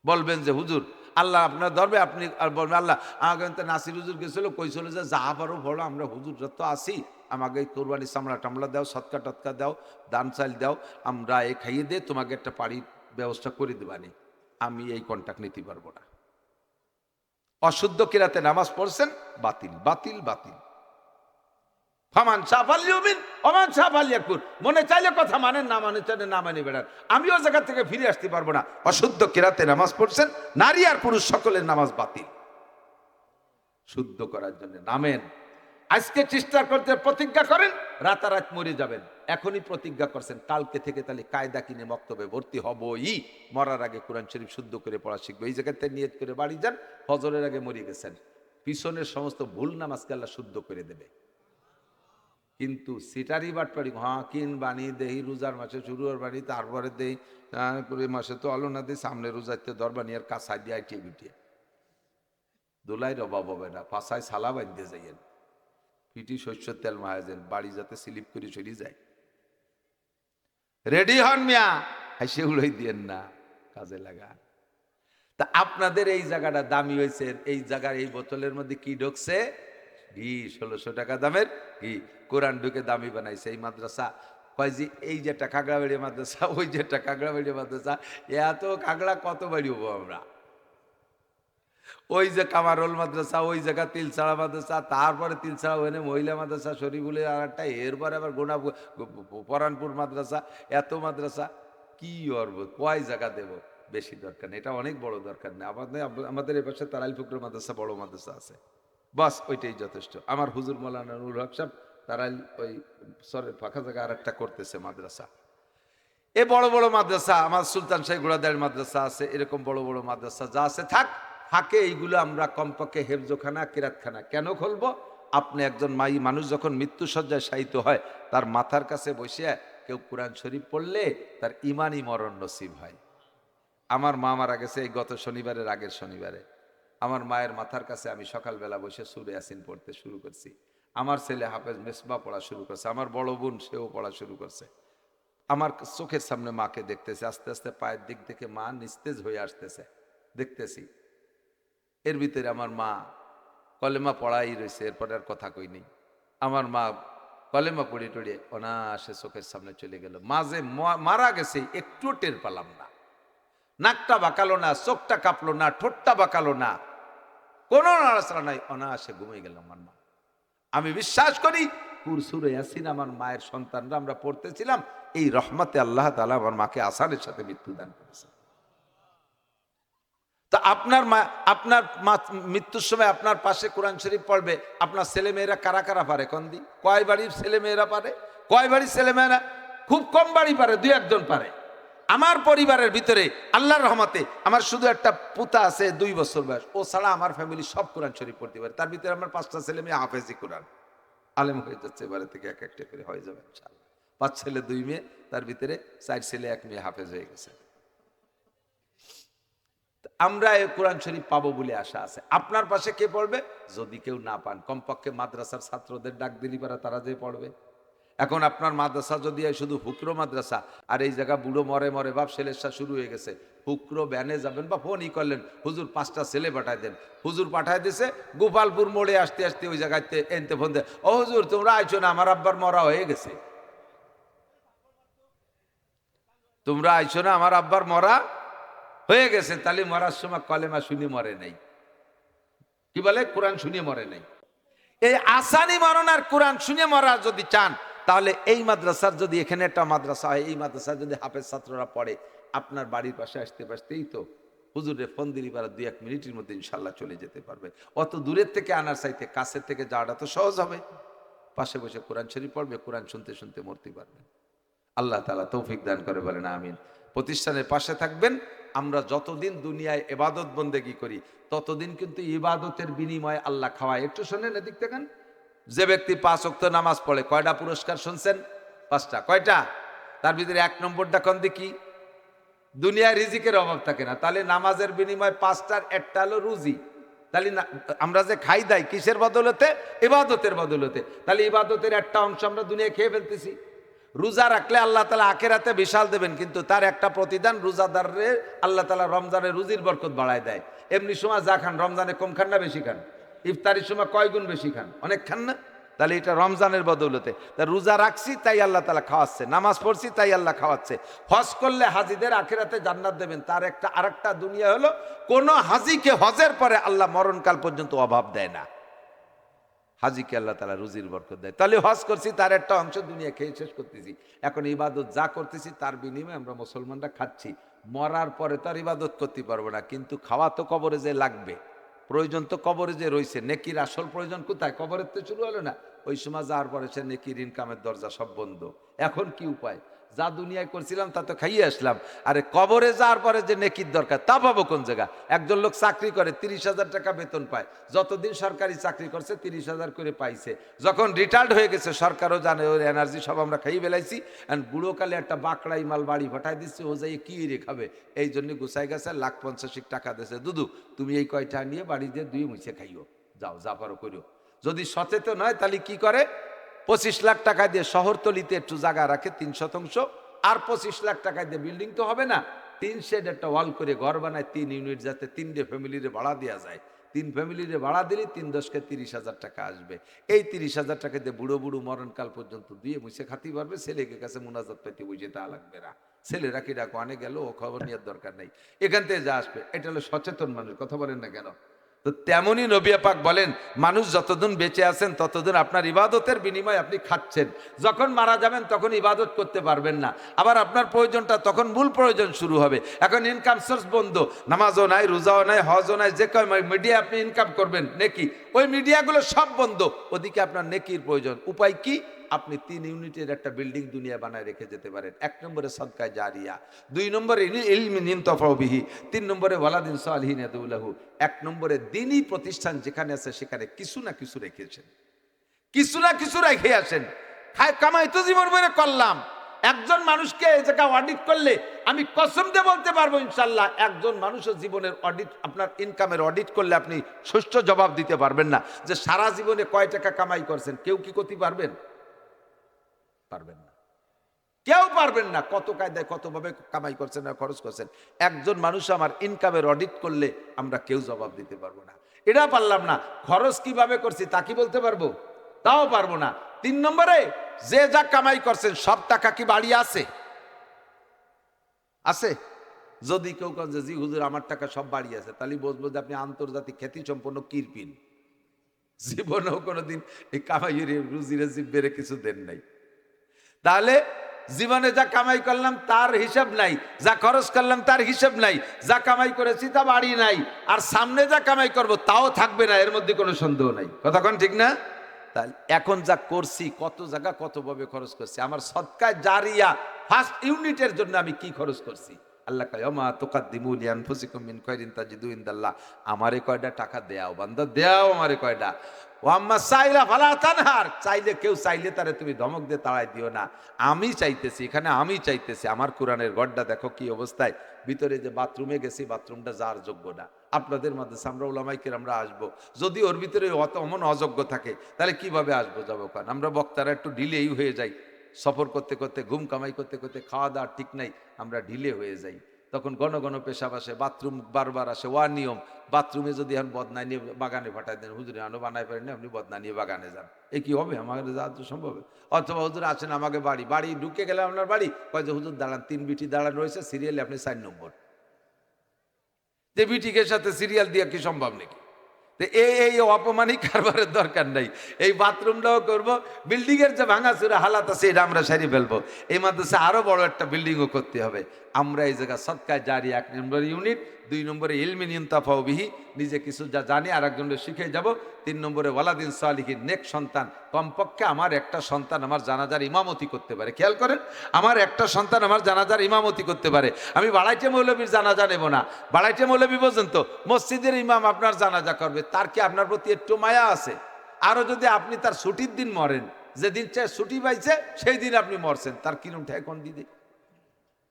বলবেন যে হুজুর আল্লাহ আপনার ধরবে, আপনি আর বলবেন আল্লাহ আমাকে নাসির হুজুর গেছিল, কইছিল যে যা পারো বলো, আমরা হুজুর যত আসি আমাকে কোরবানি চামড়া টামড়া দাও, সৎকা টৎকা দাও, দান চাল দাও, আমরা এই খাইয়ে দিয়ে তোমাকে একটা বাড়ির ব্যবস্থা করে দেবানি। আমি এই কন্ট্যাক্ট নিতে পারবো না। অশুদ্ধ কিরাতে নামাজ পড়ছেন, বাতিল বাতিল বাতিল। ফামান সাফাল ইউমিন ওমান সাফাল ইয়াকুর, মনে চাইলে কথা মানেন, না মানে চাইলে না মানে বেড়ান, আমিও জায়গা থেকে ফিরে আসতে পারবো না। অশুদ্ধ কিরাতে নামাজ পড়ছেন, নারী আর পুরুষ সকলের নামাজ বাতিল। শুদ্ধ করার জন্য নামেন, আজকে চেষ্টা করতে প্রতিজ্ঞা করেন, রাতারাত মরে যাবেন। এখনই প্রতিজ্ঞা করছেন, কালকে থেকে তাহলে কায়দা কিনে মক্তবে ভর্তি হবই, মরার আগে কোরআন শরীফ শুদ্ধ করে পড়া শিখবো। এই জায়গাতে নিয়ত করে বাড়ি যান, ফজরের আগে মরে গেছেন, পিছনের সমস্ত ভুল নামাজকে আল্লাহ শুদ্ধ করে দেবে। কিন্তু সিটারি বাটপাড়ি, হ্যাঁ কিন বানি দেহি রোজার মাসে শুরু আর বাড়ি, তারপরে দেই মাসে তো আলো না দিই, সামনে রোজাতে দরবানি আর কাঁসাই দিয়ে আইটিয়ে বিটিয়ে দোলাইয়ের অভাব হবে না। পাশায় সালা বাঁধতে যাইয়েন, পিটি শস্যের তেল মাহাজেন, বাড়ি যাতে স্লিপ করে চলে যায়। রেডি হন মিয়া, সেগুলোই দিয়েন না, কাজে লাগা। তা আপনাদের এই জায়গাটা দামি হয়েছে, এই জায়গার এই বোতলের মধ্যে কি ঢুকছে? ঘি, 1600 টাকা দামের ঘি। কোরআন ঢুকে দামি বানাইছে এই মাদ্রাসা। কয় যে এই যে একটা কাগড়াবাড়ি মাদ্রাসা, ওই যে একটা কাগড়াবাড়ি মাদ্রাসা, এত কাগড়া কত বাড়ি হবো আমরা। ওই যে কামারোল মাদ্রাসা, ওই জায়গা তিলছাড়া মাদ্রাসা, তারপরে তিলছাড়া ওখানে মহিলা মাদ্রাসা শরীফুলের আর একটা, এরপরে আবার গোনা পরানপুর মাদ্রাসা, এত মাদ্রাসা কি করব, কয় জায়গা দেব? বেশি দরকার নেই, এটা অনেক বড় দরকার নেই। আমাদের এ পাশে তারাইল ফুকর মাদ্রাসা বড় মাদ্রাসা আছে, বাস ওইটাই যথেষ্ট। আমার হুজুর মৌলানা নুরুল হক সাহেব তারাইল ওই সরের ফাঁকা জায়গা আর একটা করতেছে মাদ্রাসা। এ বড় বড় মাদ্রাসা, আমার সুলতান শাহী ঘোড়াদার মাদ্রাসা আছে, এরকম বড় বড় মাদ্রাসা যা আছে থাক, ফাঁকে এইগুলো আমরা কমপক্ষে হেফজোখানা কিরাতখানা কেন খুলবো? আপনি একজন মানুষ যখন মৃত্যুসজ্জায় শায়িত হয়, তার মাথার কাছে বসে কেউ কোরআন শরীফ পড়লে তার ইমানই মরণ নসিব হয়। আমার মা মারা গেছে এই গত শনিবারের আগের শনিবারে। আমার মায়ের মাথার কাছে আমি সকালবেলা বসে সূরা ইয়াসিন পড়তে শুরু করছি। আমার ছেলে হাফেজ মেসবা পড়া শুরু করছে, আমার বড় বোন সেও পড়া শুরু করছে। আমার চোখের সামনে মাকে দেখতেছি, আস্তে আস্তে পায়ের দিক থেকে মা নিস্তেজ হয়ে আসতেছে, দেখতেছি। এর ভিতরে আমার মা কলেমা পড়াই রয়েছে, এরপরে আর কথা কই নেই। আমার মা কলেমা পড়ে টড়িয়ে অনায়াসে চোখের সামনে চলে গেল। মাঝে মারা গেছে একটু টের পেলাম না। নাকটা বাঁকালো না, চোখটা কাঁপলো না, ঠোঁটটা বাঁকালো না, কোনো নাড়াচাড়া নাই, অনায়াসে ঘুমিয়ে গেলাম আমার মা। আমি বিশ্বাস করি সূরা ইয়াসিন আমার মায়ের সন্তানরা আমরা পড়তেছিলাম, এই রহমতে আল্লাহ তাআলা আমার মাকে আসানের সাথে মৃত্যু দান করেছে। তা আপনার মা, আপনার মা মৃত্যুর সময় আপনার পাশে কোরআন শরীফ পড়বে, আপনার ছেলে মেয়েরা কারা কারা পারে? কন্দি কয় বাড়ির ছেলে মেয়েরা পারে? কয় বাড়ির ছেলে মেয়েরা? খুব কম বাড়ি পারে, দুই একজন পারে। আমার পরিবারের ভিতরে আল্লাহর রহমতে আমার শুধু একটা পুতা আছে 2 বছর বয়স, ও ছাড়া আমার ফ্যামিলি সব কোরআন শরীফ পড়তে পারে। তার ভিতরে আমার 5টা ছেলে মেয়ে হাফেজি কোরআন, আলেম হয়ে যাচ্ছে, এবারে থেকে এক একটা করে হয়ে যাবে ইনশাআল্লাহ। 5 ছেলে 2 মেয়ে, তার ভিতরে 4 ছেলে 1 মেয়ে হাফেজ হয়ে গেছে। আমরা এই কোরআন শরীফ পাবো বলে আশা আছে। আপনার পাশে কে পড়বে? যদি কেউ না পান, কমপক্ষে মাদ্রাসার ছাত্রদের ডাক দিলি পারা, তারা যে পড়বে। এখন আপনার মাদ্রাসা যদি শুধু হুকরো মাদ্রাসা, আর এই জায়গা বুড়ো মরে মরে বাপ ছেলেসা শুরু হয়ে গেছে, হুকরো ব্যানে যাবেন বা ফোনই করলেন, হুজুর 5টা ছেলে পাঠায় দেন। হুজুর পাঠায় দিছে গোপালপুর মোড়ে আসতে আসতে ওই জায়গাতে এনতে ফোন দেয়, ও হুজুর তোমরা আইছো না, আমার আব্বার মরা হয়ে গেছে। তোমরা আইছো না, আমার আব্বার মরা হয়ে গেছে। তাহলে মরার সময় কলেমা শুনি মরে নাই, কি বলে কোরআন শুনিয়ে মরে নাই। এই আসানি মরণ আর কোরআন শুনে মরা যদি চান, তাহলে এই মাদ্রাসার যদি এখানে একটা মাদ্রাসা হয়, এই মাদ্রাসার যদি হাফেজ ছাত্ররা পড়ে, আপনার বাড়ির পাশে আসতে পারতেই তো হুজুরে ফোন দিলি পারা 2-1 মিনিটের মধ্যে ইনশাল্লাহ চলে যেতে পারবে। অত দূরের থেকে আনার চাইতে কাছের থেকে যাওয়াটা তো সহজ হবে। পাশে বসে কোরআন শরীফ পড়বে, কোরআন শুনতে শুনতে মরতে পারবেন। আল্লাহ তাআলা তৌফিক দান করে, বলেন আমিন। প্রতিষ্ঠানের পাশে থাকবেন। আমরা যতদিন দুনিয়ায় ইবাদত বন্দেগী করি, ততদিন কিন্তু ইবাদতের বিনিময়ে আল্লাহ খাওয়ায়। একটু শোনেন, এদিক দেখেন। যে ব্যক্তি 5 ওয়াক্ত নামাজ পড়ে, কয়টা পুরস্কার শুনছেন? 5টা। কয়টা? তার ভিতরে 1 নম্বরটা কোন দিকে? দুনিয়ায় রিজিকের অভাব থাকে না, তাহলে নামাজের বিনিময়ে 5টার একটা হলো রুজি। তাহলে আমরা যে খাই দাই কিসের বদলতে? ইবাদতের বদলতে। তাহলে ইবাদতের একটা অংশ আমরা দুনিয়ায় খেয়ে ফেলতেছি। রোজা রাখলে আল্লাহ তাআলা আখিরাতে বিশাল দেবেন, কিন্তু তার একটা প্রতিদান রোজাদারের আল্লাহ তাআলা রমজানের রুজির বরকত বাড়ায় দেয়। এমনি সময় যা খান, রমজানে কম খান না বেশি খান? ইফতারির সময় কয় গুণ বেশি খান? অনেক খান না? তাহলে এটা রমজানের বদৌলতে। তা রোজা রাখছি তাই আল্লাহ তাআলা খাওয়াচ্ছে, নামাজ পড়ছি তাই আল্লাহ খাওয়াচ্ছে। হজ করলে হাজিদের আখিরাতে জান্নাত দেবেন, তার একটা আরেকটা দুনিয়া হলো, কোন হাজিকে হজের পরে আল্লাহ মরণকাল পর্যন্ত অভাব দেয় না। হাজিকে আল্লাহ তাআলা রুজির বরকত দেয়। তাহলে হজ করছি, তার একটা অংশ দুনিয়া খেয়ে শেষ করতেছি। এখন ইবাদত যা করতেছি তার বিনিময়ে আমরা মুসলমানরা খাচ্ছি। মরার পরে তার ইবাদত করতে পারবো না, কিন্তু খাওয়া তো কবরে যে লাগবে, প্রয়োজন তো কবরে যে রয়েছে। নেকির আসল প্রয়োজন কোথায়? কবরের তো শুরু হলো না। ওই সময় যাওয়ার পরে সে নেকির ইনকামের দরজা সব বন্ধ। এখন কি উপায়? যা দুনিয়ায় করছিলাম তা তো খাইয়ে আসলাম, আরে কবরে যাওয়ার পরে যে নেকির দরকার তা পাবো কোন জায়গা? একজন লোক চাকরি করে, 30,000 টাকা বেতন পায়, যতদিন সরকারি চাকরি করছে 30,000 করে পাইছে। যখন রিটায়ার্ড হয়ে গেছে, সরকারও জানে ওর এনার্জি সব আমরা খাইয়ে বেলাইছি, অ্যান্ড বুড়োকালে একটা বাকড়াই মাল বাড়ি পাঠাই দিচ্ছে, ও যাই কি রে খাবে, এই জন্য গুছাই গেছে 1,50,000 টাকা দিয়েছে, দুদু তুমি এই কয়টা নিয়ে বাড়ি দিয়ে 2 মুছে খাইও, যাও যা পারো করো। যদি সচেতন হয় তাহলে কি করে? 25 লাখ টাকা দিয়ে শহরতলিতে একটু জায়গা রাখে 3 শতাংশ, আর 25 লাখ টাকা দিয়ে বিল্ডিং তো হবে না, 3 শেড একটা ওয়াল করে ঘর বানায় 3 ইউনিট, যাতে 3টে ফ্যামিলিরে ভাড়া দেওয়া যায়। 3 ফ্যামিলিরে ভাড়া দিলে 3 10 30,000 টাকা আসবে। এই 30,000 টাকা দিয়ে বুড়ো বুড়ো মরণকাল পর্যন্ত দিয়ে মুছে খাতে পারবে। ছেলেকে কাছে মুনাজাত পাইতে বুঝে তা লাগবে না। ছেলেরা কি ডাকো অনেক গেল, ও খবর নেওয়ার দরকার নেই, এখান থেকে যা আসবে। এটা হলো সচেতন মানুষ, কথা বলেন না কেন? তো তেমনই নবী পাক বলেন, মানুষ যতদিন বেঁচে আছেন ততদিন আপনার ইবাদতের বিনিময়ে আপনি খাচ্ছেন। যখন মারা যাবেন তখন ইবাদত করতে পারবেন না, আবার আপনার প্রয়োজনটা তখন মূল প্রয়োজন শুরু হবে। এখন ইনকাম সোর্স বন্ধ, নামাজও নাই, রোজাও নাই, হজও নাই, যে কয় মিডিয়া আপনি ইনকাম করবেন নেকি, ওই মিডিয়াগুলো সব বন্ধ। ওদিকে আপনার নেকির প্রয়োজন। উপায় কি? আপনি 3 ইউনিটের একটা বিল্ডিং দুনিয়া বানায় রেখে যেতে পারেন। 1 নম্বরে সদকায়ে জারিয়া, 2 নম্বরে ইলমিন ইনতাফাউ বিহি, 3 নম্বরে ওয়ালাদিন সালিহিন ইয়াদউ লাহু। 1 নম্বরে দ্বীনি প্রতিষ্ঠান যেখানে আছে সেখানে কিছু না কিছু রেখেছেন, কিছু না কিছু রেখে আসেন। খায় কামাই তো জীবন ভরে করলাম। একজন মানুষকে এই জায়গা অডিট করলে আমি কসম দিয়ে বলতে পারবো ইনশাল্লাহ, একজন মানুষের জীবনের অডিট, আপনার ইনকামের অডিট করলে আপনি সুষ্ঠু জবাব দিতে পারবেন না যে সারা জীবনে কয় টাকা কামাই করছেন। কেউ কি করতে পারবেন? পারবেন না, কেউ পারবেন না। কত কায়দায় কতভাবে কামাই করছেন আর খরচ করছেন, একজন মানুষ আমার ইনকামের অডিট করলে আমরা কেউ জবাব দিতে পারবো না। এটা পারলাম না, খরচ কিভাবে করছি তা কি বলতে পারবো? তাও পারবো না। 3 নম্বরে, যে যা কামাই করছেন সব টাকা কি বাড়ি আছে? আছে? যদি কেউ কেন যে জি হুজুর আমার টাকা সব বাড়ি আছে, তাহলে বুঝবো যে আপনি আন্তর্জাতিক খ্যাতি সম্পন্ন কিরপিন, জীবনেও কোনোদিন এই কামাইয়ের রুজিরে জিব্বেরে কিছু দেন নাই। তাহলে জীবনে যা কামাই করলাম তার হিসাব নাই, যা খরচ করলাম তার হিসাব নাই, যা কামাই করেছি তা বাড়ি নাই, আর সামনে যা কামাই করব তাও থাকবে না, এর মধ্যে কোনো সন্দেহ নাই। কতক্ষণ ঠিক না? তাহলে এখন যা করছি, কত জায়গা কতভাবে খরচ করছি, আমার সদকায়ে জারিয়া ফার্স্ট ইউনিটের জন্য আমি কি খরচ করছি। আল্লাহ কয় ওমা তুকাদ্দিমু লিআনফুসিকুম মিন খায়রিন তাজিদু ইনদাল্লাহ, আমারে কয়টা টাকা দেও বান্দা, দেও আমারে কয়টা। ওয়াম্মা সাইলা ফালা তানহার, চাইলে কেউ চাইলে তারে তুমি ধমক দিয়ে তাড়াই দিও না। আমি চাইতেছি, এখানে আমি চাইতেছি। আমার কোরআনের গড্ডা দেখো কি অবস্থায়, ভিতরে যে বাথরুমে গেছি, বাথরুমটা যার যোগ্য না। আপনাদের মধ্যে আমরা উলামায়ে কেরামরা আসবো, যদি ওর ভিতরে অত অমন অযোগ্য থাকে তাহলে কিভাবে আসবো যাবো? কারণ আমরা বক্তারা একটু ডিলেই হয়ে যাই, সফর করতে করতে, ঘুম কামাই করতে করতে, খাওয়া দাওয়া ঠিক নাই, আমরা ঢিলে হয়ে যাই। তখন ঘন ঘন পেশাব আসে, বাথরুম বারবার আসে, ওয়া নিয়ম। বাথরুমে যদি এখন বদনা নিয়ে বাগানে পাঠাই দেন, হুজুরে আনো বানাই পারেন না, আপনি বদনা নিয়ে বাগানে যান, এ কি হবে? আমাদের যাওয়া তো সম্ভব। অথবা হুজুর আসেন আমাকে বাড়ি, বাড়ি ঢুকে গেলে আপনার বাড়ি কয় যে হুজুর দাঁড়ান, 3 বিটি দাঁড়ান রয়েছে সিরিয়ালে, আপনি 4 নম্বর। যে বিটিকের সাথে সিরিয়াল দিয়ে কি সম্ভব নাকি? এই অপমানিক কারবারের দরকার নাই। এই বাথরুমটাও করবো, বিল্ডিং এর যে ভাঙাচুরা হালাত আছে এটা আমরা সারিয়ে ফেলবো। এই মাদ্রাসা আরো বড় একটা বিল্ডিংও করতে হবে। আমরা এই জায়গা সদকায়ে জারিয়া 1 নম্বর ইউনিট, 2 নম্বরে ইলমিন ইনতাফাউ বিহি, নিজে কিছু যা জানি আর একজনের শিখে যাব। 3 নম্বরে ওয়ালাদিন সালিহিন, নেক সন্তান, কমপক্ষে আমার একটা সন্তান আমার জানাজার ইমামতি করতে পারে। খেয়াল করেন, আমার একটা সন্তান আমার জানাজার ইমামতি করতে পারে। আমি বাড়াইটে মৌলবীর জানাজা নেব না। বাড়াইটে মৌলবী পর্যন্ত মসজিদের ইমাম আপনার জানাজা করবে, তার কি আপনার প্রতি একটু মায়া আছে? আরো যদি আপনি তার ছুটির দিন মরেন, যেদিন ছুটি পাইছে সেই দিন আপনি মরছেন, তার কিরম ঠেকন দিদি?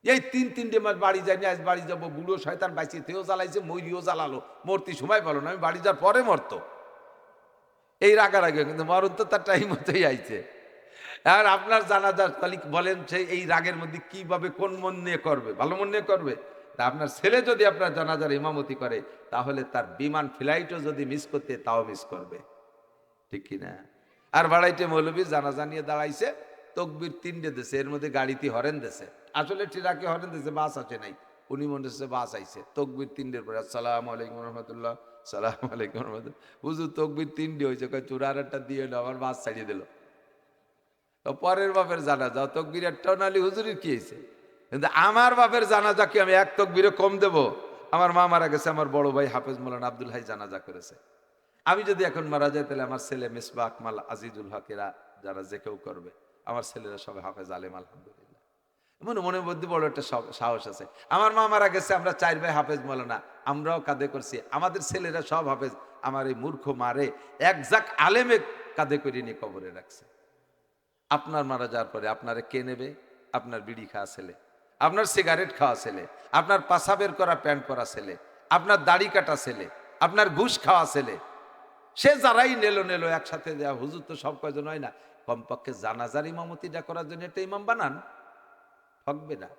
এই 3-3টে মাস বাড়ি যায়নি, আজ বাড়ি যাবো, বুড়ো শয়তান বাইছে, তেও জ্বালাইছে, মরিও জ্বালালো, মরতে সময় পেল না, আমি বাড়ি যাওয়ার পরে মরতো, এই রাগারাগি। কিন্তু মরণ তো তার টাইম মতোই আইছে। আর আপনার জানাজা বলেন সে এই রাগের মধ্যে কিভাবে কোন মন নিয়ে করবে? ভালো মন নিয়ে করবে? তা আপনার ছেলে যদি আপনার জানাজার ইমামতি করে, তাহলে তার বিমান ফ্লাইটও যদি মিস করতে, তাও মিস করবে, ঠিক কিনা? আর বাড়াইতে মৌলবী জানাজা নিয়ে দাঁড়াইছে, তকবির 3টে দেশে, এর মধ্যে গাড়িতে হরেন দেশে, আসলে ট্রাকে হরেন দেশে, বাস আছে নাই, উনি মনে হচ্ছে বাস আইছে, তকবির 3টের পরে আসসালামু আলাইকুম রহমতুল্লাহ, সালাম আলাইকুম রহমতুল্লাহ। হুজুর তকবির 3টে হয়েছে, কয় চূড়ার একটা দিয়ে আমার বাস ছাড়িয়ে দিল। পরের বাপের জানাজা তকবির একটাও নালি, হুজুরের কি হয়েছে? কিন্তু আমার বাপের জানাজা কি আমি এক তকবিরে কম দেব? আমার মা মারা গেছে, আমার বড় ভাই হাফেজ মৌলানা আব্দুল হাই জানাজা করেছে। আমি যদি এখন মারা যাই, তাহলে আমার ছেলে মিসবাহ, আকমাল, আজিজুল হকেরা, যারা যে কেউ করবে, আমার ছেলেরা সবাই হাফেজ আলেম আলহামদুলিল্লাহ। মনে মনের মধ্যে বড় একটা সাহস আছে। আমার মা মারা গেছে, আমরা 4 ভাই হাফেজ মৌলানা, আমরাও কাঁধে করছি, আমাদের ছেলেরা সব হাফেজ। আমার এই মূর্খ মারে একজাক আলেমে কাঁধে করে নিয়ে কবরে রাখছে। আপনার মারা যাওয়ার পরে আপনারে কে নেবে? আপনার বিড়ি খাওয়া ছেলে, আপনার সিগারেট খাওয়া ছেলে, আপনার পাশাবের করা প্যান্ট পরা ছেলে, আপনার দাড়ি কাটা ছেলে, আপনার ঘুষ খাওয়া ছেলে, সে যারাই নেলো একসাথে দেওয়া। হুজুর তো সব কয়জন হয় না, কমপক্ষে জানাজার ইমামতিটা করার জন্য একটা ইমাম বানান, ঠকবে না।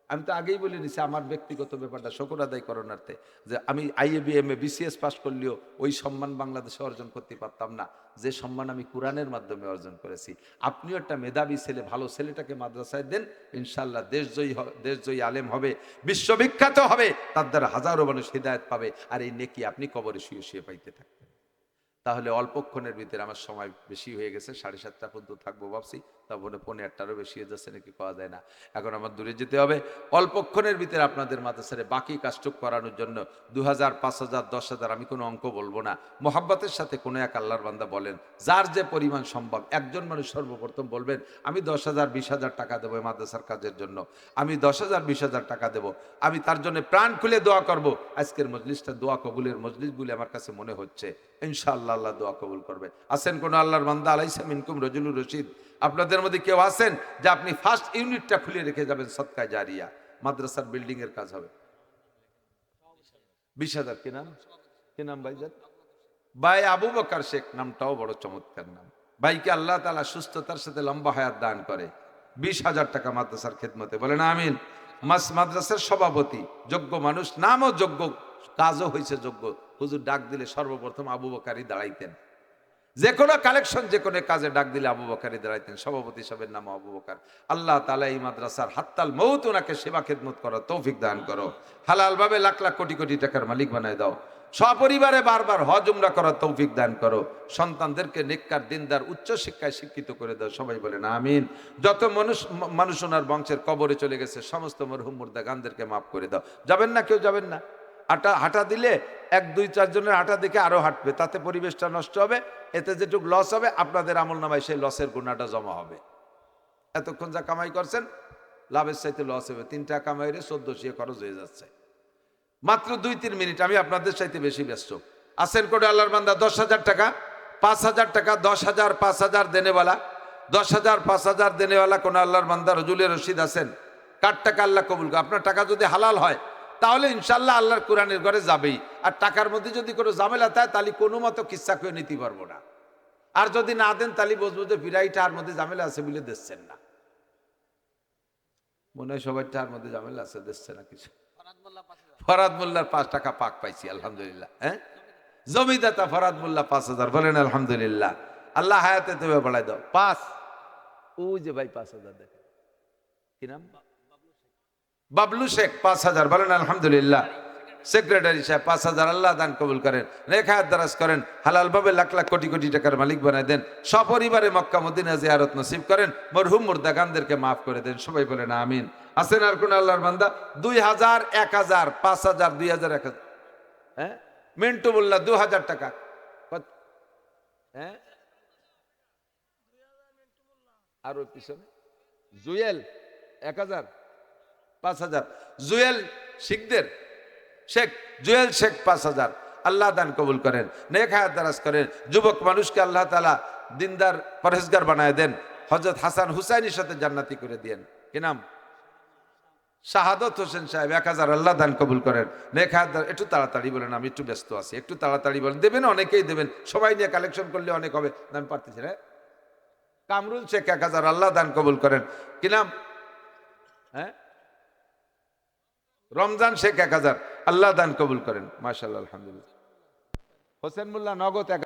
আমি তো আগেই বলে নিছি আমার ব্যক্তিগত ব্যাপারটা, শকর আদায় করণার্থে, যে আমি IABMA BCS পাস করলেও ওই সম্মান বাংলাদেশে অর্জন করতে পারতাম না যে সম্মান আমি কোরআনের মাধ্যমে অর্জন করেছি। আপনিও একটা মেধাবী ছেলে, ভালো ছেলেটাকে মাদ্রাসায় দেন, ইনশাল্লাহ দেশজয়ী আলেম হবে, বিশ্ববিখ্যাত হবে, তার দ্বারা হাজারো মানুষ হিদায়াত পাবে, আর এই নেকি আপনি কবরে শুয়ে শুয়ে পাইতে থাকবেন। তাহলে অল্পক্ষণের ভিতরে, আমার সময় বেশি হয়ে গেছে, 7:30 পর্যন্ত থাকবো ভাবছি, তারপরে 7:45 বেশি হয়ে যাচ্ছে নাকি পাওয়া যায় না, এখন আমার দূরে যেতে হবে। অল্পক্ষণের ভিতরে আপনাদের মাদ্রাসারে বাকি কাজটুক করানোর জন্য 2000, 5000, 10,000, আমি কোনো অঙ্ক বলবো না, মোহাব্বতের সাথে কোনো এক আল্লাহর বান্দা বলেন, যার যে পরিমাণ সম্ভব, একজন মানুষ সর্বপ্রথম বলবেন আমি 10,000, 20,000 টাকা দেবো এই মাদ্রাসার কাজের জন্য, আমি 10,000, 20,000 টাকা দেবো, আমি তার জন্য প্রাণ খুলে দোয়া করব। আজকের মজলিসটা দোয়া কবুলের মজলিস বলে আমার কাছে মনে হচ্ছে, ইনশাআল্লাহ আল্লাহ দোয়া কবুল করবে। আছেন কোন আল্লাহর বান্দা? আলাইসা মিনকুম রাজুলুর রশিদ, আপনাদের মধ্যে কেউ আছেন যে আপনি ফার্স্ট ইউনিটটা খুলে রেখে যাবেন? সদকায়ে জারিয়া মাদ্রাসার বিল্ডিং এর কাজ হবে। 20,000। কি নাম ভাইজান? ভাই আবু বকর শেখ, নামটাও বড় চমৎকার নাম। ভাইকে আল্লাহ তাআলা সুস্থতার সাথে লম্বা হায়াত দান করে। 20,000 টাকা মাদ্রাসার খেদমতে, বলেন আমিন। মাদ্রাসার সভাপতি যোগ্য মানুষ, নামও যোগ্য, কাজও হয়েছে যোগ্য। হুজুর ডাক দিলে সর্বপ্রথম আবু বকরই দাঁড়াইতেন। যে কোনো কালেকশন, যে কোনো কাজে ডাক দিলে আবু বকরই দাঁড়াইতেন। সভাপতি সাহেবের নাম আবু বকর। আল্লাহ তাআলা এই মাদ্রাসার হাত্তাল মৌত ওনাকে সেবা খেদমত করার তৌফিক দান করো। হালাল ভাবে লাখ লাখ কোটি কোটি টাকার মালিক বানায় দাও। সপরিবারে বারবার হজ উমরা করার তৌফিক দান করো। সন্তানদেরকে নেককার দিনদার উচ্চ শিক্ষায় শিক্ষিত করে দাও। সবাই বলেন আমিন। যত মানুষ ওনার বংশের কবরে চলে গেছে সমস্ত মরহুম মুর্দা গানদেরকে মাফ করে দাও। যাবেন না? কেউ যাবেন না? হাঁটা দিলে 1-2-4 জনের হাঁটা দেখে আরো হাঁটবে, তাতে পরিবেশটা নষ্ট হবে। এতে যেটুকু লস হবে আপনাদের আমল নামায় সেই লসের গুণাটা জমা হবে। এতক্ষণ যা কামাই করছেন লাভের চাইতে লস হবে। 3 টাকা কামাইরে 1400 খরচ হয়ে যাচ্ছে। মাত্র 2-3 মিনিট। আমি আপনাদের চাইতে বেশি ব্যস্ত। আসেন করে আল্লাহর বান্দা 10,000 টাকা, 5,000 টাকা, 10,000, 5,000 দেনেওয়ালা, 10,000, 5,000 দেনেওয়ালা কোন আল্লাহর বান্দা রজুলের রশিদ আছেন? কার টাকা আল্লাহ কবুল করে? আপনার টাকা যদি হালাল হয় তাহলে ইনশাল্লাহ আল্লাহর কোরআনের ঘরে যাবেই। আর টাকার মধ্যে যদি কোনো ঝামেলা থাকে তাহলে কোনো মতো কিচ্ছা করে নিতে পারবো না। আর যদি না দেন তাহলে বুঝবো যে বিরাইটার মধ্যে ঝামেলা আছে বলে দিচ্ছেন না। মনে হয় সবাই টার মধ্যে ঝামেলা আছে, দিচ্ছে না কিছু। ফরাদ মোল্লার 5 টাকা পাক পাইছি আলহামদুলিল্লাহ। হ্যাঁ, জমিদাতা ফরাদ মোল্লা 5,000। বলেন আলহামদুলিল্লাহ। আল্লাহ হায়াতে তুমি বাড়াই দাও। 5, ওই যে ভাই 5,000 দেখেন, কি নাম? বাবলু শেখ 5,000। বলেন আলহামদুলিল্লাহ। সেক্রেটারি সাহেব 5,000। আল্লাহ দান কবুল করেন, নেখায়াত দারাজ করেন, হালাল ভাবে লাখ লাখ কোটি কোটি টাকার মালিক বানায় দেন। সপরিবারে মক্কা মদিনা জিয়ারত নসিব করেন। মরহুম মুর্দাগানদেরকে মাফ করে দেন। সবাই বলেন আমিন। আছেন আর কোন আল্লাহর বান্দা? 2,000, 1,000, 5,000, 2,000, 1,000। হ্যাঁ, মিন্টু মোল্লা 2,000 টাকা। হ্যাঁ, আর ওই পিছনে জুয়েল 1,000, 5,000। জুয়েল শিখদের শেখ, জুয়েল শেখ 5,000। আল্লাহ দান কবুল করেন, নেক হায়াত দারাজ করেন। যুবক মানুষকে আল্লাহ তাআলা দিনদার পরহেজগার বানায় দেন। হযরত হাসান হুসাইনের সাথে জান্নাতি করে দেন। কি নাম? শাহাদত হোসেন সাহেব 1,000। আল্লাহ দান কবুল করেন, নেক হায়াত। একটু তাড়াতাড়ি বলেন, আমি একটু ব্যস্ত আছি। একটু তাড়াতাড়ি বলেন। দেবেন, অনেকেই দেবেন। সবাই নিয়ে কালেকশন করলে অনেক হবে, আমি পারতেছি না। কামরুল শেখ 1,000। আল্লাহ দান কবুল করেন। কি নাম? হ্যাঁ, রমজান শেখ 1,000। আল্লাহ দান কবুল করেন। মাশাআল্লাহ, আলহামদুলিল্লাহ। হোসেন মোল্লা নগদ 1,000।